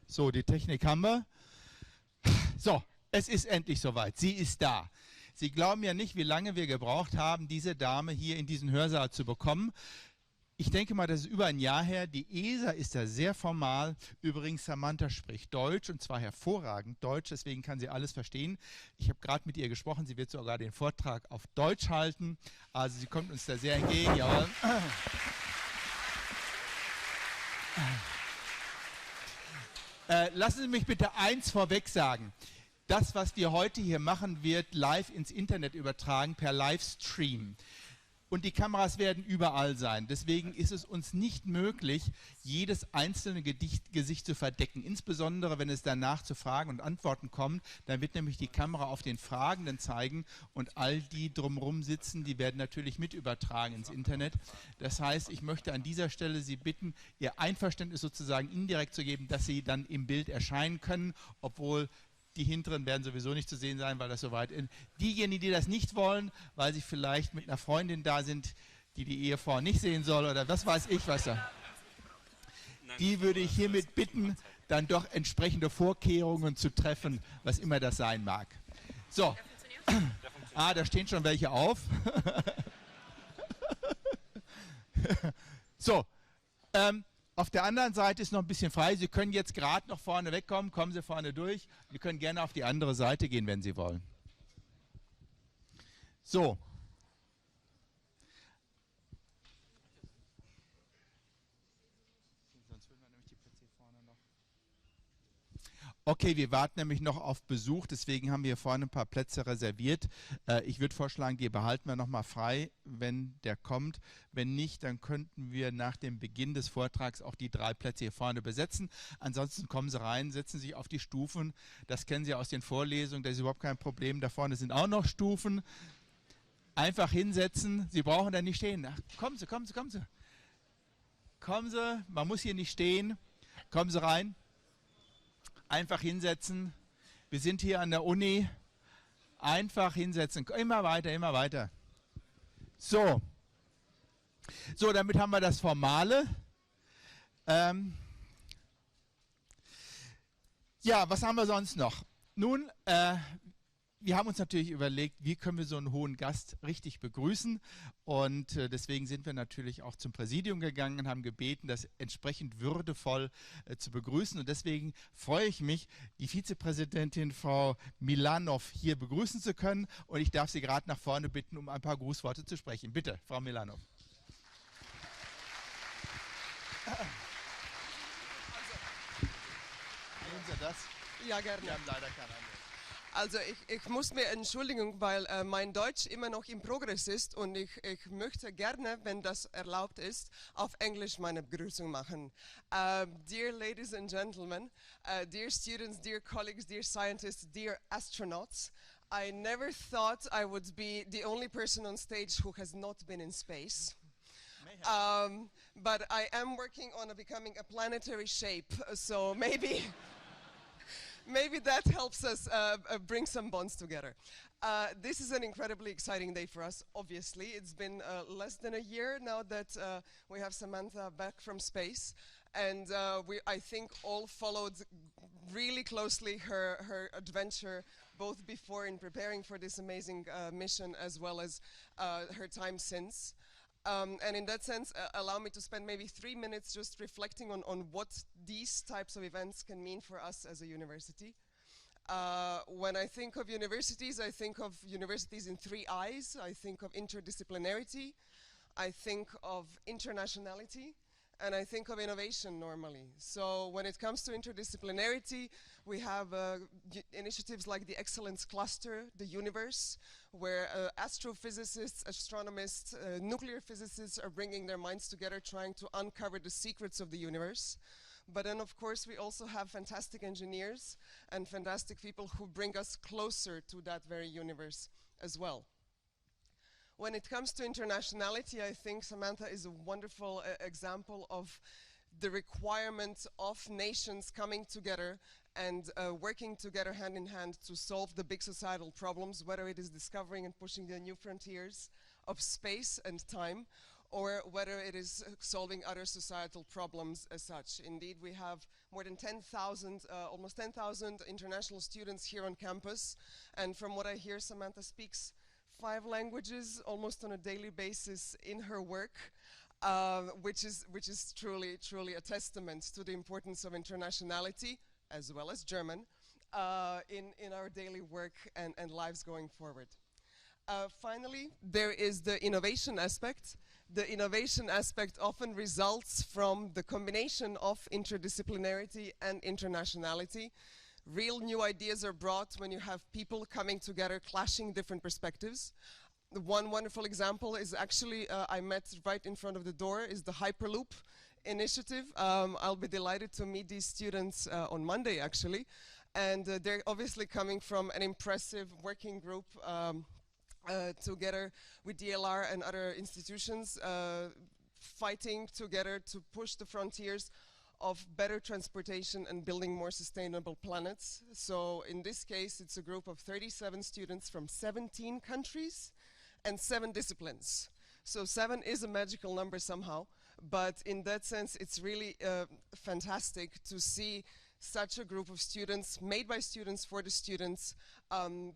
So, die Technik haben wir. So, es ist endlich soweit. Sie ist da. Sie glauben ja nicht, wie lange wir gebraucht haben, diese Dame hier in diesen Hörsaal zu bekommen. Ich denke mal, das ist über ein Jahr her. Die ESA ist da sehr formal. Übrigens, Samantha spricht Deutsch und zwar hervorragend Deutsch, deswegen kann sie alles verstehen. Ich habe gerade mit ihr gesprochen, sie wird sogar den Vortrag auf Deutsch halten. Also sie kommt uns da sehr entgegen. Jawohl. Lassen Sie mich bitte eins vorweg sagen. Das, was wir heute hier machen, wird live ins Internet übertragen per Livestream. Und die Kameras werden überall sein. Deswegen ist es uns nicht möglich, jedes einzelne Gesicht zu verdecken. Insbesondere, wenn es danach zu Fragen und Antworten kommt, dann wird nämlich die Kamera auf den Fragenden zeigen und all die drumherum sitzen, die werden natürlich mit übertragen ins Internet. Das heißt, ich möchte an dieser Stelle Sie bitten, Ihr Einverständnis sozusagen indirekt zu geben, dass Sie dann im Bild erscheinen können, obwohl die hinteren werden sowieso nicht zu sehen sein, weil das soweit ist. Diejenigen, die das nicht wollen, weil sie vielleicht mit einer Freundin da sind, die die Ehefrau nicht sehen soll oder was weiß ich, was da. Die würde ich hiermit bitten, dann doch entsprechende Vorkehrungen zu treffen, was immer das sein mag. So. Ah, da stehen schon welche auf. So. Auf der anderen Seite ist noch ein bisschen frei. Sie können jetzt gerade noch vorne wegkommen. Kommen Sie vorne durch. Sie können gerne auf die andere Seite gehen, wenn Sie wollen. So. Sonst füllen wir nämlich die Plätze hier vorne noch. Okay, wir warten nämlich noch auf Besuch, deswegen haben wir hier vorne ein paar Plätze reserviert. Ich würde vorschlagen, die behalten wir nochmal frei, wenn der kommt. Wenn nicht, dann könnten wir nach dem Beginn des Vortrags auch die 3 Plätze hier vorne besetzen. Ansonsten kommen Sie rein, setzen sich auf die Stufen. Das kennen Sie aus den Vorlesungen, das ist überhaupt kein Problem. Da vorne sind auch noch Stufen. Einfach hinsetzen, Sie brauchen da nicht stehen. Ach, kommen Sie, kommen Sie, kommen Sie. Kommen Sie, man muss hier nicht stehen. Kommen Sie rein. Einfach hinsetzen. Wir sind hier an der Uni. Einfach hinsetzen. Immer weiter, immer weiter. So. So, damit haben wir das Formale. Ja, was haben wir sonst noch? Nun, wir haben uns natürlich überlegt, wie können wir so einen hohen Gast richtig begrüßen und deswegen sind wir natürlich auch zum Präsidium gegangen und haben gebeten, das entsprechend würdevoll zu begrüßen und deswegen freue ich mich, die Vizepräsidentin Frau Milanov hier begrüßen zu können und ich darf Sie gerade nach vorne bitten, um ein paar Grußworte zu sprechen. Bitte, Frau Milanov. Nehmen Sie das? Ja, gerne. Wir haben leider keine andere. Also ich muss mir entschuldigen, weil mein Deutsch immer noch im Progress ist und ich möchte gerne, wenn das erlaubt ist, auf Englisch meine Begrüßung machen. Dear ladies and gentlemen, dear students, dear colleagues, dear scientists, dear astronauts, I never thought I would be the only person on stage who has not been in space. But I am working on becoming a planetary shape, so maybe that helps us bring some bonds together. This is an incredibly exciting day for us, obviously. It's been less than a year now that we have Samantha back from space. And I think, all followed really closely her adventure, both before in preparing for this amazing mission, as well as her time since. And in that sense, allow me to spend maybe 3 minutes just reflecting on what these types of events can mean for us as a university. When I think of universities, I think of universities in 3 I's. I think of interdisciplinarity, I think of internationality, and I think of innovation normally. So when it comes to interdisciplinarity, we have initiatives like the Excellence Cluster, the Universe, where astrophysicists, astronomists, nuclear physicists are bringing their minds together trying to uncover the secrets of the universe. But then, of course, we also have fantastic engineers and fantastic people who bring us closer to that very universe as well. When it comes to internationality, I think Samantha is a wonderful example of the requirement of nations coming together and working together hand in hand to solve the big societal problems, whether it is discovering and pushing the new frontiers of space and time, or whether it is solving other societal problems as such. Indeed, we have more than 10,000, almost 10,000 international students here on campus, and from what I hear, Samantha speaks 5 languages almost on a daily basis in her work, which is truly a testament to the importance of internationality, as well as German, in our daily work and lives going forward. Finally, there is the innovation aspect. The innovation aspect often results from the combination of interdisciplinarity and internationality. Real new ideas are brought when you have people coming together, clashing different perspectives. One wonderful example is actually, I met right in front of the door, is the Hyperloop initiative. I'll be delighted to meet these students on Monday, actually. And they're obviously coming from an impressive working group together with DLR and other institutions, fighting together to push the frontiers of better transportation and building more sustainable planets. So in this case, it's a group of 37 students from 17 countries and 7 disciplines. So 7 is a magical number somehow, but in that sense, it's really fantastic to see such a group of students, made by students for the students,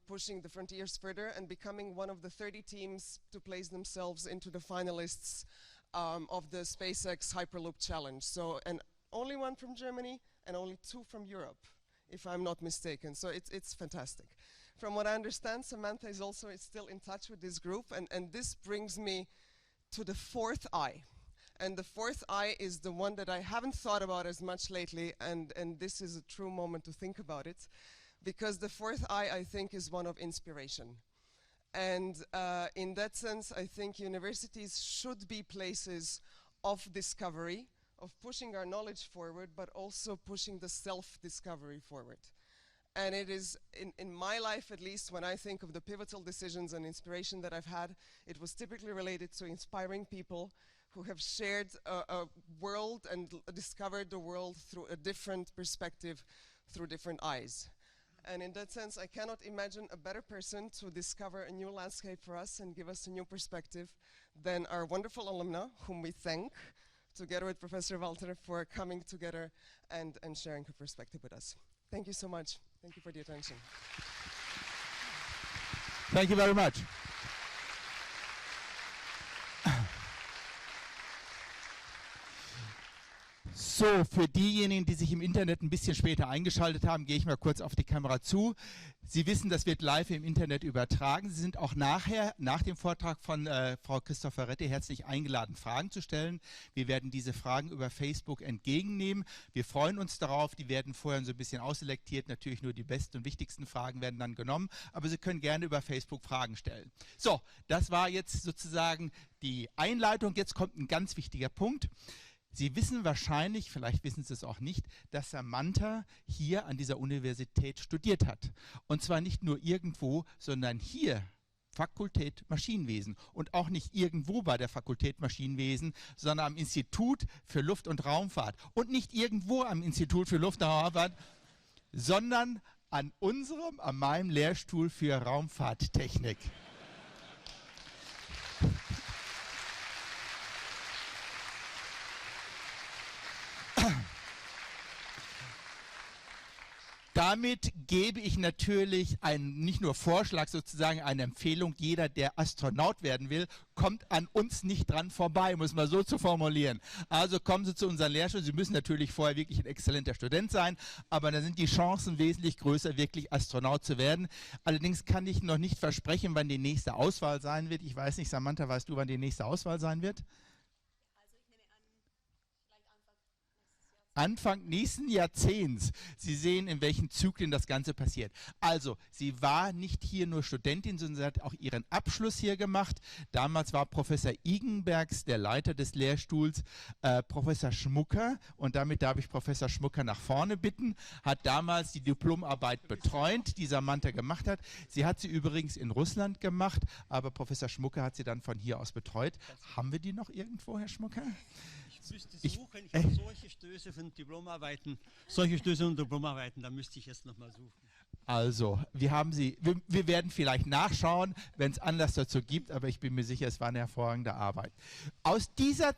pushing the frontiers further and becoming one of the 30 teams to place themselves into the finalists of the SpaceX Hyperloop Challenge. So, and only 1 from Germany and only 2 from Europe, if I'm not mistaken. So it's fantastic. From what I understand, Samantha is also still in touch with this group, and this brings me to the 4th eye. And the 4th eye is the one that I haven't thought about as much lately, and this is a true moment to think about it, because the 4th eye, I think, is one of inspiration. And in that sense, I think universities should be places of discovery, of pushing our knowledge forward, but also pushing the self-discovery forward. And it is, in my life at least, when I think of the pivotal decisions and inspiration that I've had, it was typically related to inspiring people who have shared a world and discovered the world through a different perspective, through different eyes. And in that sense, I cannot imagine a better person to discover a new landscape for us and give us a new perspective than our wonderful alumna, whom we thank, together with Professor Walter, for coming together and sharing her perspective with us. Thank you so much. Thank you for the attention. Thank you very much. So, für diejenigen, die sich im Internet ein bisschen später eingeschaltet haben, gehe ich mal kurz auf die Kamera zu. Sie wissen, das wird live im Internet übertragen. Sie sind auch nachher, nach dem Vortrag von Frau Cristoforetti, herzlich eingeladen, Fragen zu stellen. Wir werden diese Fragen über Facebook entgegennehmen. Wir freuen uns darauf. Die werden vorher so ein bisschen ausselektiert. Natürlich nur die besten und wichtigsten Fragen werden dann genommen. Aber Sie können gerne über Facebook Fragen stellen. So, das war jetzt sozusagen die Einleitung. Jetzt kommt ein ganz wichtiger Punkt. Sie wissen wahrscheinlich, vielleicht wissen Sie es auch nicht, dass Samantha hier an dieser Universität studiert hat. Und zwar nicht nur irgendwo, sondern hier, Fakultät Maschinenwesen. Und auch nicht irgendwo bei der Fakultät Maschinenwesen, sondern am Institut für Luft- und Raumfahrt. Und nicht irgendwo am Institut für Luft- und Raumfahrt, sondern an meinem Lehrstuhl für Raumfahrttechnik. Damit gebe ich natürlich einen, nicht nur Vorschlag, sozusagen eine Empfehlung, jeder, der Astronaut werden will, kommt an uns nicht dran vorbei, muss man so zu formulieren. Also kommen Sie zu unserer Lehrstuhl, Sie müssen natürlich vorher wirklich ein exzellenter Student sein, aber dann sind die Chancen wesentlich größer, wirklich Astronaut zu werden. Allerdings kann ich noch nicht versprechen, wann die nächste Auswahl sein wird. Ich weiß nicht, Samantha, weißt du, wann die nächste Auswahl sein wird? Anfang nächsten Jahrzehnts. Sie sehen, in welchen Zyklen das Ganze passiert. Also, sie war nicht hier nur Studentin, sondern sie hat auch ihren Abschluss hier gemacht. Damals war Professor Igenbergs der Leiter des Lehrstuhls, Professor Schmucker, und damit darf ich Professor Schmucker nach vorne bitten, hat damals die Diplomarbeit betreut, die Samantha gemacht hat. Sie hat sie übrigens in Russland gemacht, aber Professor Schmucker hat sie dann von hier aus betreut. Haben wir die noch irgendwo, Herr Schmucker? Ich müsste suchen, ich habe solche Stöße von Diplomarbeiten, da müsste ich jetzt nochmal suchen. Also, wir werden vielleicht nachschauen, wenn es Anlass dazu gibt, aber ich bin mir sicher, es war eine hervorragende Arbeit. In dieser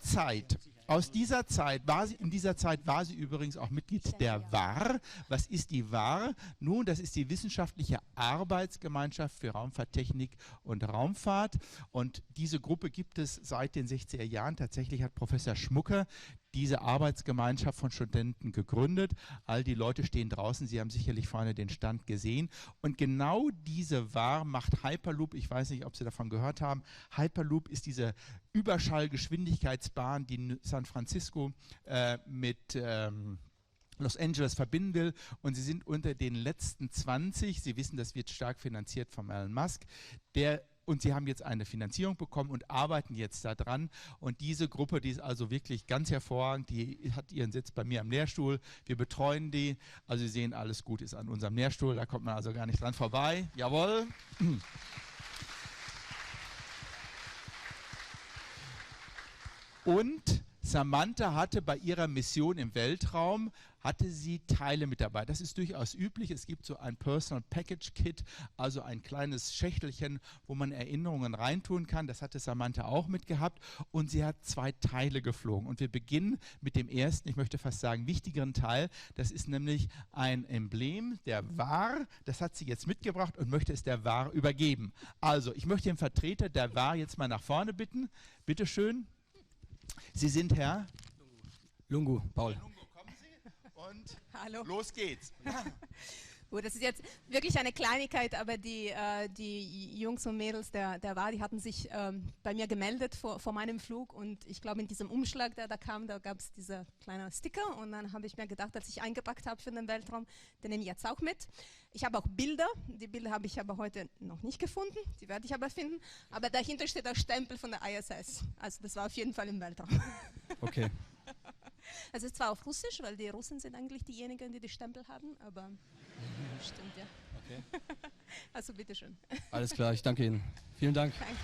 Zeit war sie übrigens auch Mitglied der WAR. Was ist die WAR? Nun, das ist die Wissenschaftliche Arbeitsgemeinschaft für Raumfahrttechnik und Raumfahrt. Und diese Gruppe gibt es seit den 60er Jahren. Tatsächlich hat Professor Schmucker diese Arbeitsgemeinschaft von Studenten gegründet. All die Leute stehen draußen, Sie haben sicherlich vorne den Stand gesehen. Und genau diese WAR macht Hyperloop. Ich weiß nicht, ob Sie davon gehört haben. Hyperloop ist diese Überschallgeschwindigkeitsbahn, die in San Francisco mit Los Angeles verbinden will, und sie sind unter den letzten 20. Sie wissen, das wird stark finanziert von Elon Musk. Und sie haben jetzt eine Finanzierung bekommen und arbeiten jetzt daran. Und diese Gruppe, die ist also wirklich ganz hervorragend, die hat ihren Sitz bei mir am Lehrstuhl. Wir betreuen die. Also Sie sehen, alles gut ist an unserem Lehrstuhl. Da kommt man also gar nicht dran vorbei. Jawohl. Und Samantha hatte bei ihrer Mission im Weltraum, hatte sie Teile mit dabei. Das ist durchaus üblich. Es gibt so ein Personal Package Kit, also ein kleines Schächtelchen, wo man Erinnerungen reintun kann. Das hatte Samantha auch mitgehabt, und sie hat 2 Teile geflogen. Und wir beginnen mit dem ersten, ich möchte fast sagen, wichtigeren Teil. Das ist nämlich ein Emblem der WAR. Das hat sie jetzt mitgebracht und möchte es der WAR übergeben. Also, ich möchte den Vertreter der WAR jetzt mal nach vorne bitten. Bitte schön. Sie sind Herr Lungu, Paul. Lungu, kommen Sie und Hallo. Los geht's. Gut, das ist jetzt wirklich eine Kleinigkeit, aber die Jungs und Mädels der WAR, die hatten sich bei mir gemeldet vor meinem Flug, und ich glaube, in diesem Umschlag, der da kam, da gab es diese kleinen Sticker, und dann habe ich mir gedacht, als ich eingepackt habe für den Weltraum, den nehme ich jetzt auch mit. Ich habe auch Bilder, die Bilder habe ich aber heute noch nicht gefunden, die werde ich aber finden, aber dahinter steht der Stempel von der ISS, also das war auf jeden Fall im Weltraum. Okay. Es ist zwar auf Russisch, weil die Russen sind eigentlich diejenigen, die die Stempel haben, aber stimmt, ja. Okay. Also bitteschön. Alles klar, ich danke Ihnen. Vielen Dank. Danke.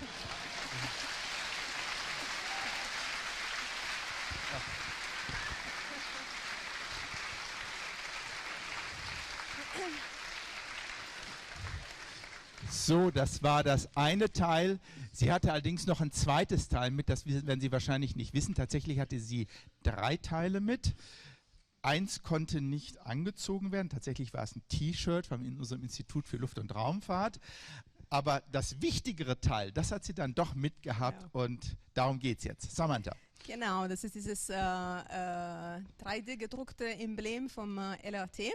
So, das war das eine Teil. Sie hatte allerdings noch ein zweites Teil mit, das werden Sie wahrscheinlich nicht wissen. Tatsächlich hatte sie 3 Teile mit. Eins konnte nicht angezogen werden. Tatsächlich war es ein T-Shirt von unserem Institut für Luft- und Raumfahrt. Aber das wichtigere Teil, das hat sie dann doch mitgehabt, und darum geht es jetzt. Samantha. Genau, das ist dieses 3D gedruckte Emblem vom LRT.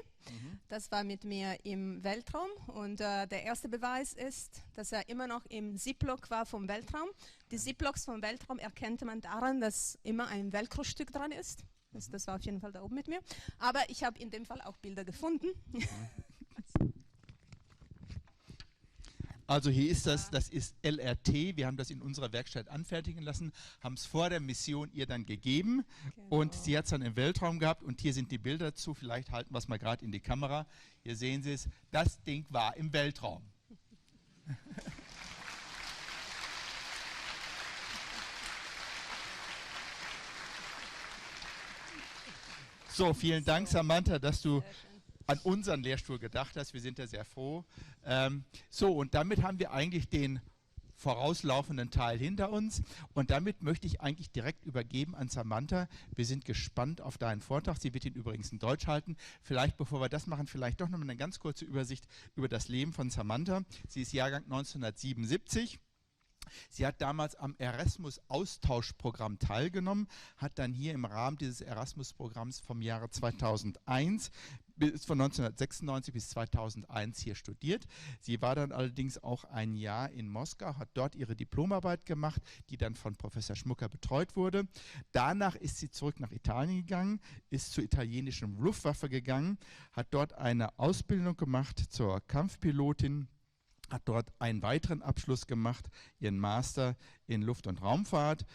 Das war mit mir im Weltraum, und der erste Beweis ist, dass er immer noch im Ziploc war vom Weltraum. Die Ziplocs vom Weltraum erkennt man daran, dass immer ein Velcro-Stück dran ist. Das war auf jeden Fall da oben mit mir. Aber ich habe in dem Fall auch Bilder gefunden. Also hier ist das ist LRT, wir haben das in unserer Werkstatt anfertigen lassen, haben es vor der Mission ihr dann gegeben, und sie hat es dann im Weltraum gehabt, und hier sind die Bilder dazu, vielleicht halten wir es mal gerade in die Kamera, hier sehen Sie es, das Ding war im Weltraum. So, vielen Dank, Samantha, dass du an unseren Lehrstuhl gedacht hast. Wir sind da sehr froh. So, und damit haben wir eigentlich den vorauslaufenden Teil hinter uns. Und damit möchte ich eigentlich direkt übergeben an Samantha. Wir sind gespannt auf deinen Vortrag. Sie wird ihn übrigens in Deutsch halten. Vielleicht, bevor wir das machen, vielleicht doch noch mal eine ganz kurze Übersicht über das Leben von Samantha. Sie ist Jahrgang 1977. Sie hat damals am Erasmus-Austauschprogramm teilgenommen, hat dann hier im Rahmen dieses Erasmus-Programms vom Jahre 2001 von 1996 bis 2001 hier studiert. Sie war dann allerdings auch ein Jahr in Moskau, hat dort ihre Diplomarbeit gemacht, die dann von Professor Schmucker betreut wurde. Danach ist sie zurück nach Italien gegangen, ist zur italienischen Luftwaffe gegangen, hat dort eine Ausbildung gemacht zur Kampfpilotin, hat dort einen weiteren Abschluss gemacht, ihren Master in Luft- und Raumfahrt,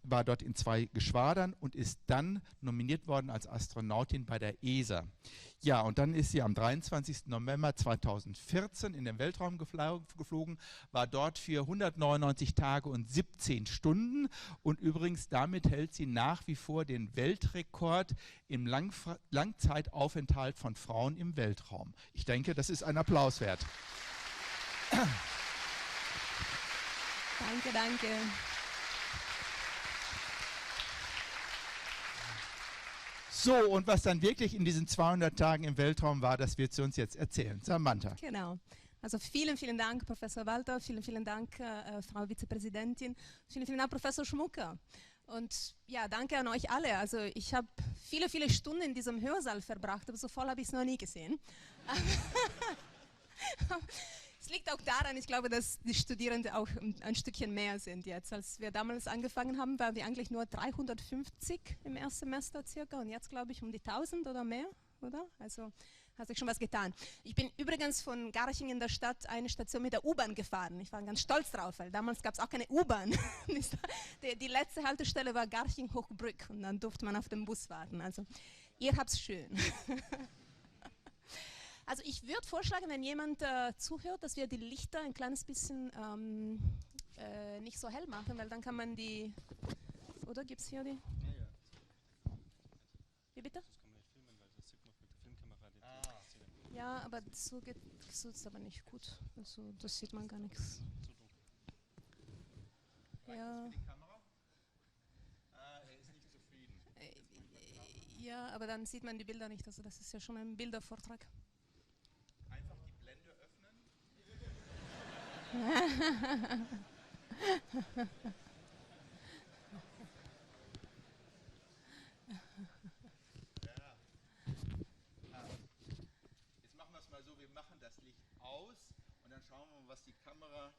war dort in 2 Geschwadern und ist dann nominiert worden als Astronautin bei der ESA. Ja, und dann ist sie am 23. November 2014 in den Weltraum geflogen, war dort für 199 Tage und 17 Stunden und übrigens damit hält sie nach wie vor den Weltrekord im Langzeitaufenthalt von Frauen im Weltraum. Ich denke, das ist ein Applaus wert. Danke, danke. So, und was dann wirklich in diesen 200 Tagen im Weltraum war, das wird sie uns jetzt erzählen. Samantha. Genau. Also vielen, vielen Dank, Professor Walter, vielen, vielen Dank, Frau Vizepräsidentin, vielen, vielen Dank, Professor Schmucker. Und ja, danke an euch alle. Also ich habe viele, viele Stunden in diesem Hörsaal verbracht, aber so voll habe ich es noch nie gesehen. Es liegt auch daran, ich glaube, dass die Studierenden auch ein Stückchen mehr sind jetzt. Als wir damals angefangen haben, waren wir eigentlich nur 350 im ersten Semester circa und jetzt glaube ich um die 1000 oder mehr, oder? Also hat sich schon was getan. Ich bin übrigens von Garching in der Stadt eine Station mit der U-Bahn gefahren. Ich war ganz stolz drauf, weil damals gab es auch keine U-Bahn. Die letzte Haltestelle war Garching-Hochbrück und dann durfte man auf den Bus warten. Also ihr habt es schön. Also ich würde vorschlagen, wenn jemand zuhört, dass wir die Lichter ein kleines bisschen nicht so hell machen, weil dann kann man die, oder gibt es hier die? Wie bitte? Ja, aber so geht es aber nicht gut. Also das sieht man gar nichts. Ja. Ja, aber dann sieht man die Bilder nicht. Also das ist ja schon ein Bildervortrag. Einfach die Blende öffnen. Jetzt machen wir es mal so, wir machen das Licht aus und dann schauen wir mal, was die Kamera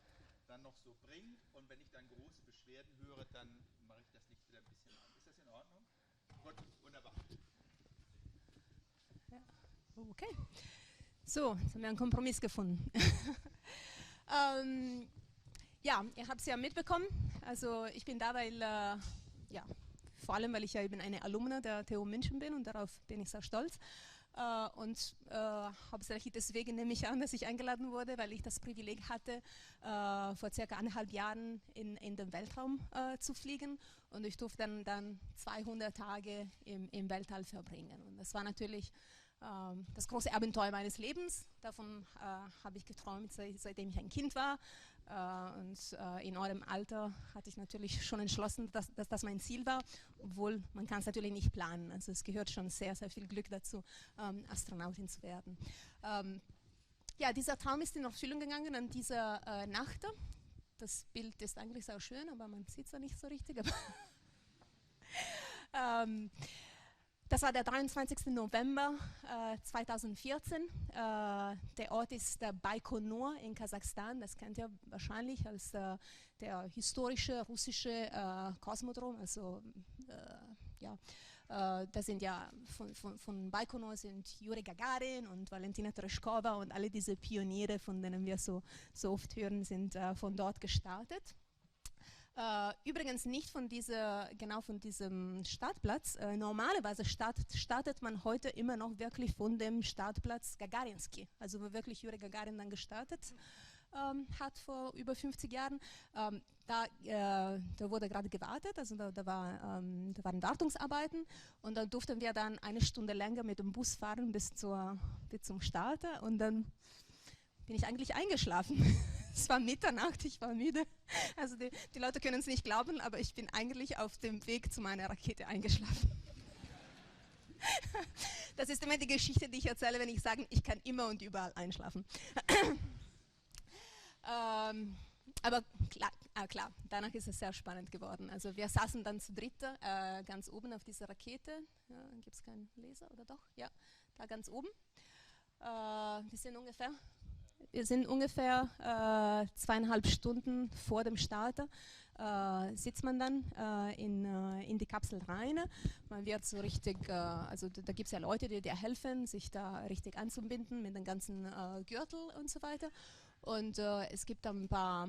dann noch so bringt. Und wenn ich dann große Beschwerden höre, dann mache ich das Licht wieder ein bisschen an. Ist das in Ordnung? Gut, wunderbar. Ja. Okay. So, jetzt haben wir einen Kompromiss gefunden. Ja, ihr habt es ja mitbekommen. Also ich bin da, weil, ja, vor allem, weil ich ja eben eine Alumna der TU München bin und darauf bin ich sehr stolz. Und hauptsächlich deswegen nehme ich an, dass ich eingeladen wurde, weil ich das Privileg hatte, vor circa 1,5 Jahren in den Weltraum zu fliegen. Und ich durfte dann 200 Tage im Weltall verbringen. Und das war natürlich das große Abenteuer meines Lebens. Davon habe ich geträumt, seitdem ich ein Kind war. Und in eurem Alter hatte ich natürlich schon entschlossen, dass das mein Ziel war, obwohl man kann es natürlich nicht planen. Also es gehört schon sehr, sehr viel Glück dazu, Astronautin zu werden. Ja, dieser Traum ist in Erfüllung gegangen an dieser Nacht. Das Bild ist eigentlich sehr schön, aber man sieht es ja nicht so richtig. Das war der 23. November 2014. Der Ort ist Baikonur in Kasachstan. Das kennt ihr wahrscheinlich als der historische russische Kosmodrom. Also ja, da sind ja von Baikonur sind Juri Gagarin und Valentina Tereshkova und alle diese Pioniere, von denen wir so oft hören, sind von dort gestartet. Übrigens nicht von diesem Startplatz. Normalerweise startet man heute immer noch wirklich von dem Startplatz Gagarinski, also wo wirklich Juri Gagarin dann gestartet hat vor über 50 Jahren. Da wurde gerade gewartet, also da waren Wartungsarbeiten und dann durften wir dann 1 Stunde länger mit dem Bus fahren bis zum Starter und dann bin ich eigentlich eingeschlafen. Es war Mitternacht, ich war müde. Also die Leute können es nicht glauben, aber ich bin eigentlich auf dem Weg zu meiner Rakete eingeschlafen. Das ist immer die Geschichte, die ich erzähle, wenn ich sage, ich kann immer und überall einschlafen. Aber klar, danach ist es sehr spannend geworden. Also wir saßen dann zu dritt ganz oben auf dieser Rakete. Gibt es keinen Laser oder doch? Ja, da ganz oben. Wir sind ungefähr 2,5 Stunden vor dem Starter, sitzt man dann in die Kapsel rein. Man wird so richtig, also da gibt es ja Leute, die dir helfen, sich da richtig anzubinden mit dem ganzen Gürtel und so weiter. Und es gibt dann ein paar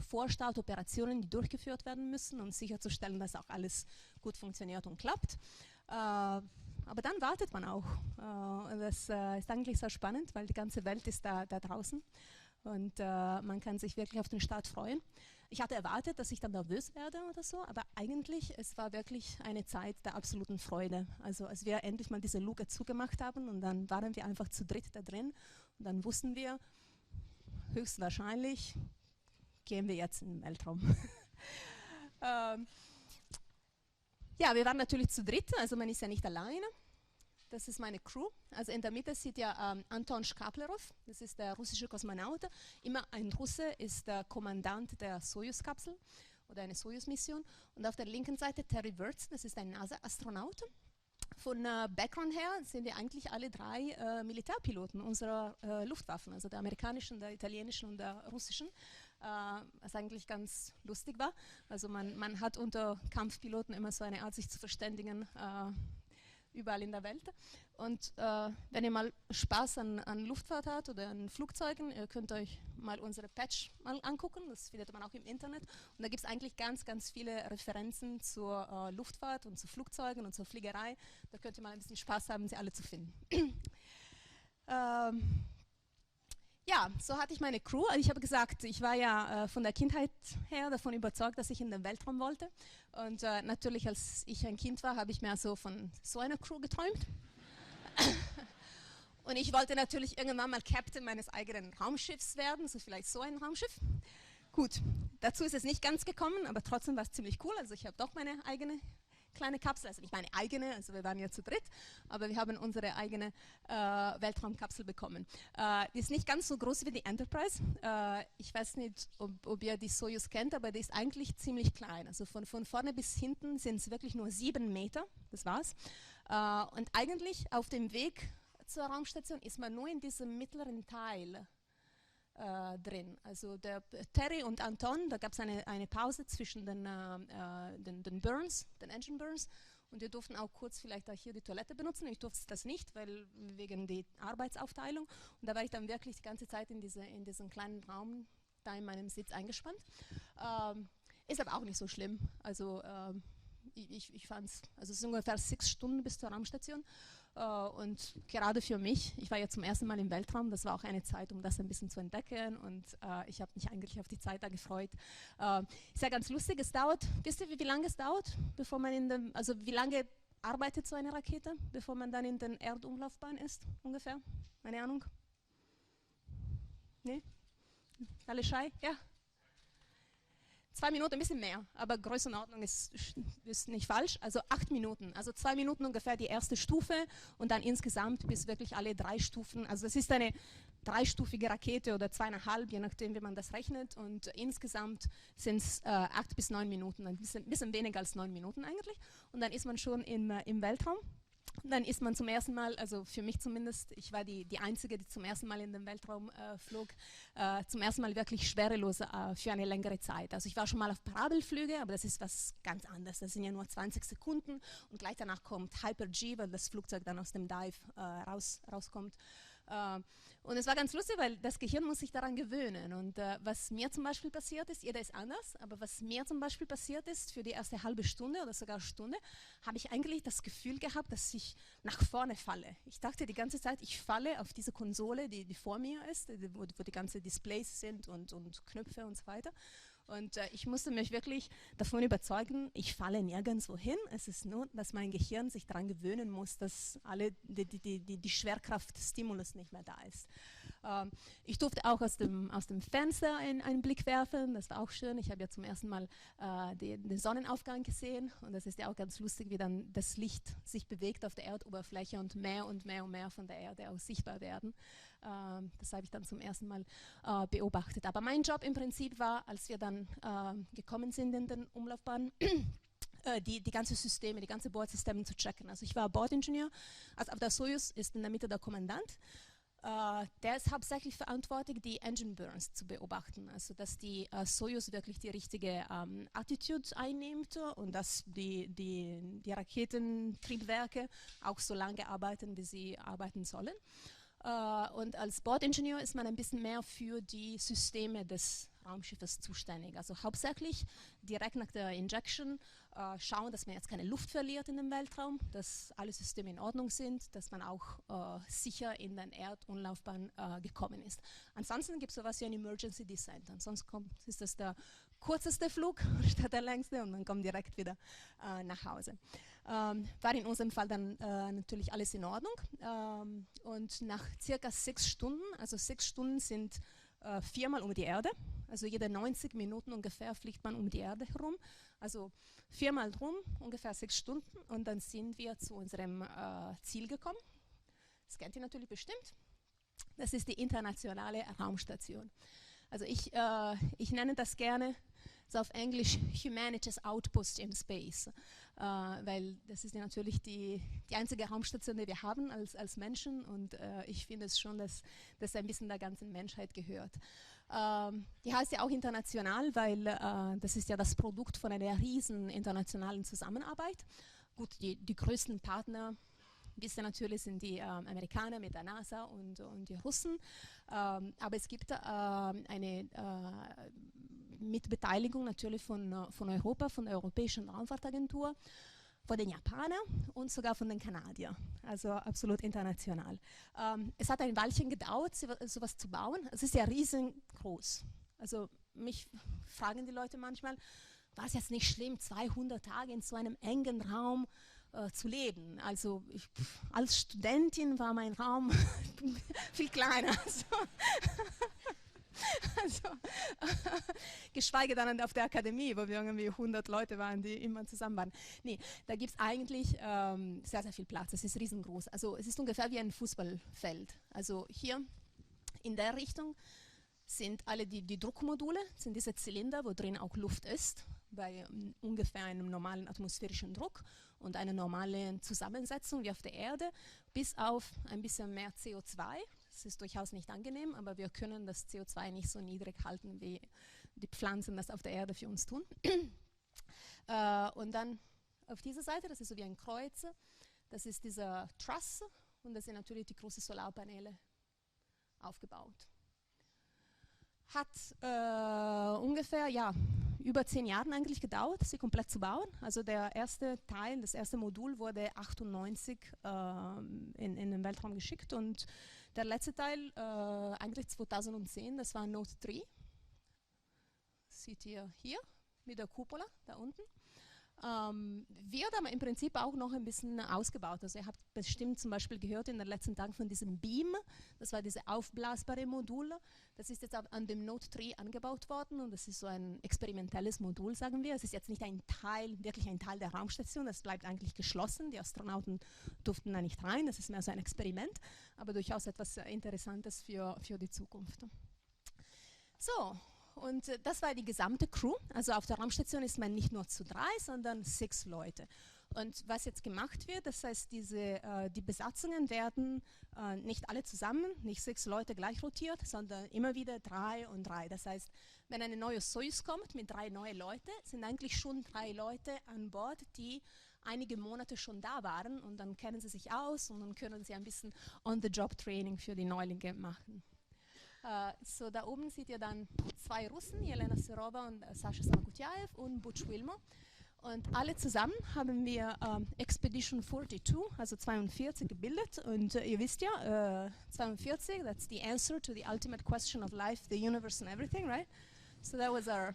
Vorstartoperationen, die durchgeführt werden müssen, um sicherzustellen, dass auch alles gut funktioniert und klappt. Aber dann wartet man auch. Und das ist eigentlich sehr spannend, weil die ganze Welt ist da draußen und man kann sich wirklich auf den Start freuen. Ich hatte erwartet, dass ich dann nervös werde oder so, aber eigentlich, es war wirklich eine Zeit der absoluten Freude. Also als wir endlich mal diese Luke zugemacht haben und dann waren wir einfach zu dritt da drin und dann wussten wir, höchstwahrscheinlich gehen wir jetzt in den Weltraum. Ja, wir waren natürlich zu dritt, also man ist ja nicht alleine. Das ist meine Crew. Also in der Mitte sieht ihr Anton Shkaplerov, das ist der russische Kosmonaut. Immer ein Russe ist der Kommandant der Soyuz-Kapsel oder eine Soyuz-Mission. Und auf der linken Seite Terry Wirtz, das ist ein NASA-Astronaut. Von Background her sind wir eigentlich alle drei Militärpiloten unserer Luftwaffen, also der amerikanischen, der italienischen und der russischen, was eigentlich ganz lustig war. Also man hat unter Kampfpiloten immer so eine Art, sich zu verständigen, überall in der Welt. Und wenn ihr mal Spaß an Luftfahrt habt oder an Flugzeugen, ihr könnt euch mal unsere Patch mal angucken, das findet man auch im Internet. Und da gibt es eigentlich ganz viele Referenzen zur Luftfahrt und zu Flugzeugen und zur Fliegerei. Da könnt ihr mal ein bisschen Spaß haben, sie alle zu finden. Ja, so hatte ich meine Crew. Also ich habe gesagt, ich war ja von der Kindheit her davon überzeugt, dass ich in den Weltraum wollte. Und natürlich, als ich ein Kind war, habe ich mir also von so einer Crew geträumt. Und ich wollte natürlich irgendwann mal Captain meines eigenen Raumschiffs werden, so vielleicht so ein Raumschiff. Gut, dazu ist es nicht ganz gekommen, aber trotzdem war es ziemlich cool. Also ich habe doch meine eigene kleine Kapsel, also nicht meine eigene, also wir waren ja zu dritt, aber wir haben unsere eigene Weltraumkapsel bekommen. Die ist nicht ganz so groß wie die Enterprise. Ich weiß nicht, ob ihr die Soyuz kennt, aber die ist eigentlich ziemlich klein. Also von vorne bis hinten sind es wirklich nur 7 Meter, das war's. Und eigentlich auf dem Weg zur Raumstation ist man nur in diesem mittleren Teil drin. Also der Terry und Anton, da gab es eine Pause zwischen den Burns, den Engine Burns, und wir durften auch kurz vielleicht auch hier die Toilette benutzen. Ich durfte das nicht, weil wegen der Arbeitsaufteilung. Und da war ich dann wirklich die ganze Zeit in diesem kleinen Raum da in meinem Sitz eingespannt. Ist aber auch nicht so schlimm. Also ich fand es, also es sind ungefähr 6 Stunden bis zur Raumstation. Und gerade für mich, ich war ja zum ersten Mal im Weltraum, das war auch eine Zeit, um das ein bisschen zu entdecken, und ich habe mich eigentlich auf die Zeit da gefreut. Ist ja ganz lustig, es dauert, wisst ihr, wie lange es dauert, bevor man also wie lange arbeitet so eine Rakete, bevor man dann in den Erdumlaufbahn ist, ungefähr? Eine Ahnung? Nee? Alle schei? Ja? 2 Minuten, ein bisschen mehr, aber Größenordnung ist nicht falsch. Also 8 Minuten, also 2 Minuten ungefähr die erste Stufe und dann insgesamt bis wirklich alle 3 Stufen. Also es ist eine 3-stufige Rakete oder 2,5, je nachdem, wie man das rechnet. Und insgesamt sind es 8 bis 9 Minuten, ein bisschen weniger als 9 Minuten eigentlich. Und dann ist man schon im Weltraum. Und dann ist man zum ersten Mal, also für mich zumindest, ich war die Einzige, die zum ersten Mal in den Weltraum flog, zum ersten Mal wirklich schwerelos für eine längere Zeit. Also ich war schon mal auf Parabelflüge, aber das ist was ganz anderes. Das sind ja nur 20 Sekunden und gleich danach kommt Hyper-G, weil das Flugzeug dann aus dem Dive rauskommt. Und es war ganz lustig, weil das Gehirn muss sich daran gewöhnen. Und was mir zum Beispiel passiert ist, jeder ist anders, aber was mir zum Beispiel passiert ist, für die erste halbe Stunde oder sogar Stunde, habe ich eigentlich das Gefühl gehabt, dass ich nach vorne falle. Ich dachte die ganze Zeit, ich falle auf diese Konsole, die vor mir ist, wo die ganzen Displays sind und Knöpfe und so weiter. Und ich musste mich wirklich davon überzeugen, ich falle nirgendwo hin. Es ist nur, dass mein Gehirn sich daran gewöhnen muss, dass die Schwerkraftstimulus nicht mehr da ist. Ich durfte auch aus dem Fenster einen Blick werfen, das war auch schön. Ich habe ja zum ersten Mal den Sonnenaufgang gesehen und das ist ja auch ganz lustig, wie dann das Licht sich bewegt auf der Erdoberfläche und mehr von der Erde auch sichtbar werden. Das habe ich dann zum ersten Mal beobachtet. Aber mein Job im Prinzip war, als wir dann gekommen sind in den Umlaufbahn, die ganzen Systeme, die ganzen Bordsysteme zu checken. Also ich war Bordingenieur, also auf der Soyuz ist in der Mitte der Kommandant. Der ist hauptsächlich verantwortlich, die Engine Burns zu beobachten, also dass die Soyuz wirklich die richtige Attitude einnimmt und dass die Raketentriebwerke auch so lange arbeiten, wie sie arbeiten sollen. Und als Bordingenieur ist man ein bisschen mehr für die Systeme des Raumschiffes zuständig. Also hauptsächlich direkt nach der Injection schauen, dass man jetzt keine Luft verliert in dem Weltraum, dass alle Systeme in Ordnung sind, dass man auch sicher in den Erdumlaufbahn gekommen ist. Ansonsten gibt es sowas wie ein Emergency Descent. Ansonsten ist das der kürzeste Flug statt der längste und man kommt direkt wieder nach Hause. War in unserem Fall dann natürlich alles in Ordnung. Und nach circa 6 Stunden, also 6 Stunden sind 4-mal um die Erde, also jede 90 Minuten ungefähr fliegt man um die Erde herum, also 4-mal drum, ungefähr 6 Stunden und dann sind wir zu unserem Ziel gekommen. Das kennt ihr natürlich bestimmt. Das ist die internationale Raumstation. Also ich nenne das gerne so auf Englisch Humanity's Outpost in Space, weil das ist ja natürlich die einzige Raumstation, die wir haben als Menschen und ich finde es schon, dass das ein bisschen der ganzen Menschheit gehört. Die heißt ja auch international, weil das ist ja das Produkt von einer riesen internationalen Zusammenarbeit. Gut, die größten Partner, wisst ihr natürlich, sind die Amerikaner mit der NASA und die Russen, aber es gibt eine Mitbeteiligung natürlich von Europa, von der Europäischen Raumfahrtagentur, von den Japanern und sogar von den Kanadiern, also absolut international. Es hat ein Weilchen gedauert, sowas zu bauen. Es ist ja riesengroß. Also mich fragen die Leute manchmal, war es jetzt nicht schlimm, 200 Tage in so einem engen Raum zu leben? Also als Studentin war mein Raum viel kleiner. Also, geschweige dann auf der Akademie, wo wir irgendwie 100 Leute waren, die immer zusammen waren. Nee, da gibt es eigentlich sehr, sehr viel Platz. Es ist riesengroß. Also es ist ungefähr wie ein Fußballfeld. Also hier in der Richtung sind alle die Druckmodule, sind diese Zylinder, wo drin auch Luft ist, bei ungefähr einem normalen atmosphärischen Druck und einer normalen Zusammensetzung wie auf der Erde, bis auf ein bisschen mehr CO2. Das ist durchaus nicht angenehm, aber wir können das CO2 nicht so niedrig halten, wie die Pflanzen das auf der Erde für uns tun. Und dann auf dieser Seite, das ist so wie ein Kreuz, das ist dieser Truss und das sind natürlich die großen Solarpaneele aufgebaut. Hat ungefähr, ja, über 10 Jahren eigentlich gedauert, sie komplett zu bauen. Also der erste Teil, das erste Modul wurde 98 in den Weltraum geschickt und der letzte Teil eigentlich 2010, das war Node 3. Seht ihr hier mit der Cupola da unten. Wird aber im Prinzip auch noch ein bisschen ausgebaut. Also ihr habt bestimmt zum Beispiel gehört in den letzten Tagen von diesem Beam, das war diese aufblasbare Modul. Das ist jetzt an dem Node 3 angebaut worden und das ist so ein experimentelles Modul, sagen wir. Es ist jetzt nicht ein Teil, wirklich ein Teil der Raumstation, das bleibt eigentlich geschlossen. Die Astronauten durften da nicht rein, das ist mehr so ein Experiment, aber durchaus etwas Interessantes für die Zukunft. So. Und das war die gesamte Crew. Also auf der Raumstation ist man nicht nur zu 3, sondern 6 Leute. Und was jetzt gemacht wird, das heißt, die Besatzungen werden nicht alle zusammen, nicht 6 Leute gleich rotiert, sondern immer wieder 3 und 3. Das heißt, wenn eine neue Soyuz kommt mit 3 neuen Leuten, sind eigentlich schon 3 Leute an Bord, die einige Monate schon da waren und dann kennen sie sich aus und dann können sie ein bisschen On-the-Job-Training für die Neulinge machen. So, da oben seht ihr dann 2 Russen, Jelena Serova und Sascha Samokutyaev und Butch Wilmore. Und alle zusammen haben wir Expedition 42, also 42 gebildet. Und ihr wisst ja, 42, that's the answer to the ultimate question of life, the universe and everything, right? So that was our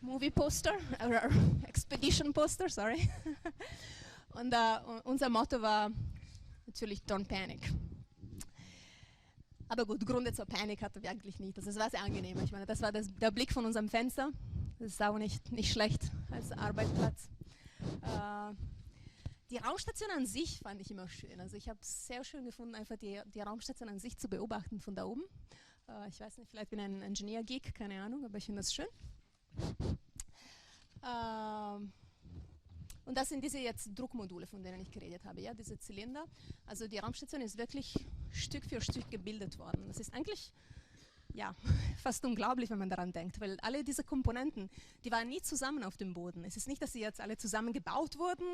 movie poster, our expedition poster, sorry. Und unser Motto war natürlich Don't Panic. Aber gut, Gründe zur Panik hatten wir eigentlich nicht. Das war sehr angenehm. Ich meine, das war der Blick von unserem Fenster. Das ist auch nicht schlecht als Arbeitsplatz. Die Raumstation an sich fand ich immer schön. Also ich habe es sehr schön gefunden, einfach die Raumstation an sich zu beobachten von da oben. Ich weiß nicht, vielleicht bin ich ein Engineer-Geek, keine Ahnung, aber ich finde das schön. Und das sind diese jetzt Druckmodule, von denen ich geredet habe, ja, diese Zylinder. Also die Raumstation ist wirklich Stück für Stück gebildet worden. Das ist eigentlich ja, fast unglaublich, wenn man daran denkt, weil alle diese Komponenten, die waren nie zusammen auf dem Boden. Es ist nicht, dass sie jetzt alle zusammen gebaut wurden,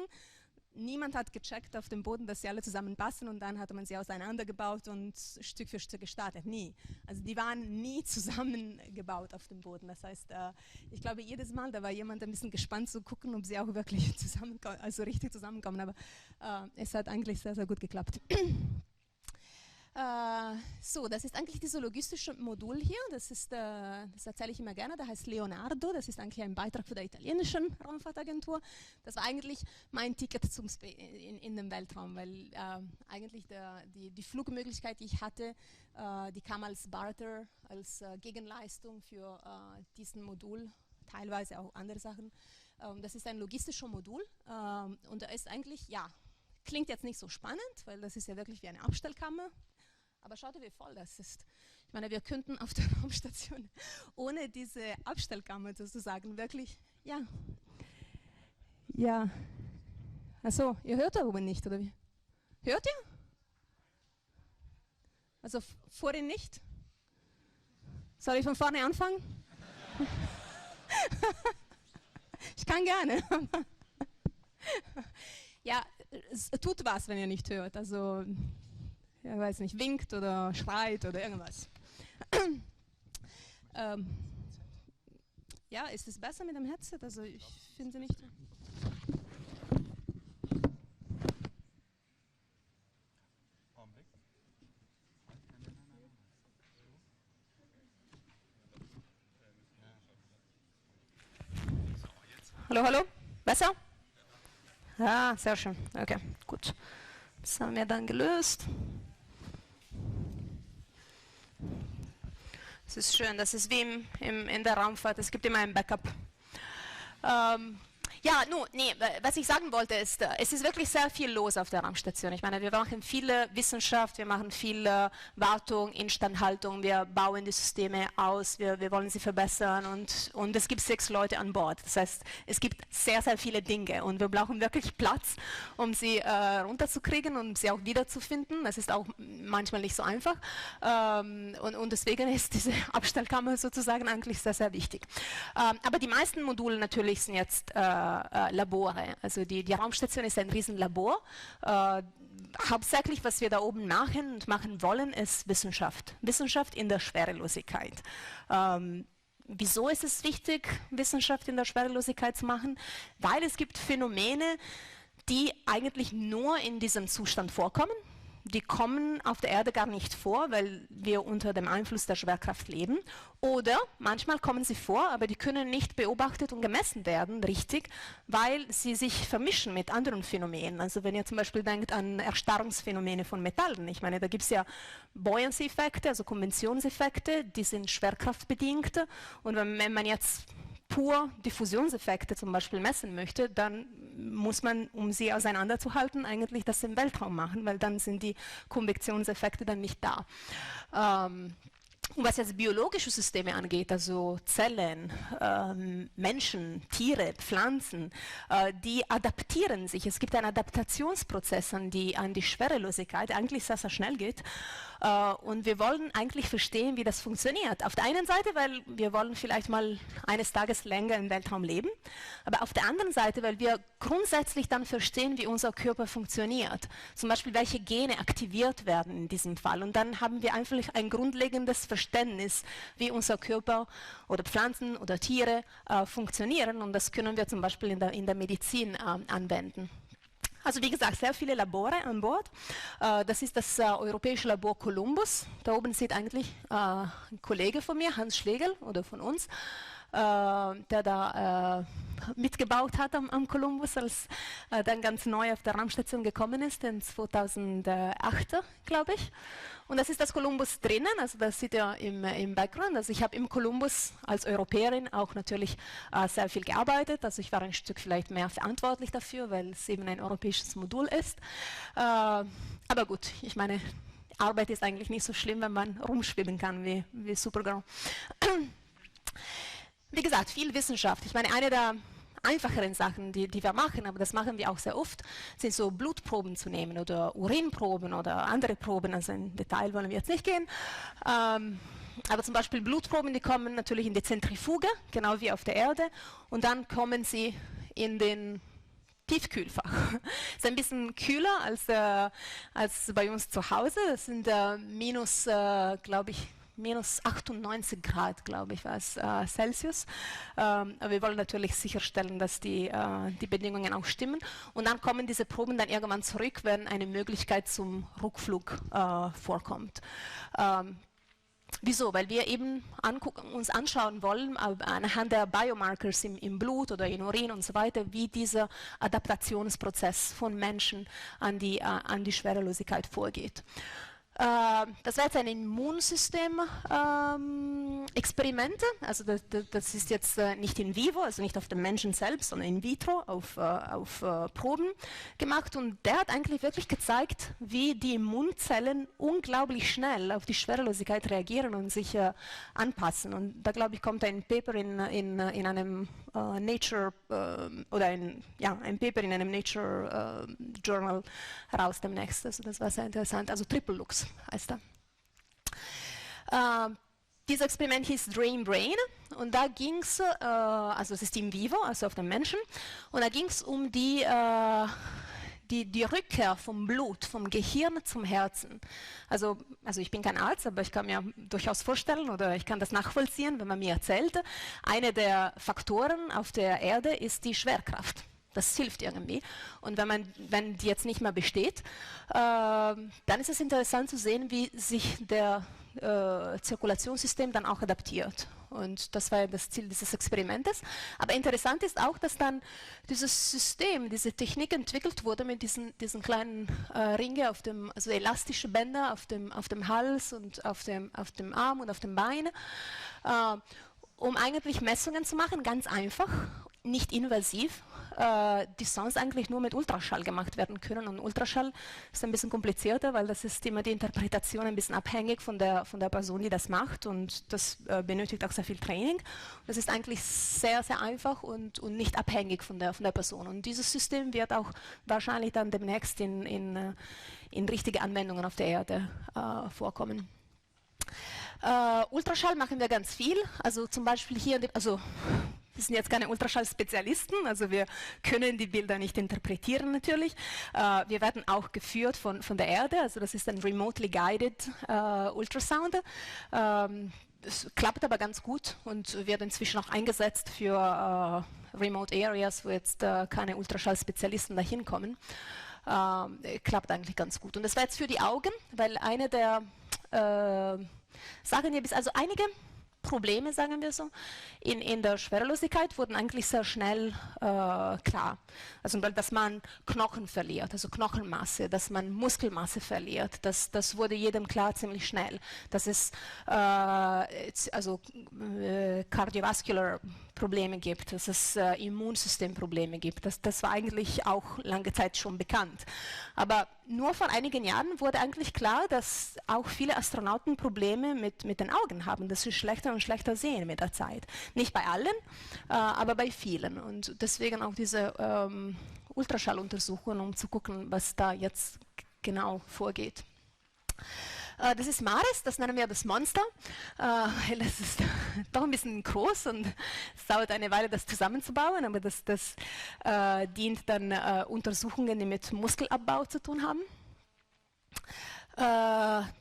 niemand hat gecheckt auf dem Boden, dass sie alle zusammenpassen und dann hat man sie auseinandergebaut und Stück für Stück gestartet. Nie. Also die waren nie zusammengebaut auf dem Boden. Das heißt, ich glaube, jedes Mal, da war jemand ein bisschen gespannt zu gucken, ob sie auch wirklich zusammenkommen, also richtig zusammenkommen. Aber es hat eigentlich sehr, sehr gut geklappt. So, das ist eigentlich dieses logistische Modul hier, das erzähle ich immer gerne, das heißt Leonardo, das ist eigentlich ein Beitrag für die italienische Raumfahrtagentur. Das war eigentlich mein Ticket in den Weltraum, weil eigentlich die Flugmöglichkeit, die ich hatte, die kam als Barter, als Gegenleistung für diesen Modul, teilweise auch andere Sachen. Das ist ein logistisches Modul und da ist eigentlich, ja, klingt jetzt nicht so spannend, weil das ist ja wirklich wie eine Abstellkammer. Aber schaut ihr, wie voll das ist. Ich meine, wir könnten auf der Raumstation ohne diese Abstellkammer sozusagen wirklich, ja. Achso, ihr hört da oben nicht, oder wie? Hört ihr? Also vorhin nicht? Soll ich von vorne anfangen? Ich kann gerne. Ja, es tut was, wenn ihr nicht hört. Also ich weiß nicht, winkt oder schreit oder irgendwas. Ja, ist es besser mit dem Headset? Also ich finde nicht. Hallo, hallo? Besser? Ja, sehr schön. Okay, gut. Das haben wir dann gelöst. Es ist schön, das ist wie in der Raumfahrt, es gibt immer ein Backup. Ja, was ich sagen wollte ist, es ist wirklich sehr viel los auf der Raumstation. Ich meine, wir machen viel Wissenschaft, wir machen viel Wartung, Instandhaltung, wir bauen die Systeme aus, wir wollen sie verbessern und es gibt 6 Leute an Bord. Das heißt, es gibt sehr, sehr viele Dinge und wir brauchen wirklich Platz, um sie runterzukriegen und sie auch wiederzufinden. Das ist auch manchmal nicht so einfach und deswegen ist diese Abstellkammer sozusagen eigentlich sehr, sehr wichtig. Aber die meisten Module natürlich sind jetzt Labore. Also die Raumstation ist ein Riesenlabor. Hauptsächlich, was wir da oben machen und machen wollen, ist Wissenschaft. Wissenschaft in der Schwerelosigkeit. Wieso ist es wichtig, Wissenschaft in der Schwerelosigkeit zu machen? Weil es gibt Phänomene, die eigentlich nur in diesem Zustand vorkommen. Die kommen auf der Erde gar nicht vor, weil wir unter dem Einfluss der Schwerkraft leben. Oder manchmal kommen sie vor, aber die können nicht beobachtet und gemessen werden, richtig, weil sie sich vermischen mit anderen Phänomenen. Also wenn ihr zum Beispiel denkt an Erstarrungsphänomene von Metallen, ich meine, da gibt es ja Buoyancy-Effekte, also Konventionseffekte, die sind schwerkraftbedingt. Und wenn man jetzt pur Diffusionseffekte zum Beispiel messen möchte, dann muss man, um sie auseinanderzuhalten, eigentlich das im Weltraum machen, weil dann sind die Konvektionseffekte dann nicht da. Und was jetzt biologische Systeme angeht, also Zellen, Menschen, Tiere, Pflanzen, die adaptieren sich. Es gibt einen Adaptationsprozess an die Schwerelosigkeit, der eigentlich sehr, sehr schnell geht. Und wir wollen eigentlich verstehen, wie das funktioniert. Auf der einen Seite, weil wir wollen vielleicht mal eines Tages länger im Weltraum leben, aber auf der anderen Seite, weil wir grundsätzlich dann verstehen, wie unser Körper funktioniert. Zum Beispiel, welche Gene aktiviert werden in diesem Fall. Und dann haben wir einfach ein grundlegendes Verständnis, wie unser Körper oder Pflanzen oder Tiere funktionieren. Und das können wir zum Beispiel in der Medizin anwenden. Also wie gesagt, sehr viele Labore an Bord. Das ist das Europäische Labor Columbus. Da oben sieht eigentlich ein Kollege von mir, Hans Schlegel, oder von uns, der da mitgebaut hat am Columbus, als dann ganz neu auf der Raumstation gekommen ist, in 2008, glaube ich. Und das ist das Columbus drinnen, also das seht ihr im Background. Also ich habe im Columbus als Europäerin auch natürlich sehr viel gearbeitet. Also ich war ein Stück vielleicht mehr verantwortlich dafür, weil es eben ein europäisches Modul ist. Aber gut, ich meine, Arbeit ist eigentlich nicht so schlimm, wenn man rumschwimmen kann wie Supergirl. Wie gesagt, viel Wissenschaft. Ich meine, eine der einfacheren Sachen, die wir machen, aber das machen wir auch sehr oft, sind so Blutproben zu nehmen oder Urinproben oder andere Proben. Also in Detail wollen wir jetzt nicht gehen. Aber zum Beispiel Blutproben, die kommen natürlich in die Zentrifuge, genau wie auf der Erde. Und dann kommen sie in den Tiefkühlfach. Ist ein bisschen kühler als bei uns zu Hause. Das sind glaube ich, minus 98 Grad, glaube ich, war es Celsius. Aber wir wollen natürlich sicherstellen, dass die Bedingungen auch stimmen. Und dann kommen diese Proben dann irgendwann zurück, wenn eine Möglichkeit zum Rückflug vorkommt. Wieso? Weil wir eben uns anschauen wollen, anhand der Biomarkers im Blut oder im Urin und so weiter, wie dieser Adaptationsprozess von Menschen an die Schwerelosigkeit vorgeht. Das war jetzt ein Immunsystem-Experiment, also das ist jetzt nicht in vivo, also nicht auf dem Menschen selbst, sondern in vitro auf Proben gemacht, und der hat eigentlich wirklich gezeigt, wie die Immunzellen unglaublich schnell auf die Schwerelosigkeit reagieren und sich anpassen. Und da, glaube ich, kommt ein Paper in einem Nature ein Paper in einem Nature Journal heraus demnächst. Also das war sehr interessant. Also Triple Lux heißt er. Dieses Experiment hieß Dream Brain, und da ging es, also es ist in vivo, also auf den Menschen, und da ging es um die Rückkehr vom Blut, vom Gehirn zum Herzen. Also ich bin kein Arzt, aber ich kann mir durchaus vorstellen oder ich kann das nachvollziehen, wenn man mir erzählt, einer der Faktoren auf der Erde ist die Schwerkraft. Das hilft irgendwie. Und wenn die jetzt nicht mehr besteht, dann ist es interessant zu sehen, wie sich der Zirkulationssystem dann auch adaptiert. Und das war das Ziel dieses Experimentes. Aber interessant ist auch, dass dann dieses System, diese Technik entwickelt wurde mit diesen kleinen Ringe also elastische Bänder auf dem Hals und auf dem Arm und auf dem Bein, um eigentlich Messungen zu machen, ganz einfach, nicht invasiv, die sonst eigentlich nur mit Ultraschall gemacht werden können. Und Ultraschall ist ein bisschen komplizierter, weil das ist immer die Interpretation ein bisschen abhängig von der Person, die das macht, und das benötigt auch sehr viel Training. Das ist eigentlich sehr, sehr einfach und nicht abhängig von der Person. Und dieses System wird auch wahrscheinlich dann demnächst in richtige Anwendungen auf der Erde vorkommen. Ultraschall machen wir ganz viel, also zum Beispiel hier, wir sind jetzt keine Ultraschall-Spezialisten, also wir können die Bilder nicht interpretieren natürlich. Wir werden auch geführt von der Erde, also das ist ein remotely guided Ultrasound. Es klappt aber ganz gut und wird inzwischen auch eingesetzt für Remote Areas, wo jetzt keine Ultraschall-Spezialisten dahin kommen. Klappt eigentlich ganz gut. Und das war jetzt für die Augen, weil eine der Sachen, also einige Probleme, sagen wir so, in der Schwerelosigkeit wurden eigentlich sehr schnell klar. Also, dass man Knochen verliert, also Knochenmasse, dass man Muskelmasse verliert, das wurde jedem klar ziemlich schnell. Dass es kardiovaskular Probleme gibt, dass es Immunsystemprobleme gibt. Das war eigentlich auch lange Zeit schon bekannt. Aber nur vor einigen Jahren wurde eigentlich klar, dass auch viele Astronauten Probleme mit den Augen haben, dass sie schlechter und schlechter sehen mit der Zeit. Nicht bei allen, aber bei vielen. Und deswegen auch diese Ultraschalluntersuchungen, um zu gucken, was da jetzt genau vorgeht. Das ist Maris, das nennen wir das Monster. Das ist doch ein bisschen groß und es dauert eine Weile, das zusammenzubauen, aber das dient dann Untersuchungen, die mit Muskelabbau zu tun haben.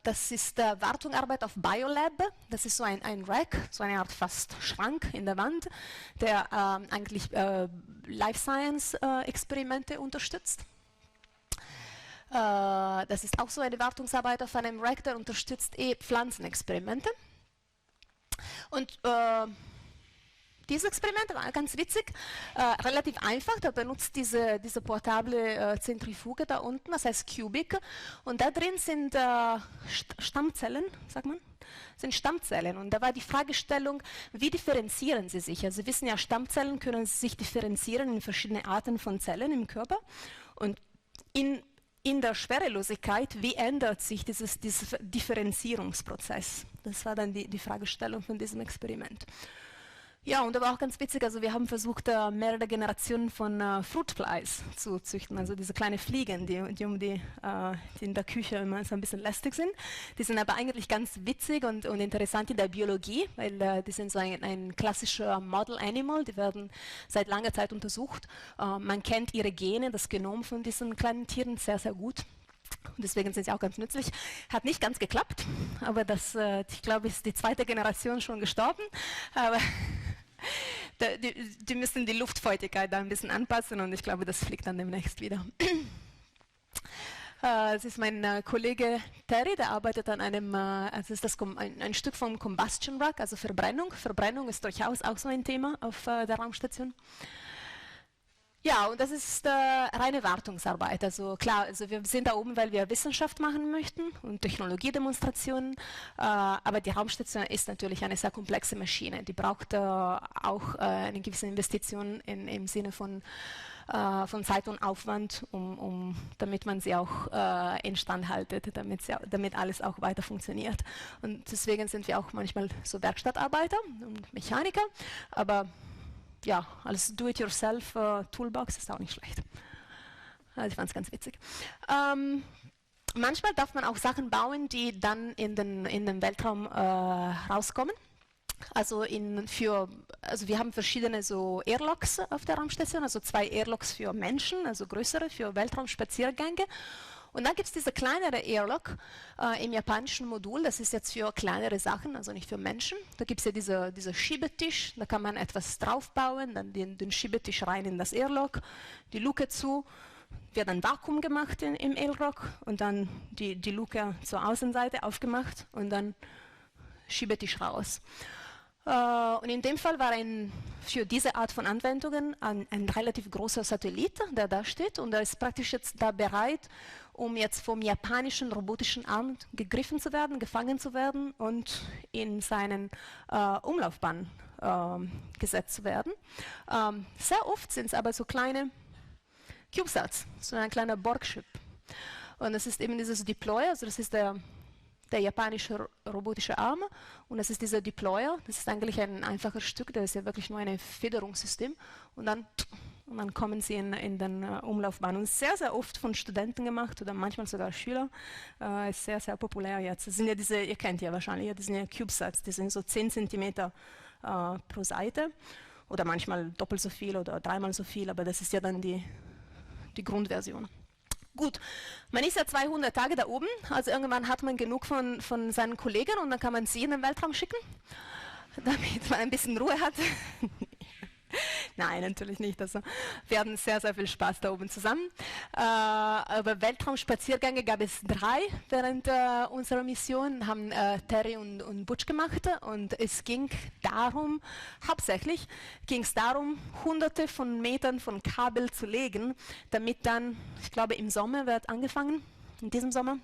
Das ist Wartungarbeit auf Biolab. Das ist so ein Rack, so eine Art fast Schrank in der Wand, der eigentlich Life Science Experimente unterstützt. Das ist auch so eine Wartungsarbeit auf einem Rack, der unterstützt Pflanzenexperimente. Und dieses Experiment war ganz witzig, relativ einfach. Der benutzt diese portable Zentrifuge da unten, das heißt Cubic. Und da drin sind Stammzellen, sagt man, sind Stammzellen. Und da war die Fragestellung, wie differenzieren sie sich? Also Sie wissen ja, Stammzellen können sich differenzieren in verschiedene Arten von Zellen im Körper. Und in der Schwerelosigkeit, wie ändert sich dieser Differenzierungsprozess? Das war dann die Fragestellung von diesem Experiment. Ja, und aber auch ganz witzig, also wir haben versucht, mehrere Generationen von Fruit Flies zu züchten, also diese kleine Fliegen, die in der Küche immer so ein bisschen lästig sind. Die sind aber eigentlich ganz witzig und interessant in der Biologie, weil die sind so ein klassischer Model Animal, die werden seit langer Zeit untersucht. Man kennt ihre Gene, das Genom von diesen kleinen Tieren sehr, sehr gut. Und deswegen sind sie auch ganz nützlich. Hat nicht ganz geklappt, aber ich glaube, ist die zweite Generation schon gestorben. Aber die müssen die Luftfeuchtigkeit da ein bisschen anpassen und ich glaube, das fliegt dann demnächst wieder. Das ist mein Kollege Terry, der arbeitet an also ist das ein Stück vom Combustion Rack, also Verbrennung. Verbrennung ist durchaus auch so ein Thema auf der Raumstation. Ja, und das ist reine Wartungsarbeit. Also klar, also wir sind da oben, weil wir Wissenschaft machen möchten und Technologiedemonstrationen. Aber die Raumstation ist natürlich eine sehr komplexe Maschine. Die braucht auch eine gewisse Investition im Sinne von Zeit und Aufwand, damit man sie auch instand haltet, damit alles auch weiter funktioniert. Und deswegen sind wir auch manchmal so Werkstattarbeiter und Mechaniker. Aber ja, als Do-it-yourself-Toolbox ist auch nicht schlecht. Also ich fand es ganz witzig. Manchmal darf man auch Sachen bauen, die dann in den Weltraum rauskommen. Also wir haben verschiedene so Airlocks auf der Raumstation, also 2 Airlocks für Menschen, also größere für Weltraumspaziergänge. Und dann gibt es diese kleinere Airlock im japanischen Modul, das ist jetzt für kleinere Sachen, also nicht für Menschen. Da gibt es ja diese Schiebetisch, da kann man etwas draufbauen, dann den Schiebetisch rein in das Airlock, die Luke zu, wird ein Vakuum gemacht im Airlock und dann die Luke zur Außenseite aufgemacht und dann Schiebetisch raus. Und in dem Fall war für diese Art von Anwendungen ein relativ großer Satellit, der da steht und der ist praktisch jetzt da bereit, um jetzt vom japanischen robotischen Arm gegriffen zu werden, gefangen zu werden und in seinen Umlaufbahn gesetzt zu werden. Sehr oft sind es aber so kleine CubeSats, so ein kleiner Borg-Chip. Und das ist eben dieses Deployer, also das ist der japanische robotische Arm und das ist dieser Deployer, das ist eigentlich ein einfaches Stück, das ist ja wirklich nur ein Federungssystem und dann kommen sie in den Umlaufbahn und sehr, sehr oft von Studenten gemacht oder manchmal sogar Schüler, ist sehr, sehr populär jetzt. Das sind ja diese, ihr kennt ja wahrscheinlich, das sind ja CubeSats, die sind so 10 cm pro Seite oder manchmal doppelt so viel oder 3-mal so viel, aber das ist ja dann die Grundversion. Gut, man ist ja 200 Tage da oben, also irgendwann hat man genug von seinen Kollegen und dann kann man sie in den Weltraum schicken, damit man ein bisschen Ruhe hat. Nein, natürlich nicht. Also, wir hatten sehr, sehr viel Spaß da oben zusammen. Aber Weltraumspaziergänge gab es 3 während unserer Mission, haben Terry und Butch gemacht. Und es ging darum, hauptsächlich ging es darum, hunderte von Metern von Kabel zu legen, damit dann, ich glaube im Sommer wird angefangen, in diesem Sommer,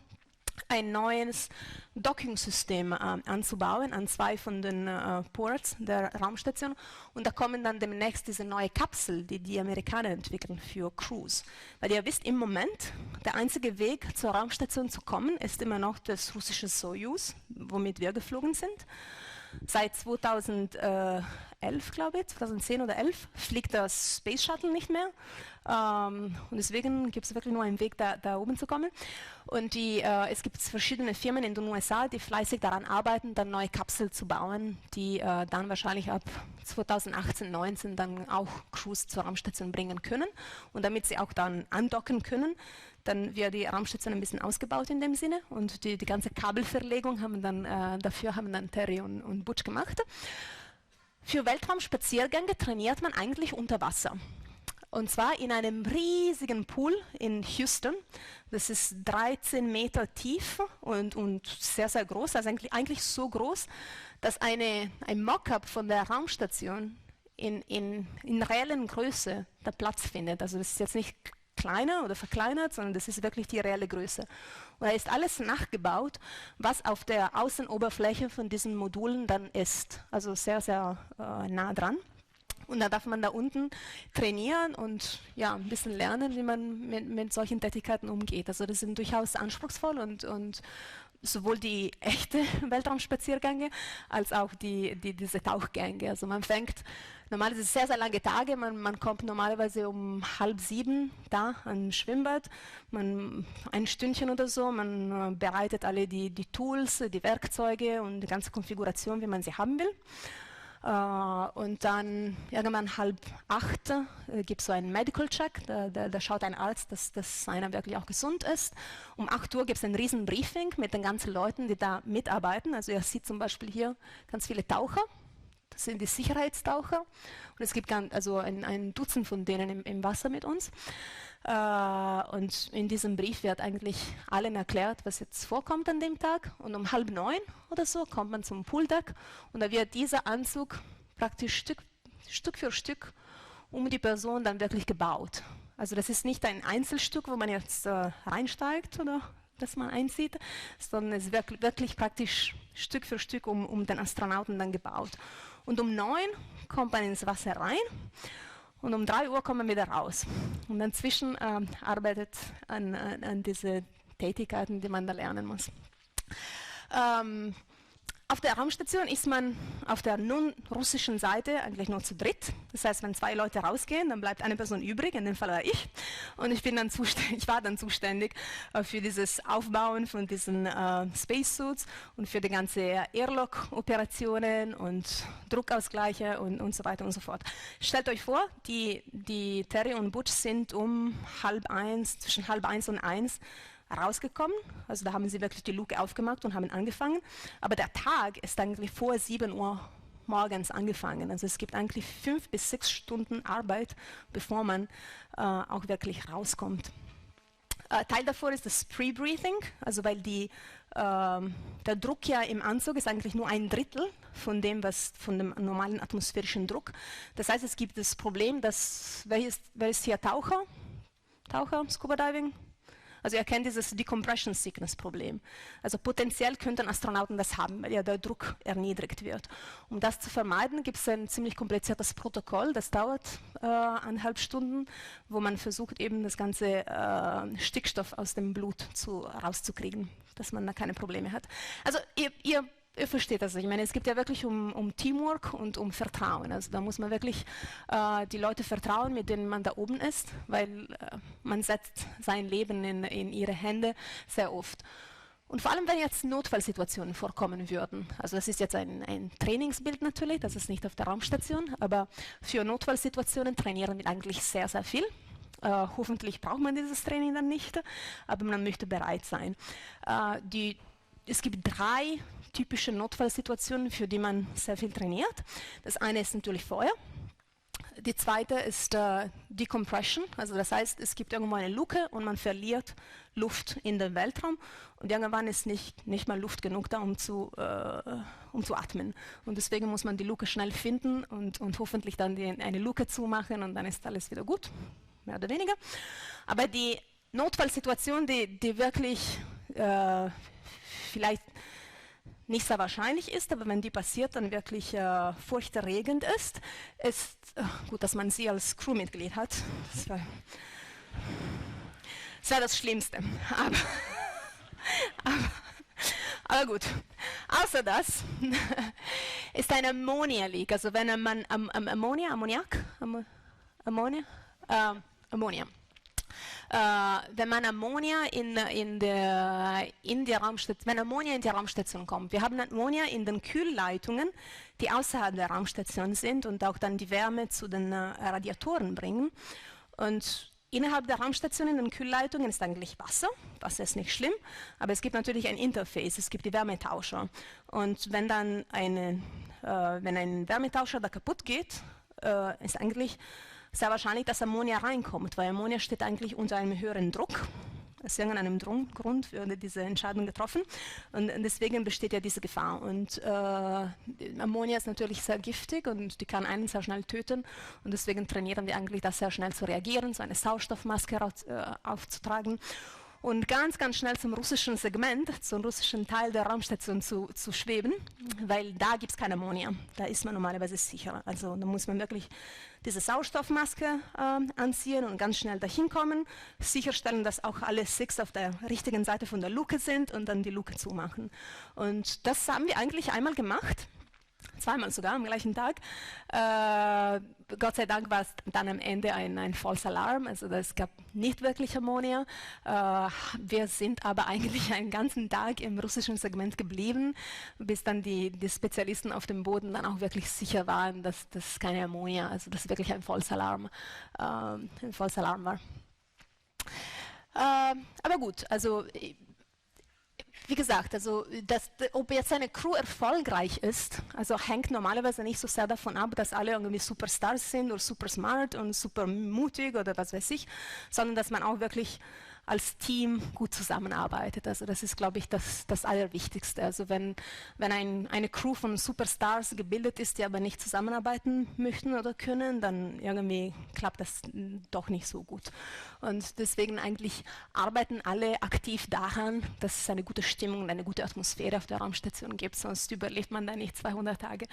ein neues Docking-System anzubauen an 2 von den Ports der Raumstation und da kommen dann demnächst diese neue Kapsel, die Amerikaner entwickeln für Cruise. Weil ihr wisst, im Moment, der einzige Weg zur Raumstation zu kommen, ist immer noch das russische Soyuz, womit wir geflogen sind. Seit 2011, glaube ich, 2010 oder 11, fliegt das Space Shuttle nicht mehr. Und deswegen gibt es wirklich nur einen Weg, da oben zu kommen. Und es gibt verschiedene Firmen in den USA, die fleißig daran arbeiten, dann neue Kapseln zu bauen, die dann wahrscheinlich ab 2018, 2019 dann auch Crews zur Raumstation bringen können. Und damit sie auch dann andocken können, dann wird die Raumstation ein bisschen ausgebaut in dem Sinne und die ganze Kabelverlegung haben dann Terry und Butch gemacht. Für Weltraumspaziergänge trainiert man eigentlich unter Wasser. Und zwar in einem riesigen Pool in Houston. Das ist 13 Meter tief und sehr, sehr groß. Also eigentlich so groß, dass ein Mockup von der Raumstation in reellen Größe da Platz findet. Also das ist jetzt nicht kleiner oder verkleinert, sondern das ist wirklich die reelle Größe. Und da ist alles nachgebaut, was auf der Außenoberfläche von diesen Modulen dann ist. Also sehr, sehr nah dran. Und da darf man da unten trainieren und ja, ein bisschen lernen, wie man mit solchen Tätigkeiten umgeht. Also das ist durchaus anspruchsvoll und sowohl die echten Weltraumspaziergänge als auch diese Tauchgänge. Also man fängt, normalerweise sehr, sehr lange Tage, man kommt normalerweise um 6:30 da am Schwimmbad, ein Stündchen oder so, man bereitet alle die Tools, die Werkzeuge und die ganze Konfiguration, wie man sie haben will. Und dann irgendwann 7:30 gibt es so einen Medical Check, da schaut ein Arzt, dass einer wirklich auch gesund ist. Um 8 Uhr gibt es ein riesen Briefing mit den ganzen Leuten, die da mitarbeiten. Also ihr seht zum Beispiel hier ganz viele Taucher, das sind die Sicherheitstaucher und es gibt ein Dutzend von denen im Wasser mit uns. Und in diesem Brief wird eigentlich allen erklärt, was jetzt vorkommt an dem Tag. Und um 8:30 oder so kommt man zum Pooldeck und da wird dieser Anzug praktisch Stück für Stück um die Person dann wirklich gebaut. Also das ist nicht ein Einzelstück, wo man jetzt reinsteigt oder das man einzieht, sondern es ist wirklich praktisch Stück für Stück um den Astronauten dann gebaut. Und um 9 kommt man ins Wasser rein. Und um 3 Uhr kommen wir wieder raus. Und dazwischen arbeitet an diese Tätigkeiten, die man da lernen muss. Auf der Raumstation ist man auf der nun russischen Seite eigentlich nur zu dritt. Das heißt, wenn 2 Leute rausgehen, dann bleibt eine Person übrig, in dem Fall war ich. Und ich war dann zuständig für dieses Aufbauen von diesen Spacesuits und für die ganze Airlock-Operationen und Druckausgleiche und so weiter und so fort. Stellt euch vor, die Terry und Butch sind zwischen 12:30 und 1 rausgekommen, also da haben sie wirklich die Luke aufgemacht und haben angefangen, aber der Tag ist eigentlich vor 7 Uhr morgens angefangen, also es gibt eigentlich 5 bis 6 Stunden Arbeit, bevor man auch wirklich rauskommt. Teil davon ist das Pre-Breathing, also weil der Druck ja im Anzug ist eigentlich nur 1/3 von dem normalen atmosphärischen Druck. Das heißt, es gibt das Problem, wer ist hier Taucher, Scuba Diving? Also ihr kennt dieses Decompression Sickness Problem. Also potenziell könnten Astronauten das haben, weil ja der Druck erniedrigt wird. Um das zu vermeiden, gibt es ein ziemlich kompliziertes Protokoll, das dauert 1,5 Stunden, wo man versucht eben das ganze Stickstoff aus dem Blut rauszukriegen, dass man da keine Probleme hat. Also ihr versteht das. Ich meine, es geht ja wirklich um Teamwork und um Vertrauen. Also da muss man wirklich die Leute vertrauen, mit denen man da oben ist, weil man setzt sein Leben in ihre Hände sehr oft. Und vor allem, wenn jetzt Notfallsituationen vorkommen würden. Also das ist jetzt ein Trainingsbild natürlich, das ist nicht auf der Raumstation, aber für Notfallsituationen trainieren wir eigentlich sehr, sehr viel. Hoffentlich braucht man dieses Training dann nicht, aber man möchte bereit sein. Es gibt 3 typische Notfallsituationen, für die man sehr viel trainiert. Das eine ist natürlich Feuer. Die zweite ist Decompression, also das heißt, es gibt irgendwo eine Luke und man verliert Luft in den Weltraum und irgendwann ist nicht mal Luft genug da, um zu atmen. Und deswegen muss man die Luke schnell finden und hoffentlich dann eine Luke zumachen und dann ist alles wieder gut, mehr oder weniger. Aber die Notfallsituation, die wirklich vielleicht nicht sehr wahrscheinlich ist, aber wenn die passiert, dann wirklich furchterregend ist gut, dass man sie als Crewmitglied hat. Das war das Schlimmste. Aber gut. Außer das ist ein Ammonia-Leak. Also wenn man wenn man Ammonia in die Raumstation kommt. Wir haben Ammonia in den Kühlleitungen, die außerhalb der Raumstation sind und auch dann die Wärme zu den Radiatoren bringen. Und innerhalb der Raumstation in den Kühlleitungen ist eigentlich Wasser. Wasser ist nicht schlimm, aber es gibt natürlich ein Interface, es gibt die Wärmetauscher. Und wenn dann wenn ein Wärmetauscher da kaputt geht, ist eigentlich sehr wahrscheinlich, dass Ammonia reinkommt, weil Ammonia steht eigentlich unter einem höheren Druck. Aus irgendeinem Grund wurde diese Entscheidung getroffen und deswegen besteht ja diese Gefahr. Und Ammonia ist natürlich sehr giftig und die kann einen sehr schnell töten und deswegen trainieren wir eigentlich, das sehr schnell zu reagieren, so eine Sauerstoffmaske aufzutragen. und ganz, ganz schnell zum russischen Segment, zum russischen Teil der Raumstation zu schweben, weil da gibt es kein Ammonium. Da ist man normalerweise sicher. Also da muss man wirklich diese Sauerstoffmaske anziehen und ganz schnell dahin kommen, sicherstellen, dass auch alle 6 auf der richtigen Seite von der Luke sind und dann die Luke zumachen. Und das haben wir eigentlich einmal gemacht. Zweimal sogar am gleichen Tag. Gott sei Dank war es dann am Ende ein False Alarm, also es gab nicht wirklich Ammonia. Wir sind aber eigentlich einen ganzen Tag im russischen Segment geblieben, bis dann die Spezialisten auf dem Boden dann auch wirklich sicher waren, dass das keine Ammonia, also dass wirklich ein False Alarm war. Aber gut, also wie gesagt, also ob jetzt eine Crew erfolgreich ist, also hängt normalerweise nicht so sehr davon ab, dass alle irgendwie Superstars sind oder super smart und super mutig oder was weiß ich, sondern dass man auch wirklich als Team gut zusammenarbeitet. Also das ist, glaube ich, das Allerwichtigste. Also wenn eine Crew von Superstars gebildet ist, die aber nicht zusammenarbeiten möchten oder können, dann irgendwie klappt das doch nicht so gut. Und deswegen eigentlich arbeiten alle aktiv daran, dass es eine gute Stimmung und eine gute Atmosphäre auf der Raumstation gibt, sonst überlebt man da nicht 200 Tage.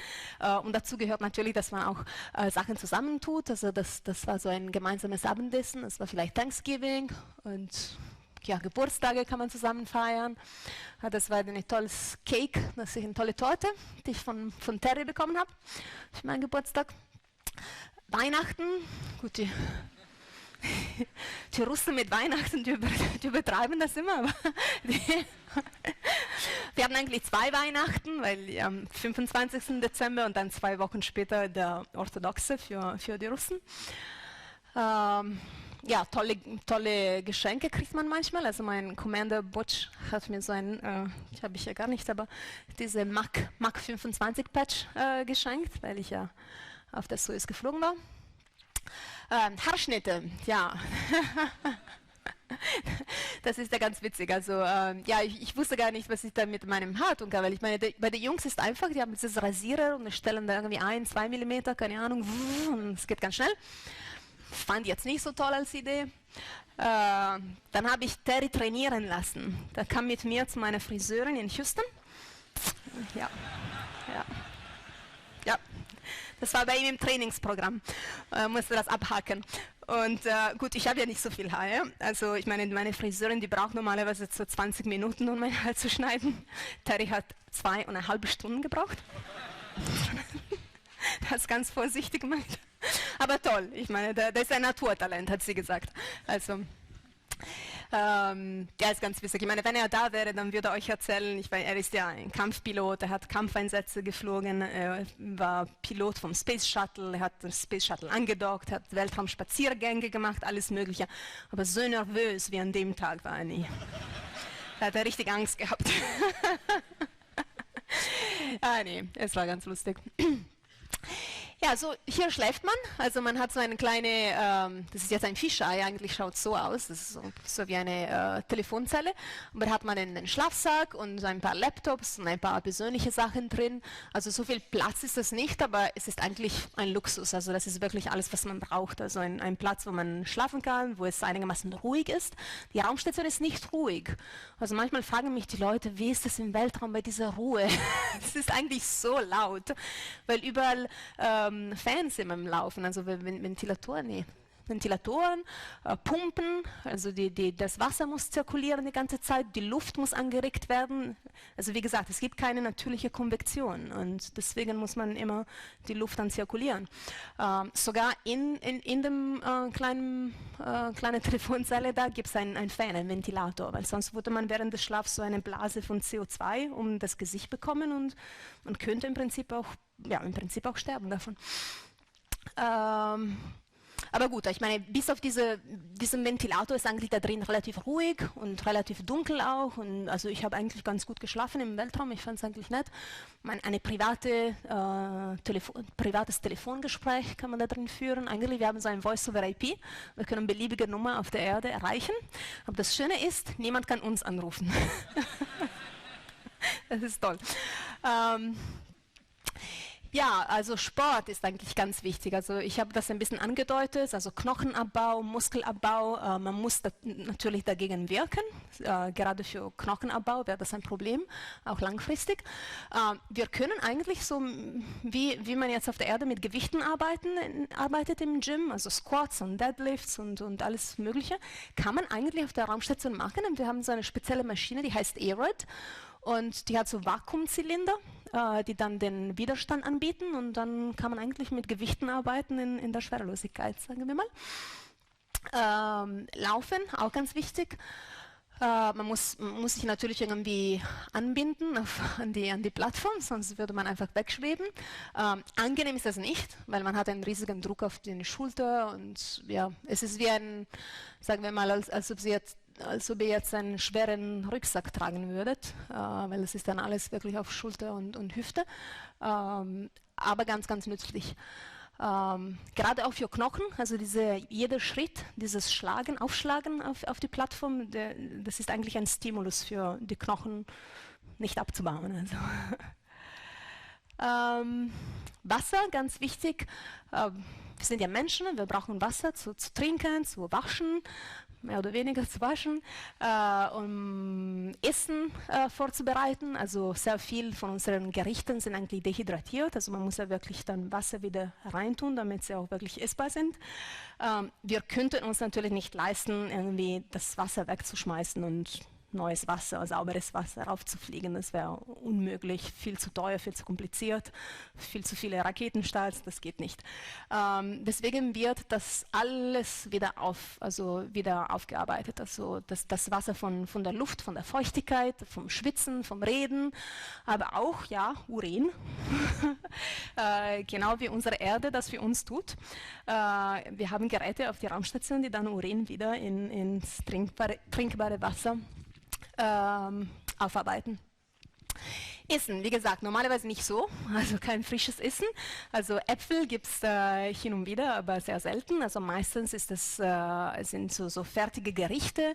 Und dazu gehört natürlich, dass man auch Sachen zusammentut. Also das war so ein gemeinsames Abendessen, das war vielleicht Thanksgiving und ja, Geburtstage kann man zusammen feiern. Das war ein tolles Cake, eine tolle Torte, die ich von Terry bekommen habe für meinen Geburtstag. Weihnachten, gut, die Russen mit Weihnachten, die übertreiben das immer. Aber wir hatten eigentlich 2 Weihnachten, weil am 25. Dezember und dann 2 Wochen später der orthodoxe für die Russen. Ja, tolle Geschenke kriegt man manchmal. Also mein Commander Butch hat mir so ein, habe ich ja gar nicht, aber diese Mach 25 Patch geschenkt, weil ich ja auf der Soyuz geflogen war. Haarschnitte, ja. Das ist ja ganz witzig. Also ja, ich wusste gar nicht, was ich da mit meinem Haar tun kann, weil ich meine, bei den Jungs ist einfach, die haben dieses Rasierer und stellen da irgendwie 1-2 Millimeter, keine Ahnung, und es geht ganz schnell. Fand ich jetzt nicht so toll als Idee. Dann habe ich Terry trainieren lassen. Der kam mit mir zu meiner Friseurin in Houston. Ja. Das war bei ihm im Trainingsprogramm. Musste das abhaken. Und gut, ich habe ja nicht so viel Haar. Ja? Also ich meine Friseurin, die braucht normalerweise so 20 Minuten, um mein Haar zu schneiden. Terry hat 2,5 Stunden gebraucht. Das ganz vorsichtig gemacht. Aber toll, ich meine, der ist ein Naturtalent, hat sie gesagt. Also, der ist ganz witzig. Ich meine, wenn er da wäre, dann würde er euch erzählen, er ist ja ein Kampfpilot, er hat Kampfeinsätze geflogen, er war Pilot vom Space Shuttle, er hat das Space Shuttle angedockt, hat Weltraumspaziergänge gemacht, alles Mögliche. Aber so nervös wie an dem Tag war er nie. Da hat er richtig Angst gehabt. Nee, es war ganz lustig. Ja, so hier schläft man, also man hat so eine kleine, das ist jetzt ein Fischei, eigentlich schaut so aus, das ist so wie eine Telefonzelle, und da hat man einen Schlafsack und ein paar Laptops und ein paar persönliche Sachen drin, also so viel Platz ist das nicht, aber es ist eigentlich ein Luxus, also das ist wirklich alles, was man braucht, also ein Platz, wo man schlafen kann, wo es einigermaßen ruhig ist. Die Raumstation ist nicht ruhig, also manchmal fragen mich die Leute, wie ist es im Weltraum bei dieser Ruhe? Es ist eigentlich so laut, weil überall Fans immer im Laufen, also Ventilatoren, Pumpen, also das Wasser muss zirkulieren die ganze Zeit, die Luft muss angeregt werden. Also wie gesagt, es gibt keine natürliche Konvektion und deswegen muss man immer die Luft dann zirkulieren. Sogar in dem kleinen Telefonzelle da gibt es einen Fan, einen Ventilator, weil sonst würde man während des Schlafs so eine Blase von CO2 um das Gesicht bekommen und man könnte im Prinzip auch sterben davon. Aber gut, ich meine, bis auf diesen Ventilator ist eigentlich da drin relativ ruhig und relativ dunkel auch. Und also ich habe eigentlich ganz gut geschlafen im Weltraum, ich fand es eigentlich nett. Eine privates Telefongespräch kann man da drin führen. Eigentlich, wir haben so ein Voice-over-IP, wir können beliebige Nummer auf der Erde erreichen. Aber das Schöne ist, niemand kann uns anrufen. Das ist toll. Ja, also Sport ist eigentlich ganz wichtig. Also ich habe das ein bisschen angedeutet, also Knochenabbau, Muskelabbau, man muss natürlich dagegen wirken. Gerade für Knochenabbau wäre das ein Problem, auch langfristig. Wir können eigentlich so, wie man jetzt auf der Erde mit Gewichten arbeitet im Gym, also Squats und Deadlifts und alles Mögliche, kann man eigentlich auf der Raumstation machen. Und wir haben so eine spezielle Maschine, die heißt AROD. Und die hat so Vakuumzylinder, die dann den Widerstand anbieten, und dann kann man eigentlich mit Gewichten arbeiten in der Schwerelosigkeit, sagen wir mal. Laufen, auch ganz wichtig. Man muss sich natürlich irgendwie anbinden an die Plattform, sonst würde man einfach wegschweben. Angenehm ist das nicht, weil man hat einen riesigen Druck auf die Schulter, und ja, es ist wie ein, sagen wir mal, als ob ihr jetzt einen schweren Rucksack tragen würdet, weil es ist dann alles wirklich auf Schulter und Hüfte, aber ganz, ganz nützlich. Gerade auch für Knochen, also jeder Schritt, dieses Aufschlagen auf die Plattform, das ist eigentlich ein Stimulus für die Knochen, nicht abzubauen. Also. Wasser, ganz wichtig. Wir sind ja Menschen, wir brauchen Wasser zu trinken, zu waschen, mehr oder weniger zu waschen, um Essen vorzubereiten. Also sehr viel von unseren Gerichten sind eigentlich dehydratiert, also man muss ja wirklich dann Wasser wieder reintun, damit sie auch wirklich essbar sind. Wir könnten uns natürlich nicht leisten, irgendwie das Wasser wegzuschmeißen und neues Wasser, sauberes Wasser raufzufliegen. Das wäre unmöglich, viel zu teuer, viel zu kompliziert, viel zu viele Raketenstarts, das geht nicht. Deswegen wird das alles wieder aufgearbeitet. Also das Wasser von der Luft, von der Feuchtigkeit, vom Schwitzen, vom Reden, aber auch, ja, Urin, genau wie unsere Erde das für uns tut. Wir haben Geräte auf die Raumstation, die dann Urin wieder ins trinkbare Wasser aufarbeiten. Essen, wie gesagt, normalerweise nicht so, also kein frisches Essen. Also Äpfel gibt es hin und wieder, aber sehr selten. Also meistens sind so fertige Gerichte,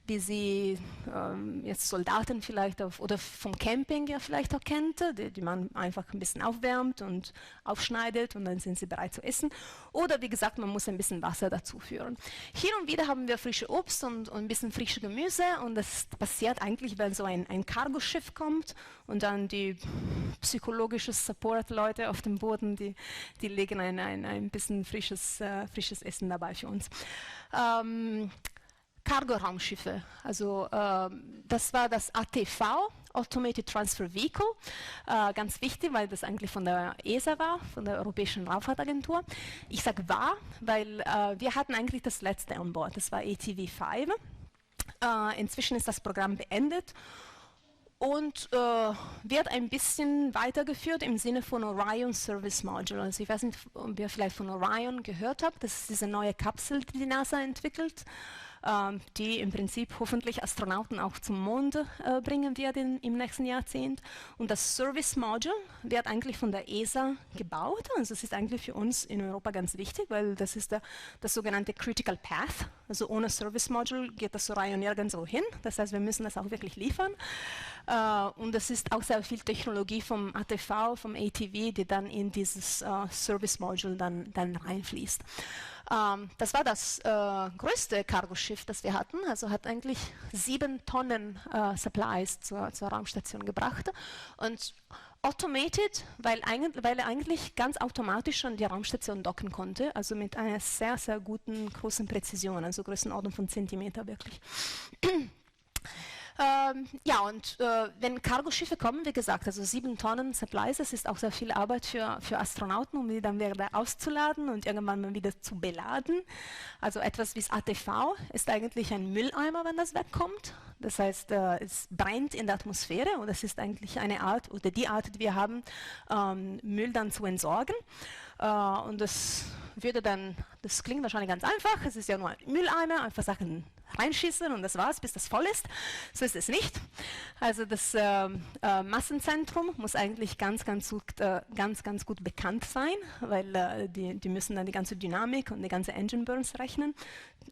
wie sie jetzt Soldaten vielleicht oder vom Camping ja vielleicht auch kennt, die man einfach ein bisschen aufwärmt und aufschneidet, und dann sind sie bereit zu essen. Oder wie gesagt, man muss ein bisschen Wasser dazu führen. Hin und wieder haben wir frische Obst und ein bisschen frische Gemüse, und das passiert eigentlich, wenn so ein Cargoschiff kommt und dann die psychologische Support-Leute auf dem Boden, die legen ein bisschen frisches Essen dabei für uns. Cargo-Raumschiffe, also das war das ATV, Automated Transfer Vehicle, ganz wichtig, weil das eigentlich von der ESA war, von der Europäischen Raumfahrtagentur. Ich sage war, weil wir hatten eigentlich das letzte an Bord, das war ATV-5. Inzwischen ist das Programm beendet und wird ein bisschen weitergeführt im Sinne von Orion Service Module. Also ich weiß nicht, ob ihr vielleicht von Orion gehört habt, das ist diese neue Kapsel, die die NASA entwickelt, die im Prinzip hoffentlich Astronauten auch zum Mond bringen wird im nächsten Jahrzehnt. Und das Service Module wird eigentlich von der ESA gebaut. Also das ist eigentlich für uns in Europa ganz wichtig, weil das ist das sogenannte Critical Path. Also ohne Service Module geht das Orion nirgendwo hin. Das heißt, wir müssen das auch wirklich liefern. Und es ist auch sehr viel Technologie vom ATV, vom ATV, die dann in dieses Service Module dann reinfließt. Das war das größte Cargoschiff, das wir hatten. Also hat eigentlich 7 Tonnen Supplies zur Raumstation gebracht. Und automated, weil er eigentlich ganz automatisch an die Raumstation docken konnte. Also mit einer sehr, sehr guten, großen Präzision. Also Größenordnung von Zentimeter wirklich. Ja, und wenn Cargoschiffe kommen, wie gesagt, also 7 Tonnen Supplies, das ist auch sehr viel Arbeit für Astronauten, um die dann wieder auszuladen und irgendwann mal wieder zu beladen. Also etwas wie das ATV ist eigentlich ein Mülleimer, wenn das wegkommt. Das heißt, es brennt in der Atmosphäre, und das ist eigentlich eine Art, oder die Art, die wir haben, Müll dann zu entsorgen. Und das klingt wahrscheinlich ganz einfach, es ist ja nur ein Mülleimer, einfach Sachen reinschießen und das war's, bis das voll ist. So ist es nicht. Also das Massenzentrum muss eigentlich ganz gut bekannt sein, weil die müssen dann die ganze Dynamik und die ganze Engine Burns rechnen.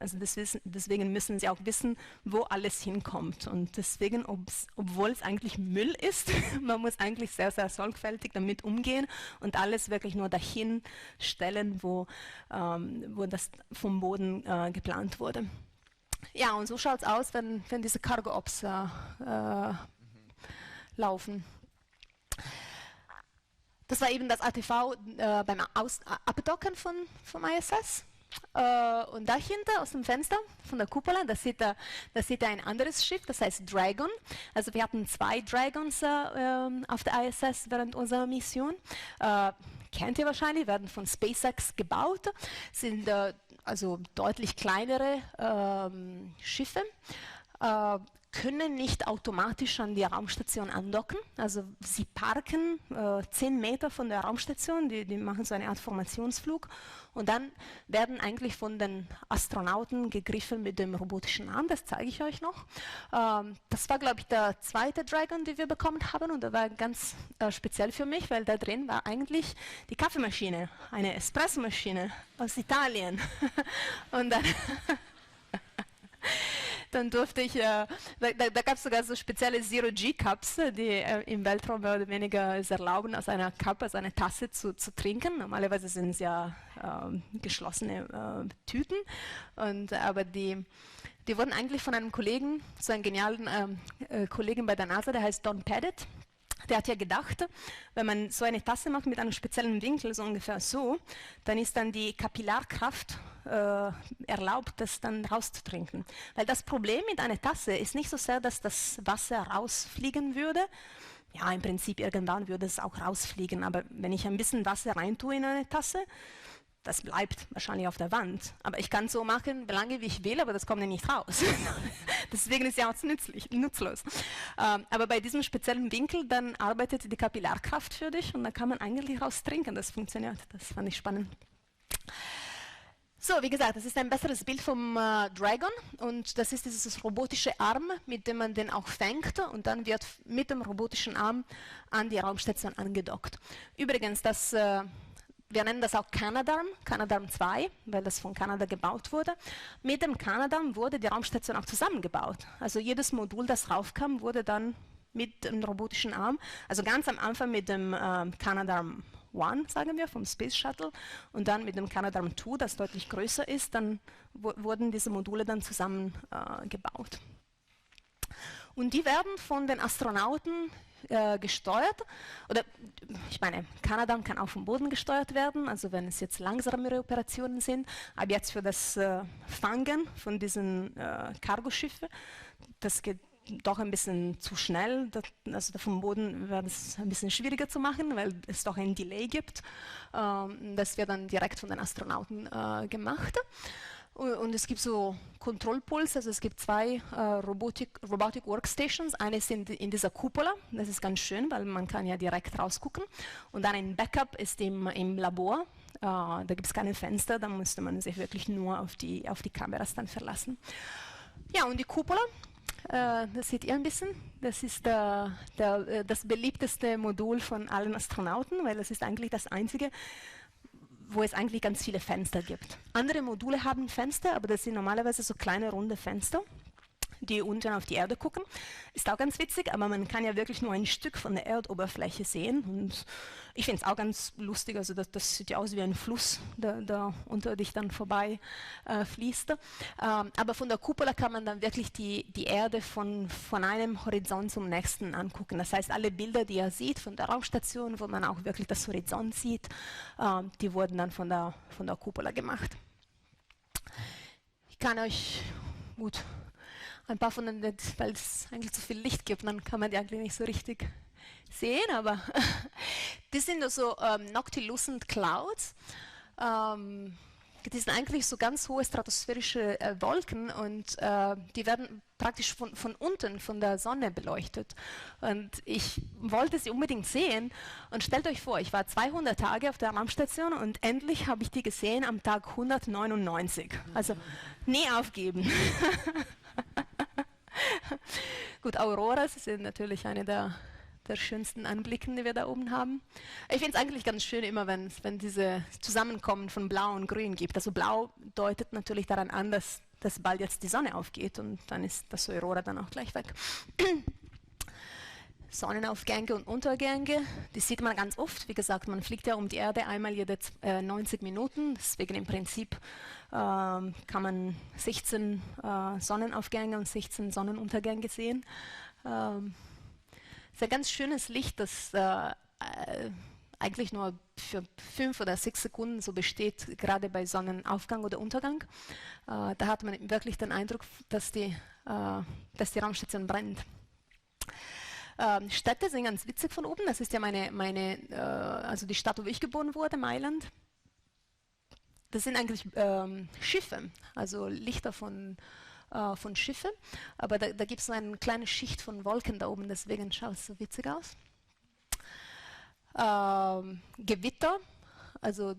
Also deswegen müssen sie auch wissen, wo alles hinkommt. Und deswegen, obwohl es eigentlich Müll ist, man muss eigentlich sehr, sehr sorgfältig damit umgehen und alles wirklich nur dahin stellen, wo das vom Boden geplant wurde. Ja, und so schaut es aus, wenn diese Cargo-Ops laufen. Das war eben das ATV beim Abdocken vom ISS. Und dahinter aus dem Fenster von der Kuppel, da sieht er ein anderes Schiff, das heißt Dragon. Also wir hatten 2 Dragons auf der ISS während unserer Mission. Kennt ihr wahrscheinlich, werden von SpaceX gebaut, sind also deutlich kleinere Schiffe. Können nicht automatisch an die Raumstation andocken. Also sie parken 10 Meter von der Raumstation, die machen so eine Art Formationsflug und dann werden eigentlich von den Astronauten gegriffen mit dem robotischen Arm, das zeige ich euch noch. Das war, glaube ich, der 2. Dragon, den wir bekommen haben und der war ganz speziell für mich, weil da drin war eigentlich die Kaffeemaschine, eine Espressomaschine aus Italien. Und dann durfte ich, da gab es sogar so spezielle Zero-G-Cups, die im Weltraum mehr oder weniger es erlauben, aus einer Cup, aus einer Tasse zu trinken. Normalerweise sind es ja geschlossene Tüten, aber die wurden eigentlich von einem Kollegen, so einem genialen Kollegen bei der NASA, der heißt Don Pettit. Der hat ja gedacht, wenn man so eine Tasse macht mit einem speziellen Winkel, so ungefähr so, dann ist dann die Kapillarkraft erlaubt, das dann rauszutrinken. Weil das Problem mit einer Tasse ist nicht so sehr, dass das Wasser rausfliegen würde. Ja, im Prinzip irgendwann würde es auch rausfliegen, aber wenn ich ein bisschen Wasser reintue in eine Tasse, das bleibt wahrscheinlich auf der Wand. Aber ich kann es so machen, wie lange wie ich will, aber das kommt ja nicht raus. Deswegen ist ja auch nutzlos. Aber bei diesem speziellen Winkel, dann arbeitet die Kapillarkraft für dich und dann kann man eigentlich raus trinken. Das funktioniert. Das fand ich spannend. So, wie gesagt, das ist ein besseres Bild vom Dragon und das ist dieses robotische Arm, mit dem man den auch fängt und dann wird mit dem robotischen Arm an die Raumstation angedockt. Übrigens, wir nennen das auch Canadarm 2, weil das von Kanada gebaut wurde. Mit dem Canadarm wurde die Raumstation auch zusammengebaut. Also jedes Modul, das raufkam, wurde dann mit dem robotischen Arm, also ganz am Anfang mit dem Canadarm 1, sagen wir, vom Space Shuttle und dann mit dem Canadarm 2, das deutlich größer ist, dann wurden diese Module dann zusammengebaut. Und die werden von den Astronauten gesteuert, oder ich meine, Canadarm kann auch vom Boden gesteuert werden, also wenn es jetzt langsamere Operationen sind, aber jetzt für das Fangen von diesen Cargoschiffen, das geht doch ein bisschen zu schnell, also vom Boden wäre es ein bisschen schwieriger zu machen, weil es doch ein Delay gibt. Das wird dann direkt von den Astronauten gemacht. Und es gibt so Kontrollpuls, also es gibt 2 Robotic Workstations. Eine ist in dieser Cupola, das ist ganz schön, weil man kann ja direkt rausgucken. Und dann ein Backup ist im Labor, da gibt es keine Fenster, da müsste man sich wirklich nur auf die Kameras dann verlassen. Ja, und die Cupola, das seht ihr ein bisschen, das ist das beliebteste Modul von allen Astronauten, weil das ist eigentlich das einzige, wo es eigentlich ganz viele Fenster gibt. Andere Module haben Fenster, aber das sind normalerweise so kleine runde Fenster, die unten auf die Erde gucken. Ist auch ganz witzig, aber man kann ja wirklich nur ein Stück von der Erdoberfläche sehen. Und ich finde es auch ganz lustig, also das sieht ja aus wie ein Fluss, der unter dich dann vorbei fließt. Aber von der Kuppel kann man dann wirklich die Erde von einem Horizont zum nächsten angucken. Das heißt, alle Bilder, die ihr seht von der Raumstation, wo man auch wirklich das Horizont sieht, die wurden dann von der Kuppel gemacht. Ich kann euch gut ein paar von denen, weil es eigentlich zu viel Licht gibt, dann kann man die eigentlich nicht so richtig sehen, aber das sind so Noctilucent Clouds. sind eigentlich so ganz hohe stratosphärische Wolken und die werden praktisch von unten von der Sonne beleuchtet. Und ich wollte sie unbedingt sehen und stellt euch vor, ich war 200 Tage auf der Raumstation und endlich habe ich die gesehen am Tag 199. Also nie aufgeben. Gut, Auroras sind natürlich eine der schönsten Anblicken, die wir da oben haben. Ich finde es eigentlich ganz schön immer, wenn diese Zusammenkommen von Blau und Grün gibt. Also Blau deutet natürlich daran an, dass bald jetzt die Sonne aufgeht und dann ist das Aurora dann auch gleich weg. Sonnenaufgänge und Untergänge, die sieht man ganz oft. Wie gesagt, man fliegt ja um die Erde einmal jede 90 Minuten. Deswegen im Prinzip kann man 16 Sonnenaufgänge und 16 Sonnenuntergänge sehen. Es ist ein ganz schönes Licht, das eigentlich nur für 5 oder 6 Sekunden so besteht, gerade bei Sonnenaufgang oder Untergang. Da hat man wirklich den Eindruck, dass die Raumstation brennt. Städte sind ganz witzig von oben. Das ist ja also die Stadt, wo ich geboren wurde, Mailand. Das sind eigentlich Schiffe, also Lichter von Schiffen, aber da gibt es so eine kleine Schicht von Wolken da oben, deswegen schaut es so witzig aus. Gewitter, also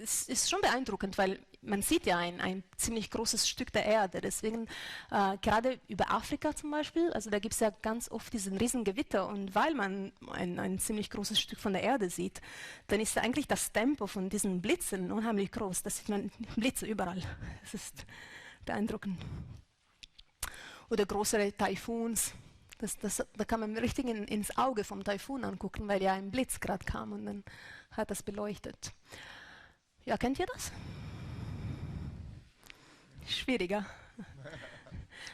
es ist schon beeindruckend, weil man sieht ja ein ziemlich großes Stück der Erde, deswegen gerade über Afrika zum Beispiel, also da gibt es ja ganz oft diesen riesen Gewitter und weil man ein ziemlich großes Stück von der Erde sieht, dann ist eigentlich das Tempo von diesen Blitzen unheimlich groß, da sieht man Blitze überall, das ist beeindruckend. Oder größere Taifuns, da kann man richtig ins Auge vom Taifun angucken, weil ja ein Blitz gerade kam und dann hat das beleuchtet. Ja, kennt ihr das? Schwieriger.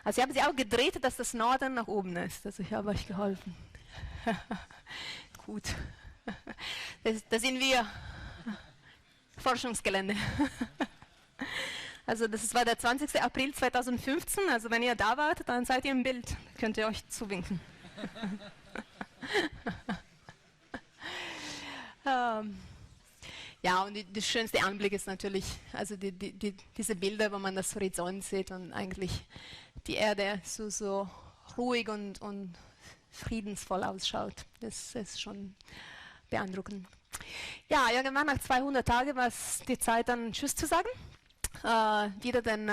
Also ich habe sie auch gedreht, dass das Norden nach oben ist. Also ich habe euch geholfen. Gut. Da sind wir. Forschungsgelände. Also das war der 20. April 2015. Also wenn ihr da wart, dann seid ihr im Bild. Könnt ihr euch zuwinken. Ja, und der schönste Anblick ist natürlich, also diese Bilder, wo man das Horizont sieht und eigentlich die Erde so ruhig und friedensvoll ausschaut. Das ist schon beeindruckend. Ja, irgendwann nach 200 Tagen war es die Zeit, dann Tschüss zu sagen. Wieder den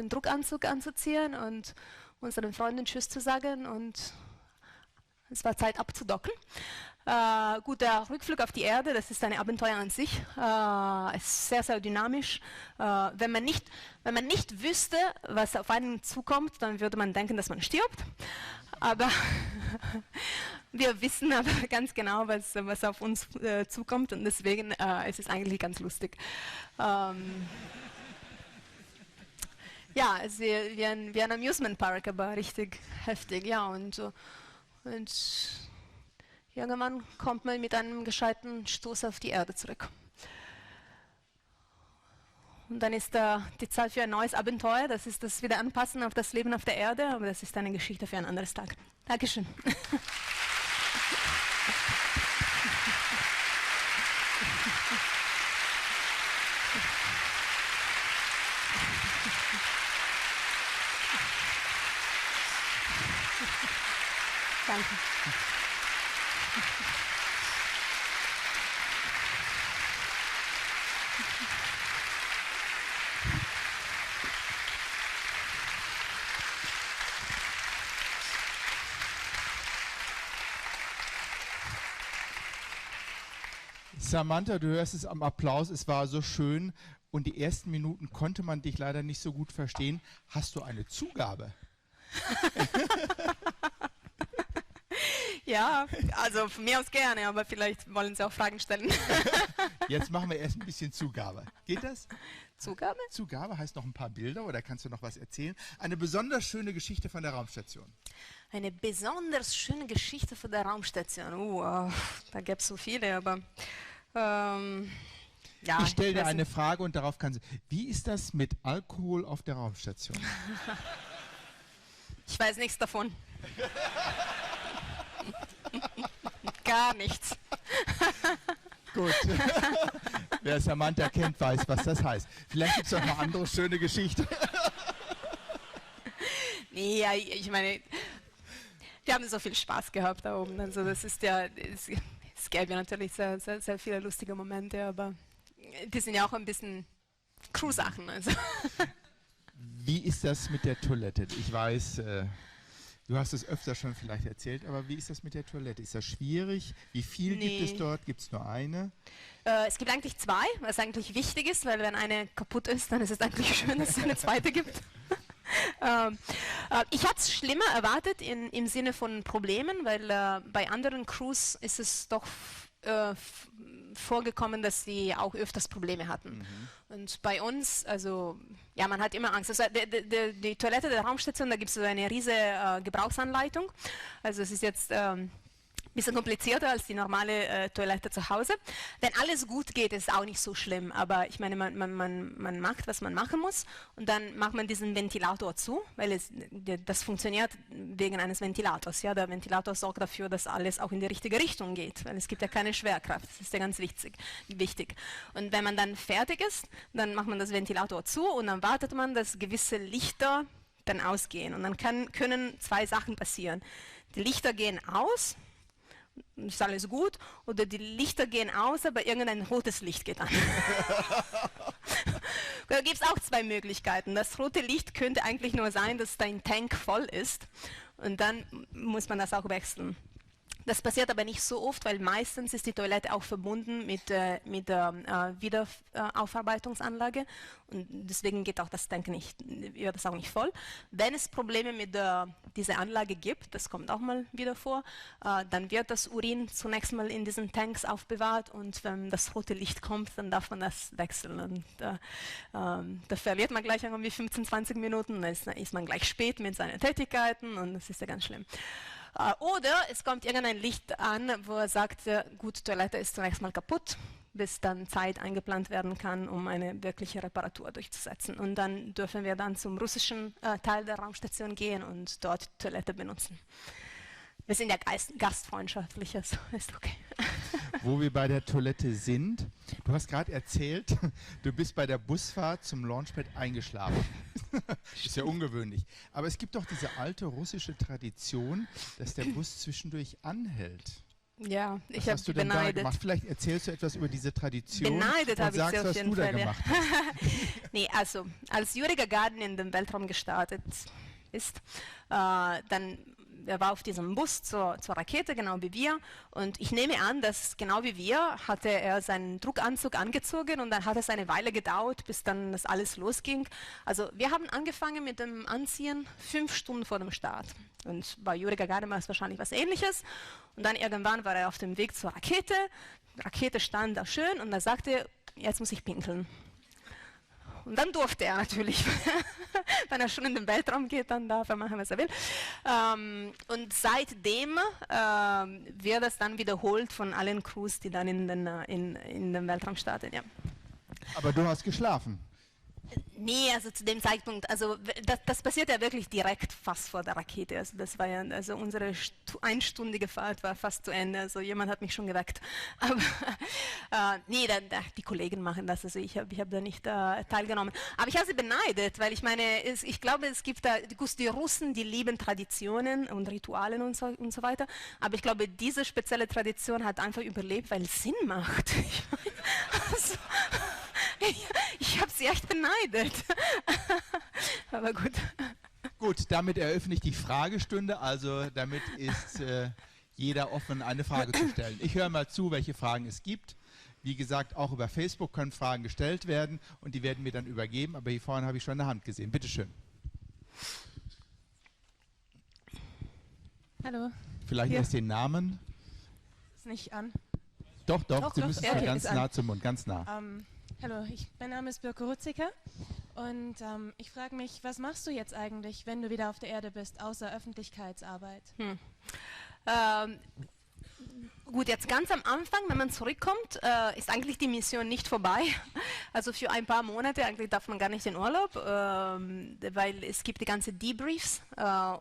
Druckanzug anzuziehen und unseren Freunden Tschüss zu sagen und es war Zeit abzudocken. Gut, der Rückflug auf die Erde, das ist ein Abenteuer an sich. Es ist sehr, sehr dynamisch. Wenn man nicht wüsste, was auf einen zukommt, dann würde man denken, dass man stirbt. Aber wir wissen aber ganz genau, was auf uns zukommt und deswegen ist es eigentlich ganz lustig. Ja, es ist wie ein Amusement Park, aber richtig heftig. Ja, und irgendwann kommt man mit einem gescheiten Stoß auf die Erde zurück. Und dann ist die Zeit für ein neues Abenteuer. Das ist das Wiederanpassen auf das Leben auf der Erde, aber das ist eine Geschichte für ein anderes Tag. Dankeschön. Danke. Samantha, du hörst es am Applaus, es war so schön und die ersten Minuten konnte man dich leider nicht so gut verstehen. Hast du eine Zugabe? Ja, also von mir aus gerne, aber vielleicht wollen Sie auch Fragen stellen. Jetzt machen wir erst ein bisschen Zugabe. Geht das? Zugabe? Zugabe heißt noch ein paar Bilder oder kannst du noch was erzählen? Eine besonders schöne Geschichte von der Raumstation. Eine besonders schöne Geschichte von der Raumstation. Da gäbe es so viele, aber ja. Ich stelle dir eine Frage und darauf kannst du. Wie ist das mit Alkohol auf der Raumstation? Ich weiß nichts davon. Gar nichts. Gut. Wer Samantha kennt, weiß, was das heißt. Vielleicht gibt es auch noch andere schöne Geschichten. Nee, ja, ich meine, wir haben so viel Spaß gehabt da oben. Also das ist ja, es gäbe ja natürlich sehr, sehr, sehr viele lustige Momente, aber die sind ja auch ein bisschen Crew-Sachen. Also. Wie ist das mit der Toilette? Ich weiß, du hast es öfter schon vielleicht erzählt, aber wie ist das mit der Toilette? Ist das schwierig? Wie viel gibt es dort? Gibt es nur eine? Es gibt eigentlich zwei, was eigentlich wichtig ist, weil wenn eine kaputt ist, dann ist es eigentlich schön, dass es eine zweite gibt. Ich hatte es schlimmer erwartet im Sinne von Problemen, weil bei anderen Crews ist es doch vorgekommen, dass sie auch öfters Probleme hatten. Und bei uns, also ja, man hat immer Angst. Also, die Toilette der Raumstation, da gibt es so eine riesige Gebrauchsanleitung. Also es ist jetzt bisschen komplizierter als die normale Toilette zu Hause. Wenn alles gut geht, ist es auch nicht so schlimm. Aber ich meine, man macht, was man machen muss und dann macht man diesen Ventilator zu, weil das funktioniert wegen eines Ventilators. Ja? Der Ventilator sorgt dafür, dass alles auch in die richtige Richtung geht, weil es gibt ja keine Schwerkraft. Das ist ja ganz wichtig. Und wenn man dann fertig ist, dann macht man das Ventilator zu und dann wartet man, dass gewisse Lichter dann ausgehen. Und dann können zwei Sachen passieren. Die Lichter gehen aus, ist alles gut, oder die Lichter gehen aus, aber irgendein rotes Licht geht an. Da gibt es auch zwei Möglichkeiten. Das rote Licht könnte eigentlich nur sein, dass dein Tank voll ist und dann muss man das auch wechseln. Das passiert aber nicht so oft, weil meistens ist die Toilette auch verbunden mit der Wiederaufarbeitungsanlage und deswegen geht auch das Tank nicht, wird das auch nicht voll. Wenn es Probleme mit dieser Anlage gibt, das kommt auch mal wieder vor, dann wird das Urin zunächst mal in diesen Tanks aufbewahrt und wenn das rote Licht kommt, dann darf man das wechseln. Und da verliert man gleich irgendwie 15, 20 Minuten, dann ist man gleich spät mit seinen Tätigkeiten und das ist ja ganz schlimm. Oder es kommt irgendein Licht an, wo er sagt, gut, Toilette ist zunächst mal kaputt, bis dann Zeit eingeplant werden kann, um eine wirkliche Reparatur durchzusetzen. Und dann dürfen wir dann zum russischen Teil der Raumstation gehen und dort die Toilette benutzen. Wir sind ja gastfreundschaftlich, also ist okay. Wo wir bei der Toilette sind, du hast gerade erzählt, du bist bei der Busfahrt zum Launchpad eingeschlafen. Ist ja ungewöhnlich. Aber es gibt doch diese alte russische Tradition, dass der Bus zwischendurch anhält. Ja, ich Was habe hast du denn da gemacht? Vielleicht erzählst du etwas über diese Tradition beneidet und sagst, ich sie auf was jeden du Fall, da gemacht hast. Nee, also als Juri Gagarin in den Weltraum gestartet ist, dann er war auf diesem Bus zur Rakete, genau wie wir. Und ich nehme an, dass genau wie wir hatte er seinen Druckanzug angezogen und dann hat es eine Weile gedauert, bis dann das alles losging. Also wir haben angefangen mit dem Anziehen 5 Stunden vor dem Start. Und bei Juri Gagarin war es wahrscheinlich was Ähnliches. Und dann irgendwann war er auf dem Weg zur Rakete. Die Rakete stand da schön und er sagte, jetzt muss ich pinkeln. Und dann durfte er natürlich, wenn er schon in den Weltraum geht, dann darf er machen, was er will. Und seitdem wird das dann wiederholt von allen Crews, die dann in den Weltraum starten. Ja. Aber du hast geschlafen. Nee, also zu dem Zeitpunkt, also das passiert ja wirklich direkt fast vor der Rakete. Also das war ja, also unsere einstündige Fahrt war fast zu Ende. Also jemand hat mich schon geweckt. Aber nee, die Kollegen machen das. Also ich hab da nicht teilgenommen. Aber ich habe sie beneidet, weil ich meine, ich glaube, es gibt da die Russen, die lieben Traditionen und Ritualen und so weiter. Aber ich glaube, diese spezielle Tradition hat einfach überlebt, weil es Sinn macht. Ich habe sie echt beneidet. Aber gut. Gut, damit eröffne ich die Fragestunde. Also damit ist jeder offen, eine Frage zu stellen. Ich höre mal zu, welche Fragen es gibt. Wie gesagt, auch über Facebook können Fragen gestellt werden und die werden mir dann übergeben. Aber hier vorne habe ich schon eine Hand gesehen. Bitte schön. Hallo. Vielleicht Hier. erst den Namen. Ist nicht an. Doch, Sie müssen okay, ganz ist nah an. zum Mund, ganz nah. Hallo, mein Name ist Birke Rutziker und ich frage mich, was machst du jetzt eigentlich, wenn du wieder auf der Erde bist, außer Öffentlichkeitsarbeit? Gut, jetzt ganz am Anfang, wenn man zurückkommt, ist eigentlich die Mission nicht vorbei. Also für ein paar Monate, eigentlich darf man gar nicht in Urlaub, weil es gibt die ganze Debriefs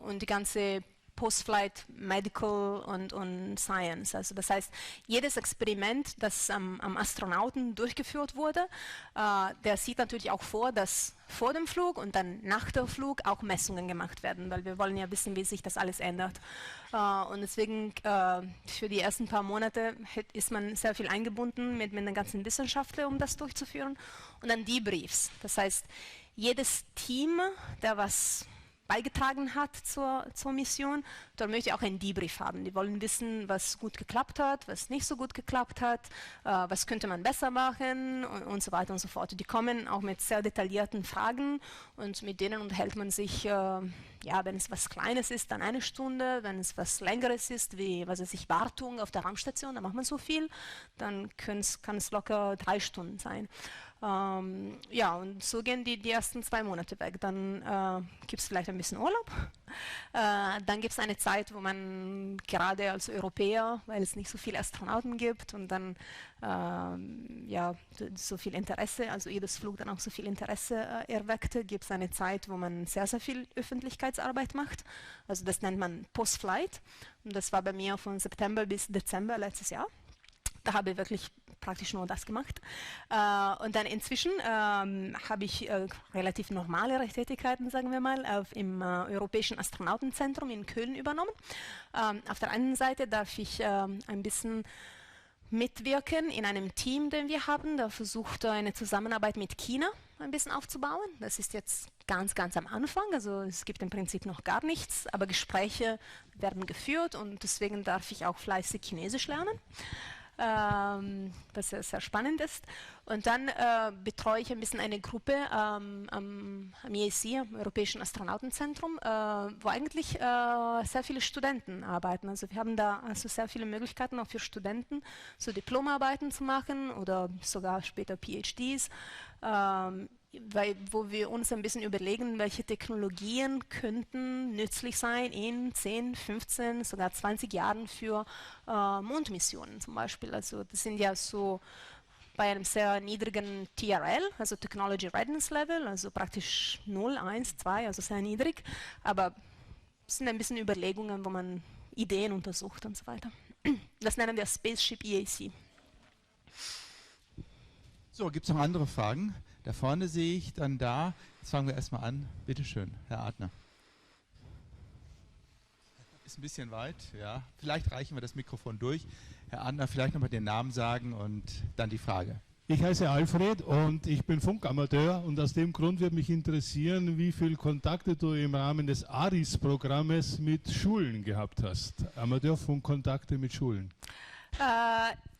und die ganze Post-Flight Medical und Science. Also das heißt, jedes Experiment, das am Astronauten durchgeführt wurde, der sieht natürlich auch vor, dass vor dem Flug und dann nach dem Flug auch Messungen gemacht werden, weil wir wollen ja wissen, wie sich das alles ändert. Und deswegen für die ersten paar Monate ist man sehr viel eingebunden mit den ganzen Wissenschaftlern, um das durchzuführen. Und dann Debriefs. Das heißt, jedes Team, der was beigetragen hat zur Mission, da möchte ich auch einen Debrief haben. Die wollen wissen, was gut geklappt hat, was nicht so gut geklappt hat, was könnte man besser machen und so weiter und so fort. Die kommen auch mit sehr detaillierten Fragen und mit denen unterhält man sich, ja, wenn es was Kleines ist, dann 1 Stunde, wenn es was Längeres ist, wie, was weiß ich, Wartung auf der Raumstation, da macht man so viel, dann kann es locker 3 Stunden sein. Ja, und so gehen die ersten 2 Monate weg. Dann gibt es vielleicht ein bisschen Urlaub. Dann gibt es eine Zeit, wo man gerade als Europäer, weil es nicht so viele Astronauten gibt und dann ja, so viel Interesse, also jedes Flug dann auch so viel Interesse erweckte, gibt es eine Zeit, wo man sehr, sehr viel Öffentlichkeitsarbeit macht. Also das nennt man Post-Flight. Und das war bei mir von September bis Dezember letztes Jahr. Da habe ich wirklich praktisch nur das gemacht. Und dann inzwischen habe ich relativ normale Tätigkeiten, sagen wir mal, im Europäischen Astronautenzentrum in Köln übernommen. Auf der einen Seite darf ich ein bisschen mitwirken in einem Team, den wir haben. Da versucht eine Zusammenarbeit mit China ein bisschen aufzubauen. Das ist jetzt ganz, ganz am Anfang. Also es gibt im Prinzip noch gar nichts, aber Gespräche werden geführt und deswegen darf ich auch fleißig Chinesisch lernen. Was sehr, sehr spannend ist. Und dann betreue ich ein bisschen eine Gruppe am EAC, am Europäischen Astronautenzentrum, wo eigentlich sehr viele Studenten arbeiten. Also wir haben da also sehr viele Möglichkeiten auch für Studenten, so Diplomarbeiten zu machen oder sogar später PhDs. Wo wir uns ein bisschen überlegen, welche Technologien könnten nützlich sein in 10, 15, sogar 20 Jahren für Mondmissionen zum Beispiel. Also das sind ja so bei einem sehr niedrigen TRL, also Technology Readiness Level, also praktisch 0, 1, 2, also sehr niedrig, aber es sind ein bisschen Überlegungen, wo man Ideen untersucht und so weiter. Das nennen wir Spaceship EAC. So, gibt es noch andere Fragen? Da vorne sehe ich, dann da. Jetzt fangen wir erstmal an. Bitte schön, Herr Adner. Ist ein bisschen weit, ja. Vielleicht reichen wir das Mikrofon durch. Herr Adner, vielleicht nochmal den Namen sagen und dann die Frage. Ich heiße Alfred und ich bin Funkamateur und aus dem Grund würde mich interessieren, wie viele Kontakte du im Rahmen des ARIS-Programmes mit Schulen gehabt hast. Amateurfunkkontakte mit Schulen.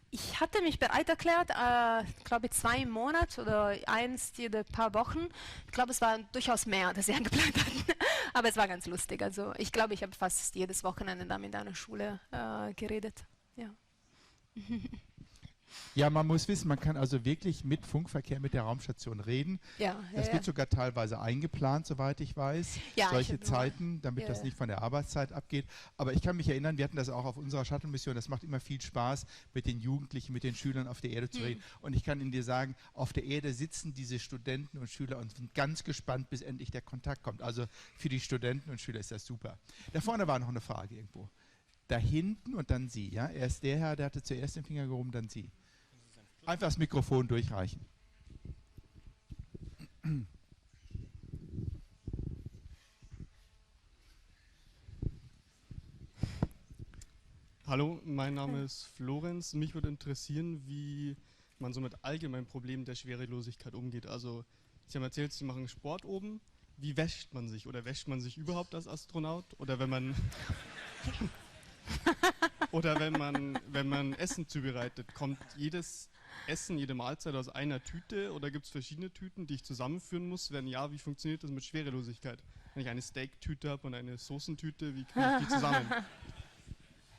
Ich hatte mich bereit erklärt, glaube ich 2 Monate oder jede paar Wochen. Ich glaube, es war durchaus mehr, das sie angeplant hatten. Aber es war ganz lustig. Also ich glaube, ich habe fast jedes Wochenende da mit einer Schule geredet. Ja. Ja, man muss wissen, man kann also wirklich mit Funkverkehr mit der Raumstation reden. Ja, das wird sogar teilweise eingeplant, soweit ich weiß. Ja, solche Zeiten, damit das nicht von der Arbeitszeit abgeht. Aber ich kann mich erinnern, wir hatten das auch auf unserer Shuttle-Mission. Das macht immer viel Spaß, mit den Jugendlichen, mit den Schülern auf der Erde zu reden. Und ich kann Ihnen dir sagen, auf der Erde sitzen diese Studenten und Schüler und sind ganz gespannt, bis endlich der Kontakt kommt. Also für die Studenten und Schüler ist das super. Da vorne war noch eine Frage irgendwo. Da hinten und dann Sie. Ja? Erst der Herr, der hatte zuerst den Finger gehoben, dann Sie. Einfach das Mikrofon durchreichen. Hallo, mein Name ist Florenz. Mich würde interessieren, wie man so mit allgemeinen Problemen der Schwerelosigkeit umgeht. Also, Sie haben erzählt, Sie machen Sport oben. Wie wäscht man sich? Oder wäscht man sich überhaupt als Astronaut? Oder wenn man wenn man Essen zubereitet, kommt jedes Essen, jede Mahlzeit aus einer Tüte oder gibt es verschiedene Tüten, die ich zusammenführen muss? Wenn ja, wie funktioniert das mit Schwerelosigkeit? Wenn ich eine Steak-Tüte habe und eine Soßentüte, wie kriege ich die zusammen?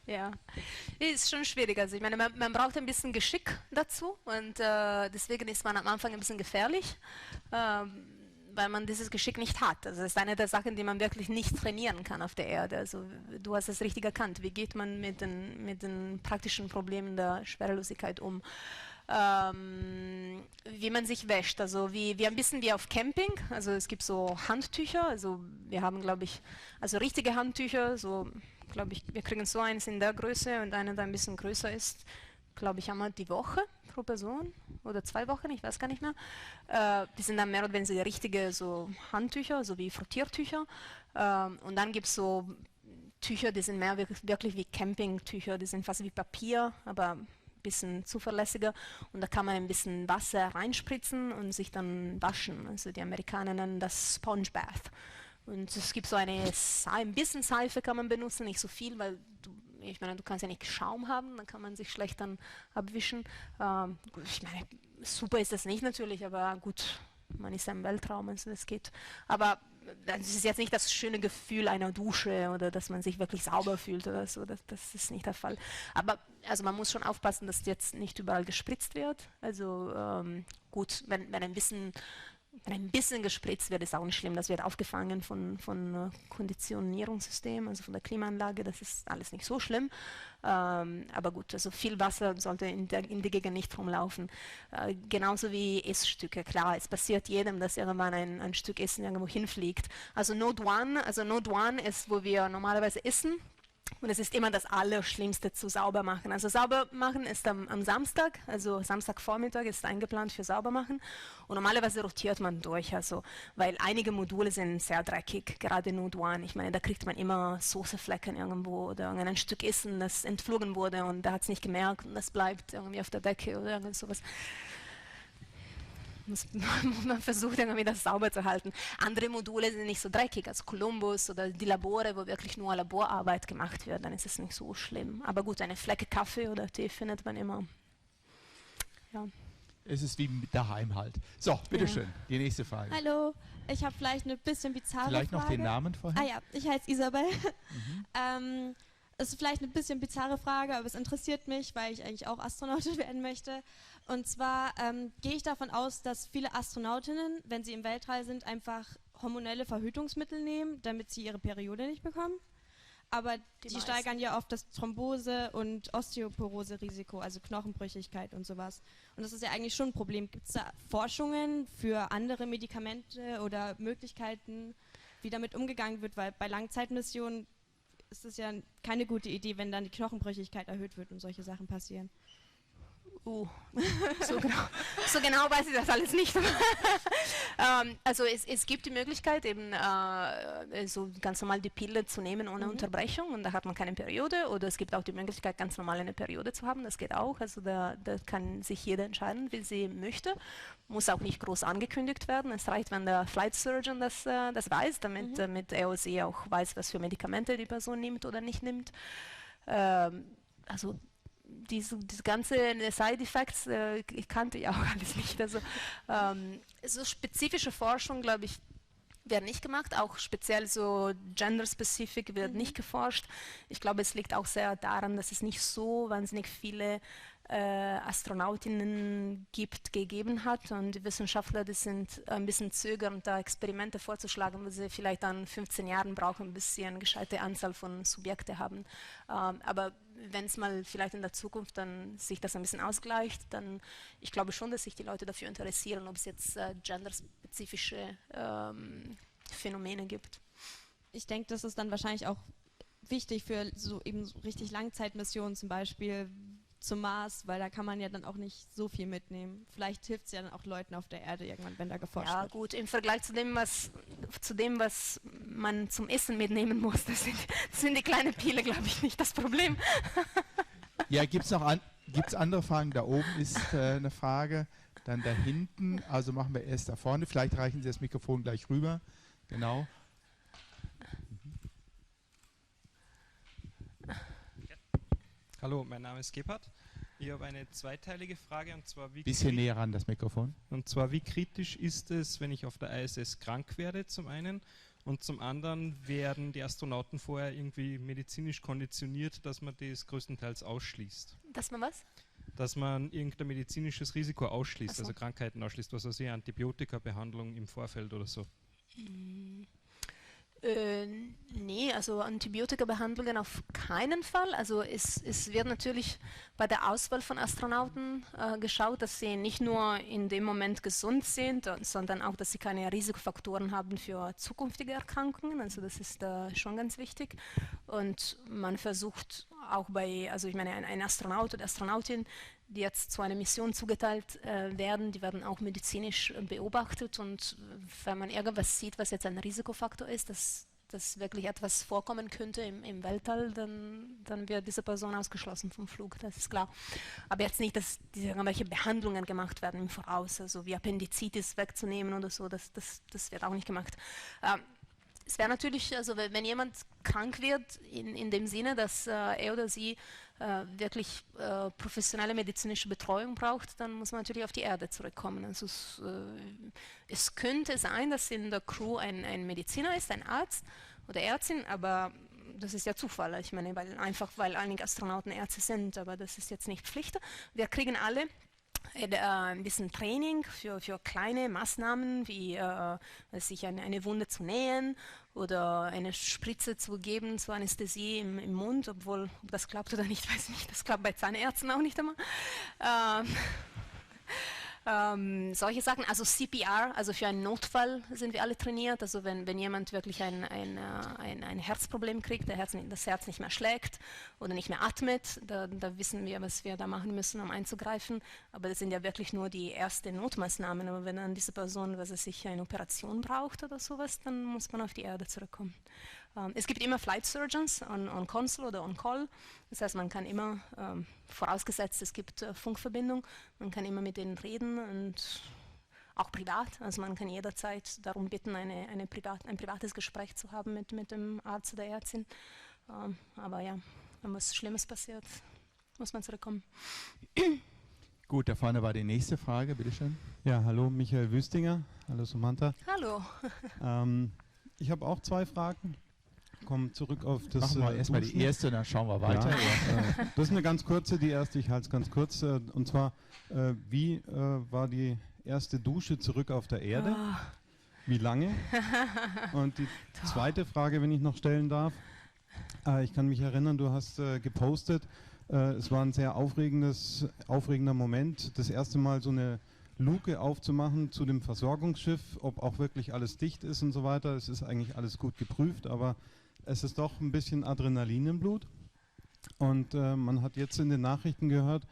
Ja, ist schon schwierig. Also ich meine, man braucht ein bisschen Geschick dazu und deswegen ist man am Anfang ein bisschen gefährlich, weil man dieses Geschick nicht hat. Also das ist eine der Sachen, die man wirklich nicht trainieren kann auf der Erde. Also du hast es richtig erkannt. Wie geht man mit den praktischen Problemen der Schwerelosigkeit um? wie man sich wäscht. Also wie ein bisschen wie auf Camping. Also es gibt so Handtücher. Also wir haben, glaube ich, also richtige Handtücher. So, glaube ich, wir kriegen so eins in der Größe und einer, der ein bisschen größer ist. Glaube ich, einmal die Woche pro Person oder 2 Wochen, ich weiß gar nicht mehr. Die sind dann mehr oder weniger richtige so Handtücher, so wie Frottiertücher. Und dann gibt es so Tücher, die sind mehr wirklich wie Campingtücher, die sind fast wie Papier, aber ein bisschen zuverlässiger. Und da kann man ein bisschen Wasser reinspritzen und sich dann waschen. Also die Amerikaner nennen das Sponge Bath. Und es gibt so ein bisschen Seife kann man benutzen, nicht so viel, weil ich meine, du kannst ja nicht Schaum haben, dann kann man sich schlecht dann abwischen. Ich meine, super ist das nicht natürlich, aber gut, man ist ja im Weltraum, also das geht. Aber es ist jetzt nicht das schöne Gefühl einer Dusche oder dass man sich wirklich sauber fühlt oder so, das ist nicht der Fall. Aber also man muss schon aufpassen, dass jetzt nicht überall gespritzt wird. Also gut, wenn ein bisschen gespritzt wird, ist auch nicht schlimm. Das wird aufgefangen von Konditionierungssystem, also von der Klimaanlage. Das ist alles nicht so schlimm. Aber gut, also viel Wasser sollte in die Gegend nicht rumlaufen. Genauso wie Essstücke. Klar, es passiert jedem, dass irgendwann ein Stück Essen irgendwo hinfliegt. Also Node One ist, wo wir normalerweise essen. Und es ist immer das Allerschlimmste zu sauber machen. Also sauber machen ist am Samstag, also Samstagvormittag ist eingeplant für sauber machen. Und normalerweise rotiert man durch, also, weil einige Module sind sehr dreckig, gerade Node One. Ich meine, da kriegt man immer Soßeflecken irgendwo oder ein Stück Essen, das entflogen wurde und der hat es nicht gemerkt und das bleibt irgendwie auf der Decke oder irgend sowas. Man versucht irgendwie das sauber zu halten. Andere Module sind nicht so dreckig, als Columbus oder die Labore, wo wirklich nur Laborarbeit gemacht wird, dann ist es nicht so schlimm. Aber gut, eine Flecke Kaffee oder Tee findet man immer. Ja. Es ist wie daheim halt. So, bitteschön, die nächste Frage. Hallo, ich habe vielleicht eine bisschen bizarre Vielleicht noch Frage. den Namen vorher? Ah ja, ich heiße Isabel. Es ist vielleicht eine bisschen bizarre Frage, aber es interessiert mich, weil ich eigentlich auch Astronautin werden möchte. Und zwar gehe ich davon aus, dass viele Astronautinnen, wenn sie im Weltall sind, einfach hormonelle Verhütungsmittel nehmen, damit sie ihre Periode nicht bekommen. Aber die steigern ja oft das Thrombose- und Osteoporose-Risiko, also Knochenbrüchigkeit und sowas. Und das ist ja eigentlich schon ein Problem. Gibt es da Forschungen für andere Medikamente oder Möglichkeiten, wie damit umgegangen wird? Weil bei Langzeitmissionen ist es ja keine gute Idee, wenn dann die Knochenbrüchigkeit erhöht wird und solche Sachen passieren. So genau weiß ich das alles nicht. Also es gibt die Möglichkeit, eben so ganz normal die Pille zu nehmen ohne Unterbrechung und da hat man keine Periode. Oder es gibt auch die Möglichkeit, ganz normal eine Periode zu haben. Das geht auch. Also da kann sich jeder entscheiden, wie sie möchte. Muss auch nicht groß angekündigt werden. Es reicht, wenn der Flight Surgeon das weiß, damit er oder sie auch weiß, was für Medikamente die Person nimmt oder nicht nimmt. Also diese ganze Side-Effects, ich kannte ja auch alles nicht. Also so spezifische Forschung, glaube ich, werden nicht gemacht. Auch speziell so Gender-Specific wird nicht geforscht. Ich glaube, es liegt auch sehr daran, dass es nicht so wahnsinnig viele Astronautinnen gegeben hat und die Wissenschaftler, die sind ein bisschen zögernd, da Experimente vorzuschlagen, weil sie vielleicht dann 15 Jahren brauchen, bis sie eine gescheite Anzahl von Subjekte haben. Aber wenn es mal vielleicht in der Zukunft dann sich das ein bisschen ausgleicht, dann ich glaube schon, dass sich die Leute dafür interessieren, ob es jetzt genderspezifische Phänomene gibt. Ich denke, das ist dann wahrscheinlich auch wichtig für so eben so richtig Langzeitmissionen, zum Beispiel zum Mars, weil da kann man ja dann auch nicht so viel mitnehmen. Vielleicht hilft es ja dann auch Leuten auf der Erde irgendwann, wenn da geforscht wird. Ja gut, im Vergleich zu dem, was man zum Essen mitnehmen muss, das sind die kleinen Pile, glaube ich, nicht das Problem. Ja, gibt's andere Fragen? Da oben ist eine Frage, dann da hinten, also machen wir erst da vorne, vielleicht reichen Sie das Mikrofon gleich rüber, genau. Hallo, mein Name ist Gebhardt. Ich habe eine zweiteilige Frage und zwar bisschen näher ran das Mikrofon. Und zwar, wie kritisch ist es, wenn ich auf der ISS krank werde, zum einen, und zum anderen werden die Astronauten vorher irgendwie medizinisch konditioniert, dass man das größtenteils ausschließt. Dass man was? Dass man irgendein medizinisches Risiko ausschließt, So. also Krankheiten ausschließt, was weiß ich, Antibiotikabehandlung im Vorfeld oder so. Nee, also Antibiotika-Behandlungen auf keinen Fall. Also es wird natürlich bei der Auswahl von Astronauten geschaut, dass sie nicht nur in dem Moment gesund sind, sondern auch, dass sie keine Risikofaktoren haben für zukünftige Erkrankungen. Also das ist schon ganz wichtig. Und man versucht auch also ich meine, ein Astronaut oder Astronautin, die jetzt zu einer Mission zugeteilt werden, die werden auch medizinisch beobachtet, und wenn man irgendwas sieht, was jetzt ein Risikofaktor ist, dass wirklich etwas vorkommen könnte im Weltall, dann wird diese Person ausgeschlossen vom Flug, das ist klar. Aber jetzt nicht, dass irgendwelche Behandlungen gemacht werden im Voraus, also wie Appendizitis wegzunehmen oder so, das wird auch nicht gemacht. Es wäre natürlich, also wenn jemand krank wird, in dem Sinne, dass er oder sie wirklich professionelle medizinische Betreuung braucht, dann muss man natürlich auf die Erde zurückkommen. Also es könnte sein, dass in der Crew ein Mediziner ist, ein Arzt oder Ärztin, aber das ist ja Zufall. Ich meine, weil einige Astronauten Ärzte sind, aber das ist jetzt nicht Pflicht. Wir kriegen alle ein bisschen Training für kleine Maßnahmen, wie sich eine Wunde zu nähen oder eine Spritze zu geben zur Anästhesie im Mund, obwohl, ob das klappt oder nicht, weiß ich nicht. Das klappt bei Zahnärzten auch nicht immer. Solche Sachen, also CPR, also für einen Notfall sind wir alle trainiert, also wenn jemand wirklich ein Herzproblem kriegt, das Herz nicht mehr schlägt oder nicht mehr atmet, da wissen wir, was wir da machen müssen, um einzugreifen, aber das sind ja wirklich nur die ersten Notmaßnahmen, aber wenn dann diese Person, was es sich eine Operation braucht oder sowas, dann muss man auf die Erde zurückkommen. Es gibt immer Flight Surgeons on Console oder on Call. Das heißt, man kann immer, vorausgesetzt es gibt Funkverbindung, man kann immer mit denen reden und auch privat. Also man kann jederzeit darum bitten, ein privates Gespräch zu haben mit dem Arzt oder Ärztin. Aber ja, wenn was Schlimmes passiert, muss man zurückkommen. Gut, da vorne war die nächste Frage, bitteschön. Ja, hallo, Michael Wüstinger. Hallo, Samantha. Hallo. Ich habe auch 2 Fragen. Kommen zurück auf das. Machen wir erstmal die erste, dann schauen wir weiter. Ja, das ist eine ganz kurze, die erste, ich halte es ganz kurz. Und zwar, wie war die erste Dusche zurück auf der Erde? Wie lange? Und die zweite Frage, wenn ich noch stellen darf. Ich kann mich erinnern, du hast gepostet, es war ein sehr aufregender Moment, das erste Mal so eine Luke aufzumachen zu dem Versorgungsschiff, ob auch wirklich alles dicht ist und so weiter. Es ist eigentlich alles gut geprüft, aber es ist doch ein bisschen Adrenalin im Blut. Und man hat jetzt in den Nachrichten gehört,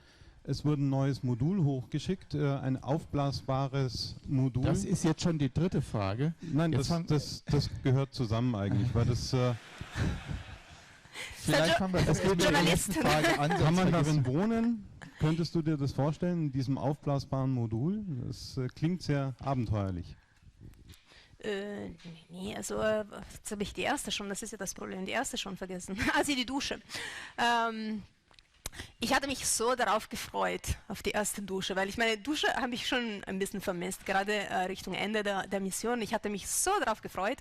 es wurde ein neues Modul hochgeschickt, ein aufblasbares Modul. Das ist jetzt schon die dritte Frage. Nein, das gehört zusammen eigentlich, weil das... Vielleicht haben wir das mit der nächsten Frage an. Kann man darin wohnen? Könntest du dir das vorstellen, in diesem aufblasbaren Modul? Das klingt sehr abenteuerlich. Nee, also jetzt habe ich die erste schon, das ist ja das Problem, die erste schon vergessen. Also die Dusche. Ich hatte mich so darauf gefreut, auf die erste Dusche, weil ich meine, Dusche habe ich schon ein bisschen vermisst, gerade Richtung Ende der Mission. Ich hatte mich so darauf gefreut,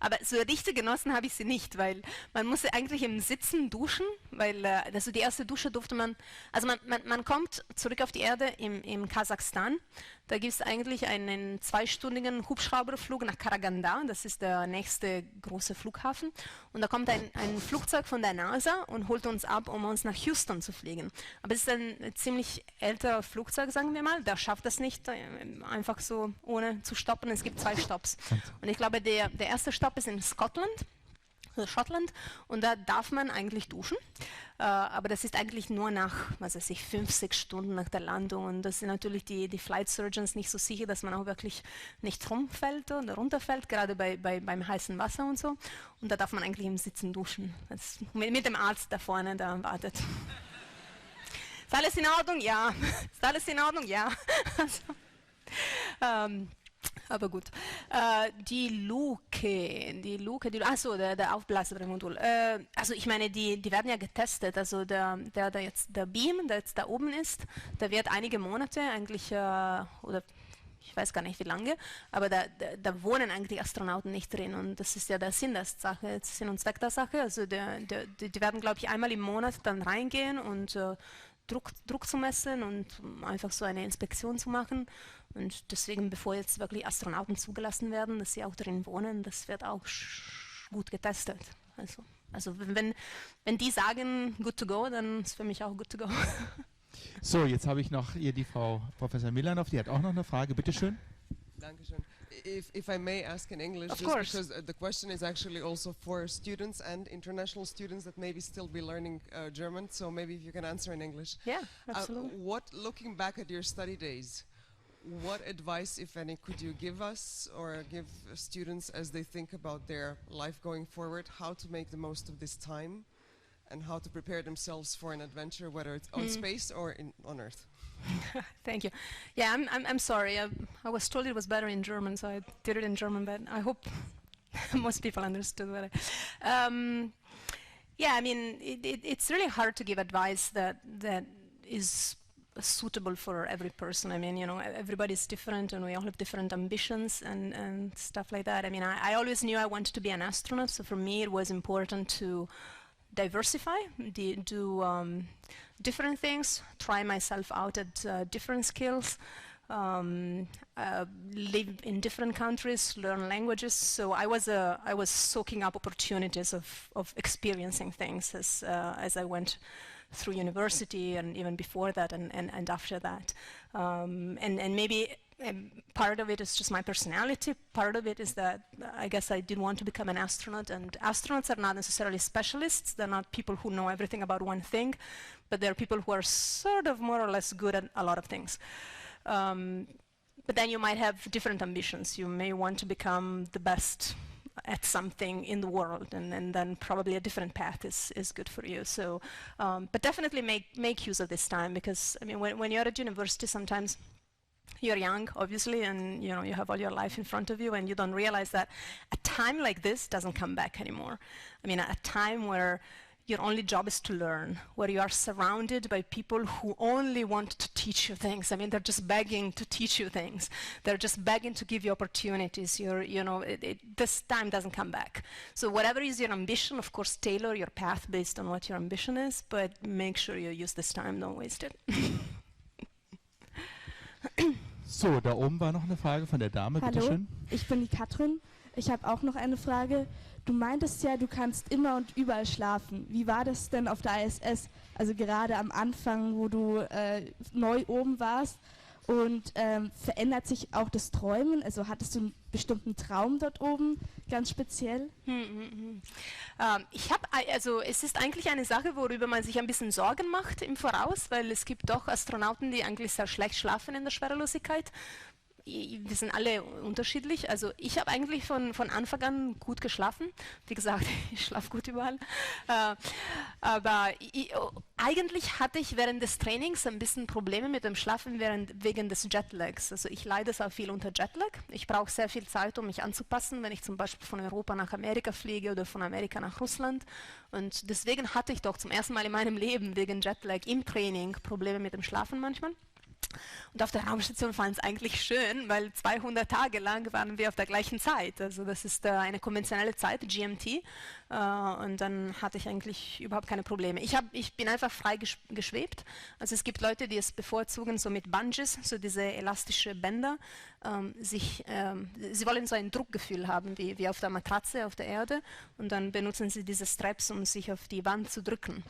aber so richtig genossen habe ich sie nicht, weil man musste eigentlich im Sitzen duschen, weil also die erste Dusche durfte man, also man kommt zurück auf die Erde im Kasachstan. Da gibt es eigentlich einen 2-stündigen Hubschrauberflug nach Karaganda, das ist der nächste große Flughafen. Und da kommt ein Flugzeug von der NASA und holt uns ab, um uns nach Houston zu fliegen. Aber es ist ein ziemlich älterer Flugzeug, sagen wir mal. Der schafft das nicht einfach so ohne zu stoppen. Es gibt 2 Stopps. Und ich glaube, der erste Stopp ist in Schottland, und da darf man eigentlich duschen, aber das ist eigentlich nur nach, 5, 6 Stunden nach der Landung, und das sind natürlich die Flight Surgeons nicht so sicher, dass man auch wirklich nicht rumfällt oder runterfällt, gerade beim heißen Wasser und so, und da darf man eigentlich im Sitzen duschen, mit dem Arzt da vorne, der wartet. Ist alles in Ordnung? Ja. Ist alles in Ordnung? Ja. Aber gut. Die Luke, achso, der aufblasbare Modul. Also ich meine, die werden ja getestet. Also der Beam, der jetzt da oben ist, der wird einige Monate eigentlich, oder ich weiß gar nicht wie lange, aber da wohnen eigentlich Astronauten nicht drin, und das ist ja der Sinn der Sache, Sinn und Zweck der Sache. Also die werden, glaube ich, einmal im Monat dann reingehen und Druck zu messen und einfach so eine Inspektion zu machen. Und deswegen, bevor jetzt wirklich Astronauten zugelassen werden, dass sie auch drin wohnen, das wird auch gut getestet. Also wenn die sagen good to go, dann ist für mich auch good to go. So, jetzt habe ich noch hier die Frau Professor Milanov, die hat auch noch eine Frage. Bitte schön. Dankeschön. If I may ask in English, Of just course. because the question is actually also for students and international students that maybe still be learning German, so maybe if you can answer in English. Yeah, absolutely. Looking back at your study days, what advice, if any, could you give us or give students as they think about their life going forward, how to make the most of this time and how to prepare themselves for an adventure, whether it's on space or on Earth? Thank you. Yeah, I'm sorry. I was told it was better in German, so I did it in German, but I hope most people understood what yeah, I mean, it's really hard to give advice that is suitable for every person. I mean, you know, everybody's different and we all have different ambitions and stuff like that. I mean, I always knew I wanted to be an astronaut, so for me it was important to diversify, do different things, try myself out at different skills, live in different countries, learn languages. So I was soaking up opportunities of experiencing things as I went through university and even before that and after that. And maybe part of it is just my personality. Part of it is that I guess I did want to become an astronaut, and astronauts are not necessarily specialists. They're not people who know everything about one thing, but they're people who are sort of more or less good at a lot of things. But then you might have different ambitions. You may want to become the best at something in the world, and then probably a different path is good for you. So, but definitely make use of this time, because I mean, when you're at university, sometimes you're young, obviously, and you know you have all your life in front of you, and you don't realize that a time like this doesn't come back anymore. I mean, a time where your only job is to learn, where you are surrounded by people who only want to teach you things. I mean, they're just begging to teach you things. They're just begging to give you opportunities. This time doesn't come back. So whatever is your ambition, of course, tailor your path based on what your ambition is, but make sure you use this time, don't waste it. So, da oben war noch eine Frage von der Dame. Hallo, Bitte schön. ich bin die Katrin. Ich habe auch noch eine Frage. Du meintest ja, du kannst immer und überall schlafen. Wie war das denn auf der ISS? Also gerade am Anfang, wo du neu oben warst. Und verändert sich auch das Träumen? Also hattest du einen bestimmten Traum dort oben, ganz speziell? Es ist eigentlich eine Sache, worüber man sich ein bisschen Sorgen macht im Voraus, weil es gibt doch Astronauten, die eigentlich sehr schlecht schlafen in der Schwerelosigkeit. Wir sind alle unterschiedlich. Also ich habe eigentlich von Anfang an gut geschlafen. Wie gesagt, ich schlafe gut überall. Aber eigentlich hatte ich während des Trainings ein bisschen Probleme mit dem Schlafen wegen des Jetlags. Also ich leide sehr viel unter Jetlag. Ich brauche sehr viel Zeit, um mich anzupassen, wenn ich zum Beispiel von Europa nach Amerika fliege oder von Amerika nach Russland. Und deswegen hatte ich doch zum ersten Mal in meinem Leben wegen Jetlag im Training Probleme mit dem Schlafen manchmal. Und auf der Raumstation fand es eigentlich schön, weil 200 Tage lang waren wir auf der gleichen Zeit. Also das ist eine konventionelle Zeit, GMT. Und dann hatte ich eigentlich überhaupt keine Probleme. Ich bin einfach frei geschwebt. Also es gibt Leute, die es bevorzugen, so mit Bungees, so diese elastische Bänder. Sie wollen so ein Druckgefühl haben, wie auf der Matratze auf der Erde. Und dann benutzen sie diese Straps, um sich auf die Wand zu drücken.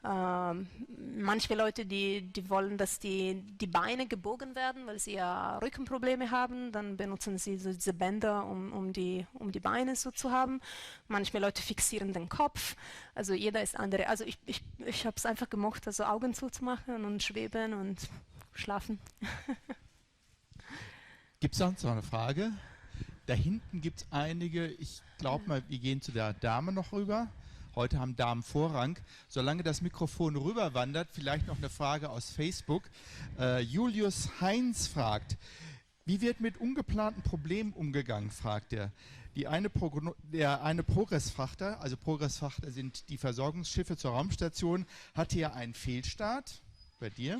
Manche Leute, die wollen, dass die Beine gebogen werden, weil sie ja Rückenprobleme haben. Dann benutzen sie so diese Bänder, um die Beine so zu haben. Manche Leute fixieren den Kopf. Also jeder ist andere. Also ich habe es einfach gemocht, also Augen zuzumachen und schweben und schlafen. Gibt es sonst noch eine Frage? Da hinten gibt es einige. Ich glaube mal, wir gehen zu der Dame noch rüber. Heute haben Damen Vorrang. Solange das Mikrofon rüberwandert, vielleicht noch eine Frage aus Facebook. Julius Heinz fragt, wie wird mit ungeplanten Problemen umgegangen, fragt er. Der eine Progress-Frachter, also Progress-Frachter sind die Versorgungsschiffe zur Raumstation, hatte ja einen Fehlstart bei dir.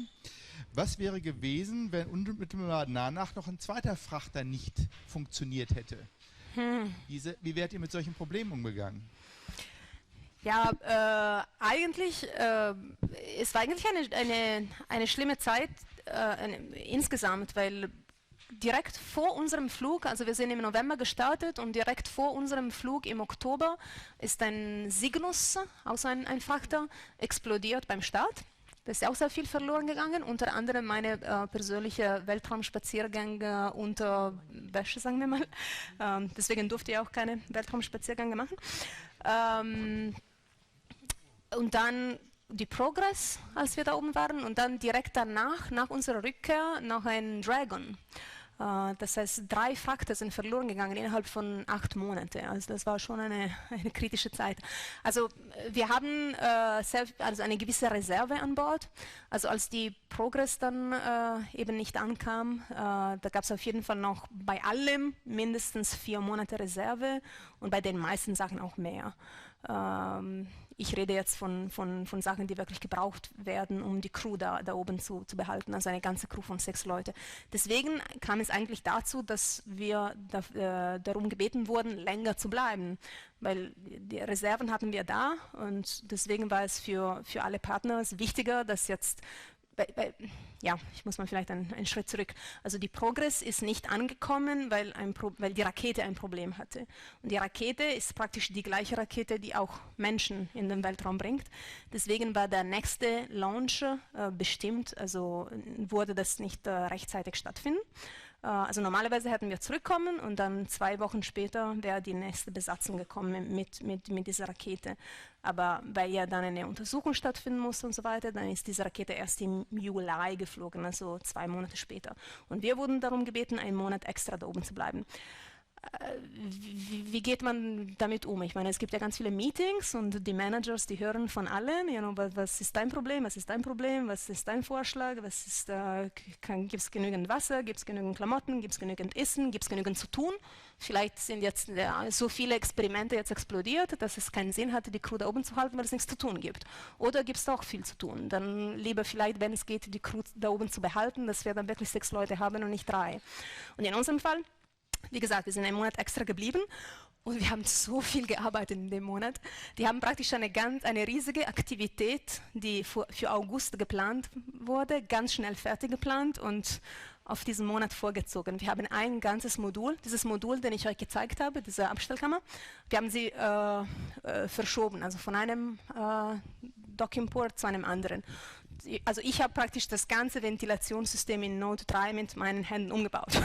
Was wäre gewesen, wenn unmittelbar danach noch ein zweiter Frachter nicht funktioniert hätte? Wie wärt ihr mit solchen Problemen umgegangen? Ja, es war eigentlich eine schlimme Zeit insgesamt, weil direkt vor unserem Flug, also wir sind im November gestartet und direkt vor unserem Flug im Oktober ist ein Cygnus, also ein Frachter, explodiert beim Start. Da ist auch sehr viel verloren gegangen, unter anderem meine persönliche Weltraumspaziergänge unter Wäsche, sagen wir mal. Deswegen durfte ich auch keine Weltraumspaziergänge machen. Und dann die Progress, als wir da oben waren, und dann direkt danach, nach unserer Rückkehr, noch ein Dragon. Das heißt, 3 Frachter sind verloren gegangen innerhalb von 8 Monaten. Also das war schon eine kritische Zeit. Also wir haben also eine gewisse Reserve an Bord. Also als die Progress dann eben nicht ankam, da gab es auf jeden Fall noch bei allem mindestens 4 Monate Reserve und bei den meisten Sachen auch mehr. Ich rede jetzt von Sachen, die wirklich gebraucht werden, um die Crew da oben zu behalten, also eine ganze Crew von 6 Leute. Deswegen kam es eigentlich dazu, dass wir darum gebeten wurden, länger zu bleiben, weil die Reserven hatten wir da und deswegen war es für alle Partner wichtiger, dass jetzt ja, ich muss mal vielleicht einen Schritt zurück. Also die Progress ist nicht angekommen, weil die Rakete ein Problem hatte. Und die Rakete ist praktisch die gleiche Rakete, die auch Menschen in den Weltraum bringt. Deswegen war der nächste Launch bestimmt, also wurde das nicht rechtzeitig stattfinden. Also normalerweise hätten wir zurückkommen und dann 2 Wochen später wäre die nächste Besatzung gekommen mit dieser Rakete. Aber weil ja dann eine Untersuchung stattfinden muss und so weiter, dann ist diese Rakete erst im Juli geflogen, also 2 Monate später. Und wir wurden darum gebeten, 1 Monat extra da oben zu bleiben. Wie geht man damit um? Ich meine, es gibt ja ganz viele Meetings und die Managers, die hören von allen, was ist dein Problem, was ist dein Problem, was ist dein Vorschlag, gibt es genügend Wasser, gibt es genügend Klamotten, gibt es genügend Essen, gibt es genügend zu tun? Vielleicht sind jetzt so viele Experimente jetzt explodiert, dass es keinen Sinn hatte, die Crew da oben zu halten, weil es nichts zu tun gibt. Oder gibt es auch viel zu tun? Dann lieber vielleicht, wenn es geht, die Crew da oben zu behalten, dass wir dann wirklich 6 Leute haben und nicht 3. Und in unserem Fall, wie gesagt, wir sind 1 Monat extra geblieben und wir haben so viel gearbeitet in dem Monat. Die haben praktisch eine riesige Aktivität, die für August geplant wurde, ganz schnell fertig geplant und auf diesen Monat vorgezogen. Wir haben ein ganzes Modul, dieses Modul, den ich euch gezeigt habe, diese Abstellkammer, wir haben sie verschoben, also von einem Dockimport zu einem anderen. Also ich habe praktisch das ganze Ventilationssystem in Node 3 mit meinen Händen umgebaut.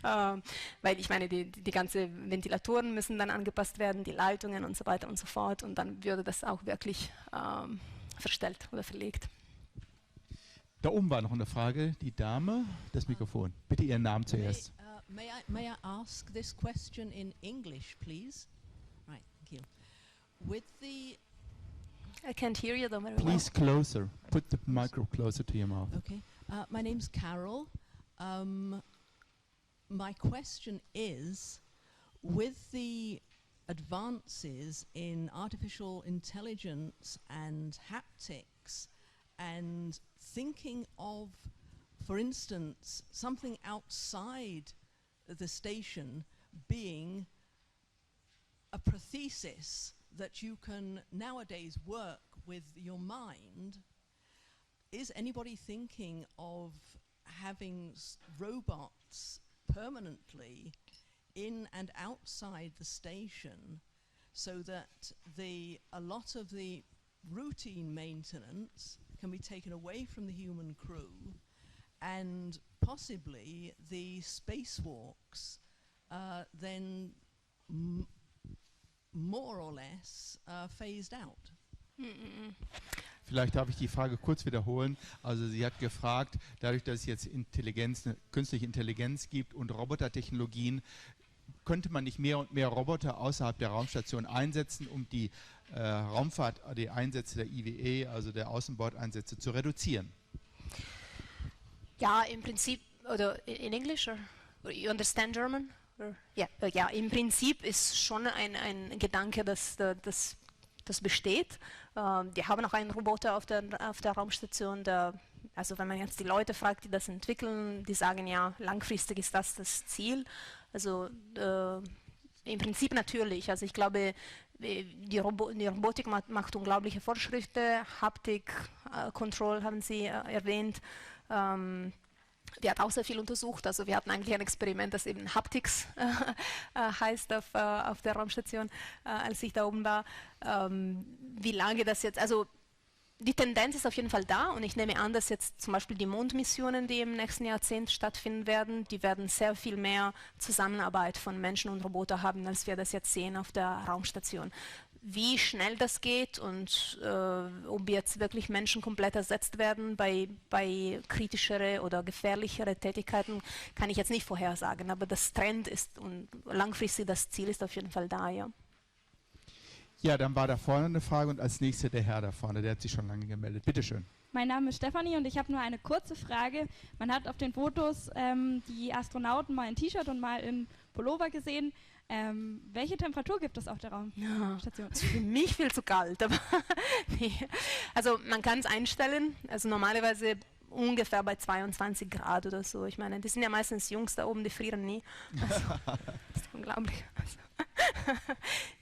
Weil ich meine, die ganzen Ventilatoren müssen dann angepasst werden, die Leitungen und so weiter und so fort. Und dann würde das auch wirklich verstellt oder verlegt. Da oben war noch eine Frage, die Dame, das Mikrofon. Bitte Ihren Namen zuerst. May I ask this question in English, please? Right, thank you. With the I can't hear you though very well. Please closer. Put the micro closer to your mouth. Okay. My name's Carol. My question is, with the advances in artificial intelligence and haptics and thinking of, for instance, something outside the station being a prosthesis that you can nowadays work with your mind, is anybody thinking of having robots permanently in and outside the station so that a lot of the routine maintenance can be taken away from the human crew and possibly the spacewalks then more or less phased out? Vielleicht darf ich die Frage kurz wiederholen. Also sie hat gefragt, dadurch, dass es jetzt künstliche Intelligenz gibt und Robotertechnologien, könnte man nicht mehr und mehr Roboter außerhalb der Raumstation einsetzen, um die Raumfahrt, die Einsätze der IWE, also der Außenbordeinsätze, zu reduzieren? Ja, im Prinzip, oder in Englisch, or you understand German? Ja, im Prinzip ist schon ein Gedanke, das besteht. Wir haben auch einen Roboter auf der Raumstation, also wenn man jetzt die Leute fragt, die das entwickeln, die sagen ja, langfristig ist das Ziel. Also im Prinzip natürlich. Also ich glaube, die Robotik macht unglaubliche Fortschritte. Haptik, Control haben Sie erwähnt. Die hat auch sehr viel untersucht. Also wir hatten eigentlich ein Experiment, das eben Haptics heißt auf der Raumstation, als ich da oben war. Wie lange das jetzt, also die Tendenz ist auf jeden Fall da und ich nehme an, dass jetzt zum Beispiel die Mondmissionen, die im nächsten Jahrzehnt stattfinden werden, die werden sehr viel mehr Zusammenarbeit von Menschen und Robotern haben, als wir das jetzt sehen auf der Raumstation. Wie schnell das geht und ob jetzt wirklich Menschen komplett ersetzt werden bei kritischere oder gefährlichere Tätigkeiten, kann ich jetzt nicht vorhersagen, aber das Trend ist und langfristig das Ziel ist auf jeden Fall da, ja. Ja, dann war da vorne eine Frage und als nächster der Herr da vorne, der hat sich schon lange gemeldet. Bitte schön. Mein Name ist Stefanie und ich habe nur eine kurze Frage. Man hat auf den Fotos die Astronauten mal in T-Shirt und mal in Pullover gesehen. Welche Temperatur gibt es auf der Raumstation? Ja, ist für mich viel zu kalt. Aber nee. Also man kann es einstellen. Also normalerweise ungefähr bei 22 Grad oder so. Ich meine, die sind ja meistens Jungs da oben, die frieren nie. Also, das ist unglaublich. Also,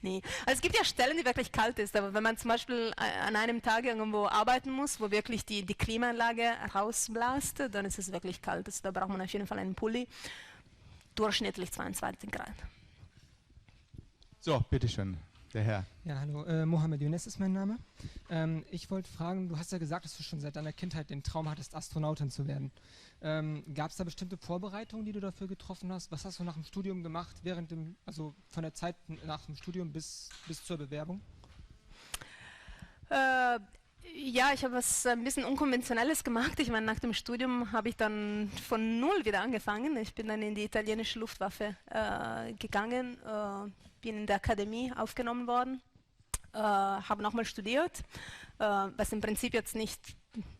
nee. Also es gibt ja Stellen, die wirklich kalt ist, aber wenn man zum Beispiel an einem Tag irgendwo arbeiten muss, wo wirklich die Klimaanlage rausblast, dann ist es wirklich kalt. Also, da braucht man auf jeden Fall einen Pulli. Durchschnittlich 22 Grad. So, bitteschön, der Herr. Ja, hallo, Mohammed Younes ist mein Name. Ich wollte fragen, du hast ja gesagt, dass du schon seit deiner Kindheit den Traum hattest, Astronautin zu werden. Gab es da bestimmte Vorbereitungen, die du dafür getroffen hast? Was hast du nach dem Studium gemacht, also von der Zeit nach dem Studium bis zur Bewerbung? Ja, ich habe was ein bisschen Unkonventionelles gemacht. Ich meine, nach dem Studium habe ich dann von null wieder angefangen. Ich bin dann in die italienische Luftwaffe gegangen, bin in der Akademie aufgenommen worden, habe nochmal studiert, was im Prinzip jetzt nicht,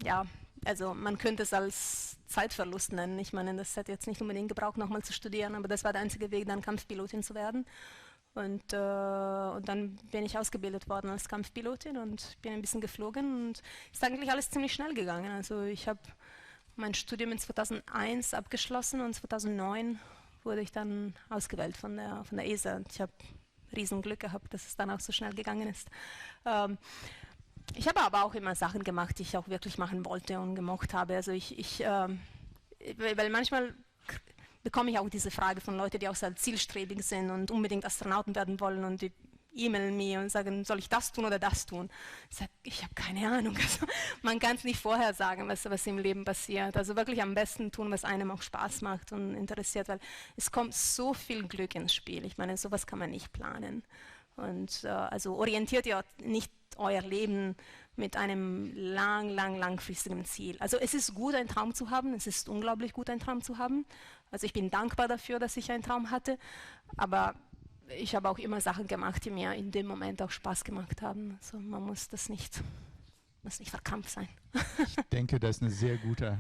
ja, also man könnte es als Zeitverlust nennen. Ich meine, das hätte jetzt nicht unbedingt gebraucht, nochmal zu studieren, aber das war der einzige Weg, dann Kampfpilotin zu werden. Und dann bin ich ausgebildet worden als Kampfpilotin und bin ein bisschen geflogen und ist eigentlich alles ziemlich schnell gegangen. Also ich habe mein Studium in 2001 abgeschlossen und 2009 wurde ich dann ausgewählt von der ESA. Und ich habe riesen Glück gehabt, dass es dann auch so schnell gegangen ist. Ich habe aber auch immer Sachen gemacht, die ich auch wirklich machen wollte und gemocht habe. Also weil manchmal bekomme ich auch diese Frage von Leuten, die auch sehr zielstrebig sind und unbedingt Astronauten werden wollen und die e-mailen mir und sagen, soll ich das tun oder das tun? Ich sage, ich habe keine Ahnung. Also, man kann es nicht vorher sagen, was im Leben passiert. Also wirklich am besten tun, was einem auch Spaß macht und interessiert, weil es kommt so viel Glück ins Spiel. Ich meine, sowas kann man nicht planen. Und also orientiert ihr nicht euer Leben mit einem langfristigen Ziel. Also es ist gut, einen Traum zu haben. Es ist unglaublich gut, einen Traum zu haben. Also ich bin dankbar dafür, dass ich einen Traum hatte. Aber ich habe auch immer Sachen gemacht, die mir in dem Moment auch Spaß gemacht haben. Also man muss nicht verkrampft sein. Ich denke, das ist eine sehr guter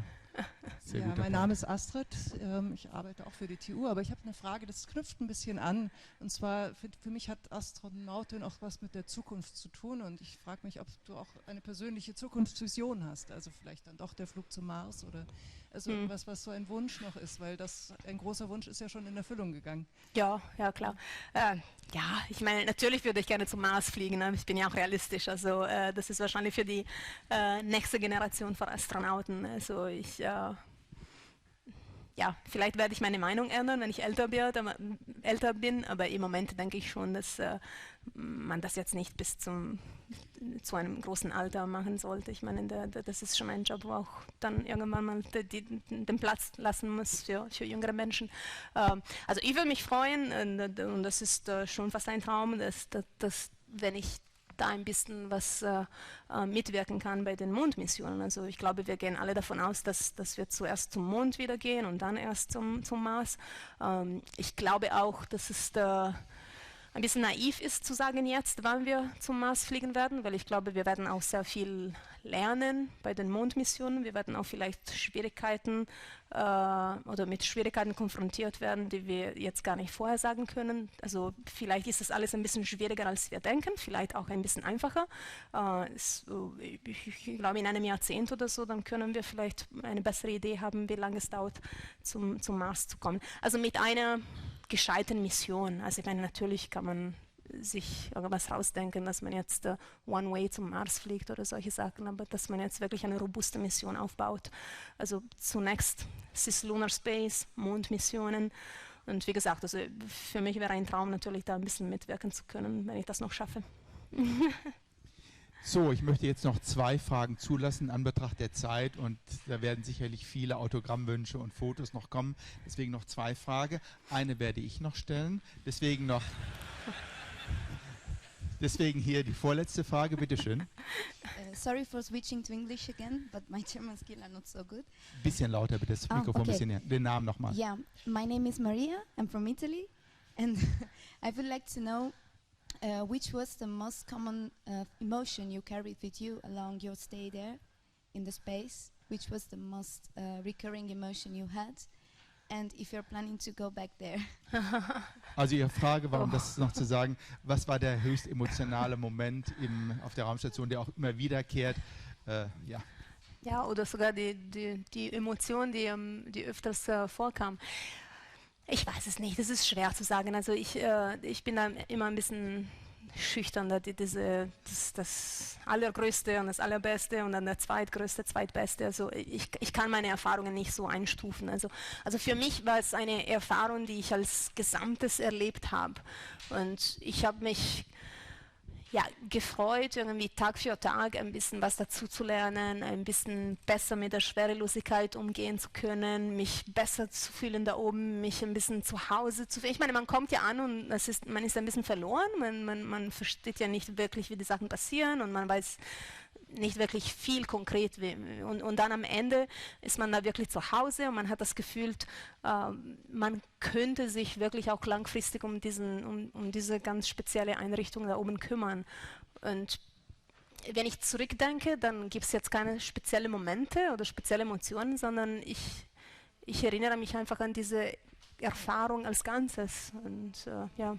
mein Name ist Astrid, ich arbeite auch für die TU, aber ich habe eine Frage, das knüpft ein bisschen an. Und zwar, für mich hat Astronautin auch was mit der Zukunft zu tun und ich frage mich, ob du auch eine persönliche Zukunftsvision hast, also vielleicht dann doch der Flug zum Mars oder also irgendwas, was so ein Wunsch noch ist, weil ein großer Wunsch ist ja schon in Erfüllung gegangen. Ja, klar. Ja, ich meine, natürlich würde ich gerne zum Mars fliegen, ne? Ich bin ja auch realistisch, also das ist wahrscheinlich für die nächste Generation von Astronauten, also ja, vielleicht werde ich meine Meinung ändern, wenn ich älter bin, aber im Moment denke ich schon, dass man das jetzt nicht bis zu einem großen Alter machen sollte. Ich meine, das ist schon ein Job, wo auch dann irgendwann mal den Platz lassen muss für jüngere Menschen. Also ich würde mich freuen, und das ist schon fast ein Traum, dass wenn ich da ein bisschen was mitwirken kann bei den Mondmissionen. Also ich glaube, wir gehen alle davon aus, dass wir zuerst zum Mond wieder gehen und dann erst zum Mars. Ich glaube auch, dass es ein bisschen naiv ist zu sagen jetzt, wann wir zum Mars fliegen werden, weil ich glaube, wir werden auch sehr viel lernen bei den Mondmissionen. Wir werden auch vielleicht Schwierigkeiten oder mit Schwierigkeiten konfrontiert werden, die wir jetzt gar nicht vorhersagen können. Also vielleicht ist das alles ein bisschen schwieriger, als wir denken, vielleicht auch ein bisschen einfacher. Ich glaube, in einem Jahrzehnt oder so, dann können wir vielleicht eine bessere Idee haben, wie lange es dauert, zum Mars zu kommen. Also mit einer gescheiten Mission. Also ich meine, natürlich kann man sich irgendwas rausdenken, dass man jetzt One-Way zum Mars fliegt oder solche Sachen, aber dass man jetzt wirklich eine robuste Mission aufbaut. Also zunächst Cislunar Space, Mondmissionen und wie gesagt, also für mich wäre ein Traum natürlich da ein bisschen mitwirken zu können, wenn ich das noch schaffe. So, ich möchte jetzt noch 2 Fragen zulassen in Anbetracht der Zeit und da werden sicherlich viele Autogrammwünsche und Fotos noch kommen. Deswegen noch 2 Fragen. Eine werde ich noch stellen. Deswegen hier die vorletzte Frage, bitteschön. Sorry for switching to English again, but my German skills are not so good. Bisschen lauter bitte, das Mikrofon okay. bisschen näher. Den Namen nochmal. Yeah, my name is Maria, I'm from Italy, and I would like to know which was the most common emotion you carried with you along your stay there in the space? Which was the most recurring emotion you had? And if you're planning to go back there? Also Ihre Frage war, um das noch zu sagen, was war der höchst emotionale Moment auf der Raumstation, der auch immer wiederkehrt? Ja. Ja, oder sogar die Emotion, die öfters vorkam. Ich weiß es nicht, das ist schwer zu sagen. Also ich bin da immer ein bisschen schüchtern, das Allergrößte und das Allerbeste und dann der Zweitgrößte, Zweitbeste. Also ich kann meine Erfahrungen nicht so einstufen. Also für mich war es eine Erfahrung, die ich als Gesamtes erlebt habe. Und ich habe mich gefreut, irgendwie Tag für Tag ein bisschen was dazu zu lernen, ein bisschen besser mit der Schwerelosigkeit umgehen zu können, mich besser zu fühlen da oben, mich ein bisschen zu Hause zu fühlen. Ich meine, man kommt ja an und man ist ein bisschen verloren, man versteht ja nicht wirklich, wie die Sachen passieren und man weiß nicht wirklich viel konkret. Und dann am Ende ist man da wirklich zu Hause und man hat das Gefühl, man könnte sich wirklich auch langfristig um diese ganz spezielle Einrichtung da oben kümmern. Und wenn ich zurückdenke, dann gibt es jetzt keine speziellen Momente oder spezielle Emotionen, sondern ich erinnere mich einfach an diese Erfahrung als Ganzes. Und ja.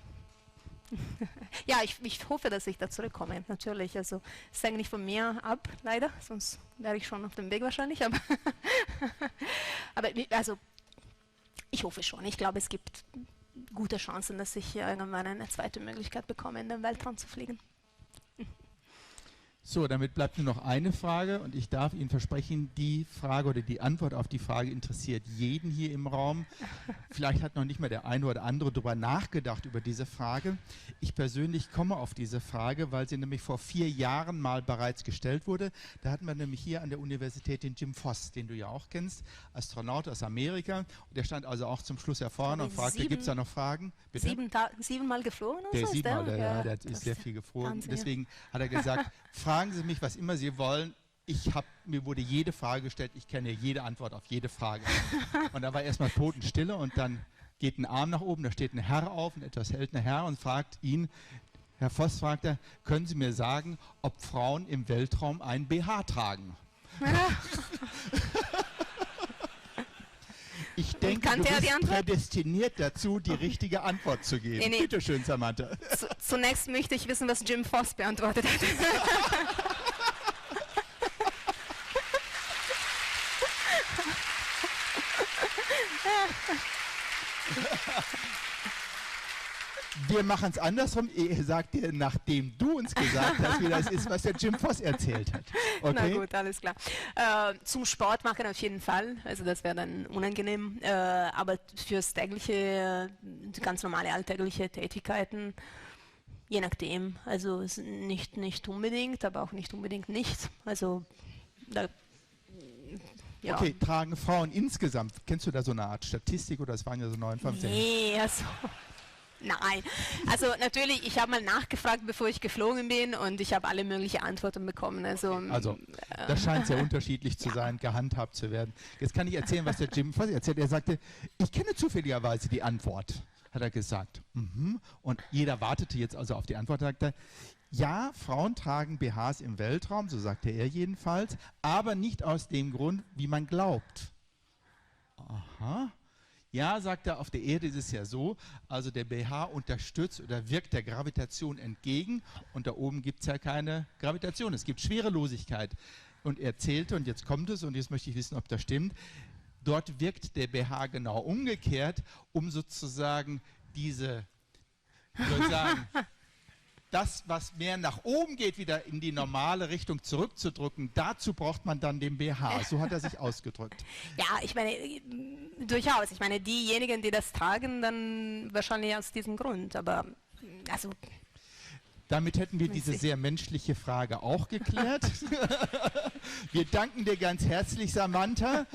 Ja, ich hoffe, dass ich da zurückkomme, natürlich. Also es hängt nicht von mir ab, leider, sonst wäre ich schon auf dem Weg wahrscheinlich. Aber also ich hoffe schon. Ich glaube, es gibt gute Chancen, dass ich irgendwann eine zweite Möglichkeit bekomme, in den Weltraum zu fliegen. So, damit bleibt nur noch eine Frage und ich darf Ihnen versprechen, die Frage oder die Antwort auf die Frage interessiert jeden hier im Raum. Vielleicht hat noch nicht mal der eine oder andere darüber nachgedacht, über diese Frage. Ich persönlich komme auf diese Frage, weil sie nämlich vor 4 Jahren mal bereits gestellt wurde. Da hatten wir nämlich hier an der Universität den Jim Voss, den du ja auch kennst, Astronaut aus Amerika. Und der stand also auch zum Schluss hervorne und fragte, gibt es da noch Fragen? Bitte? 7-mal geflogen? Der ist 7-mal, der ist sehr viel geflogen. Wahnsinn, deswegen hat er gesagt, fragen Sie mich, was immer Sie wollen. Mir wurde jede Frage gestellt, ich kenne jede Antwort auf jede Frage. Und da war erstmal Totenstille und dann geht ein Arm nach oben, da steht ein Herr auf, ein etwas älterer Herr und fragt ihn, Herr Voss fragt er, können Sie mir sagen, ob Frauen im Weltraum einen BH tragen? Ich denke, du bist prädestiniert dazu, die richtige Antwort zu geben. Nee. Bitte schön, Samantha. Zunächst möchte ich wissen, was Jim Voss beantwortet hat. Wir machen es andersrum. Er sagt dir, nachdem du uns gesagt hast, wie das ist, was der Jim Voss erzählt hat. Okay? Na gut, alles klar. Zum Sport machen auf jeden Fall. Also das wäre dann unangenehm. Aber fürs tägliche, ganz normale alltägliche Tätigkeiten, je nachdem. Also nicht unbedingt, aber auch nicht unbedingt nicht. Also ja. Okay, tragen Frauen insgesamt, kennst du da so eine Art Statistik oder es waren ja so 59? Nee, also nein. Also natürlich, ich habe mal nachgefragt, bevor ich geflogen bin und ich habe alle möglichen Antworten bekommen. Also das scheint sehr unterschiedlich zu sein, gehandhabt zu werden. Jetzt kann ich erzählen, was der Jim Voss erzählt. Er sagte, ich kenne zufälligerweise die Antwort, hat er gesagt. Und jeder wartete jetzt also auf die Antwort, sagte, ja, Frauen tragen BHs im Weltraum, so sagte er jedenfalls, aber nicht aus dem Grund, wie man glaubt. Aha. Ja, sagt er, auf der Erde ist es ja so, also der BH unterstützt oder wirkt der Gravitation entgegen und da oben gibt es ja keine Gravitation, es gibt Schwerelosigkeit. Und er zählte, und jetzt kommt es, und jetzt möchte ich wissen, ob das stimmt, dort wirkt der BH genau umgekehrt, um sozusagen diese, wie soll ich sagen, das, was mehr nach oben geht, wieder in die normale Richtung zurückzudrücken, dazu braucht man dann den BH. So hat er sich ausgedrückt. Ja, ich meine, durchaus. Ich meine, diejenigen, die das tragen, dann wahrscheinlich aus diesem Grund. Aber, also... Damit hätten wir diese sehr menschliche Frage auch geklärt. Wir danken dir ganz herzlich, Samantha.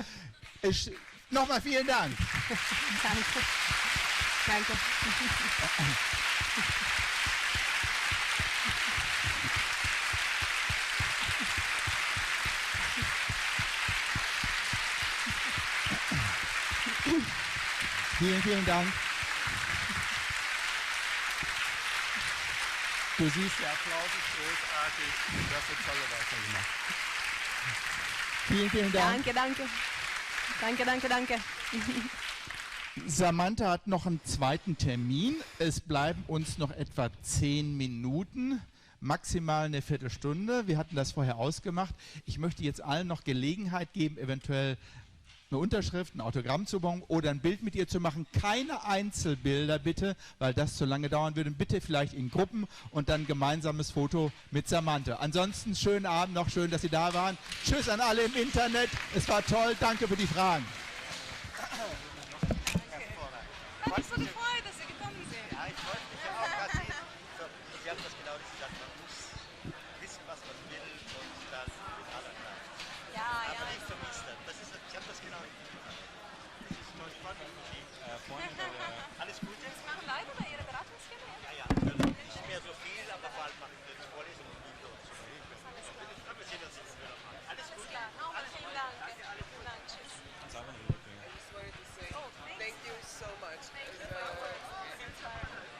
Nochmal vielen Dank. Danke. Danke. Vielen, vielen Dank. Du siehst, der Applaus ist großartig. Du hast eine tolle Weisung gemacht. Vielen, vielen Dank. Danke. Samantha hat noch einen zweiten Termin. Es bleiben uns noch etwa 10 Minuten, maximal eine Viertelstunde. Wir hatten das vorher ausgemacht. Ich möchte jetzt allen noch Gelegenheit geben, eventuell eine Unterschrift, ein Autogramm zu bekommen oder ein Bild mit ihr zu machen. Keine Einzelbilder bitte, weil das zu lange dauern würde. Bitte vielleicht in Gruppen und dann gemeinsames Foto mit Samantha. Ansonsten schönen Abend noch, schön, dass Sie da waren. Tschüss an alle im Internet. Es war toll. Danke für die Fragen. Hat mich so gefreut, dass Sie gekommen sind. Ja, ich wollte mich auch gerade sehen. So, Sie haben das genau gesagt, man muss wissen, was man will und dann mit aller Kraft. Ja, aber ich vermisse das. Ich habe das genau empfunden. Das ist toll spannend für die Freunde. Alles Gute. Sie machen weiter bei Ihrer Beratungsfirma? Ja, ja.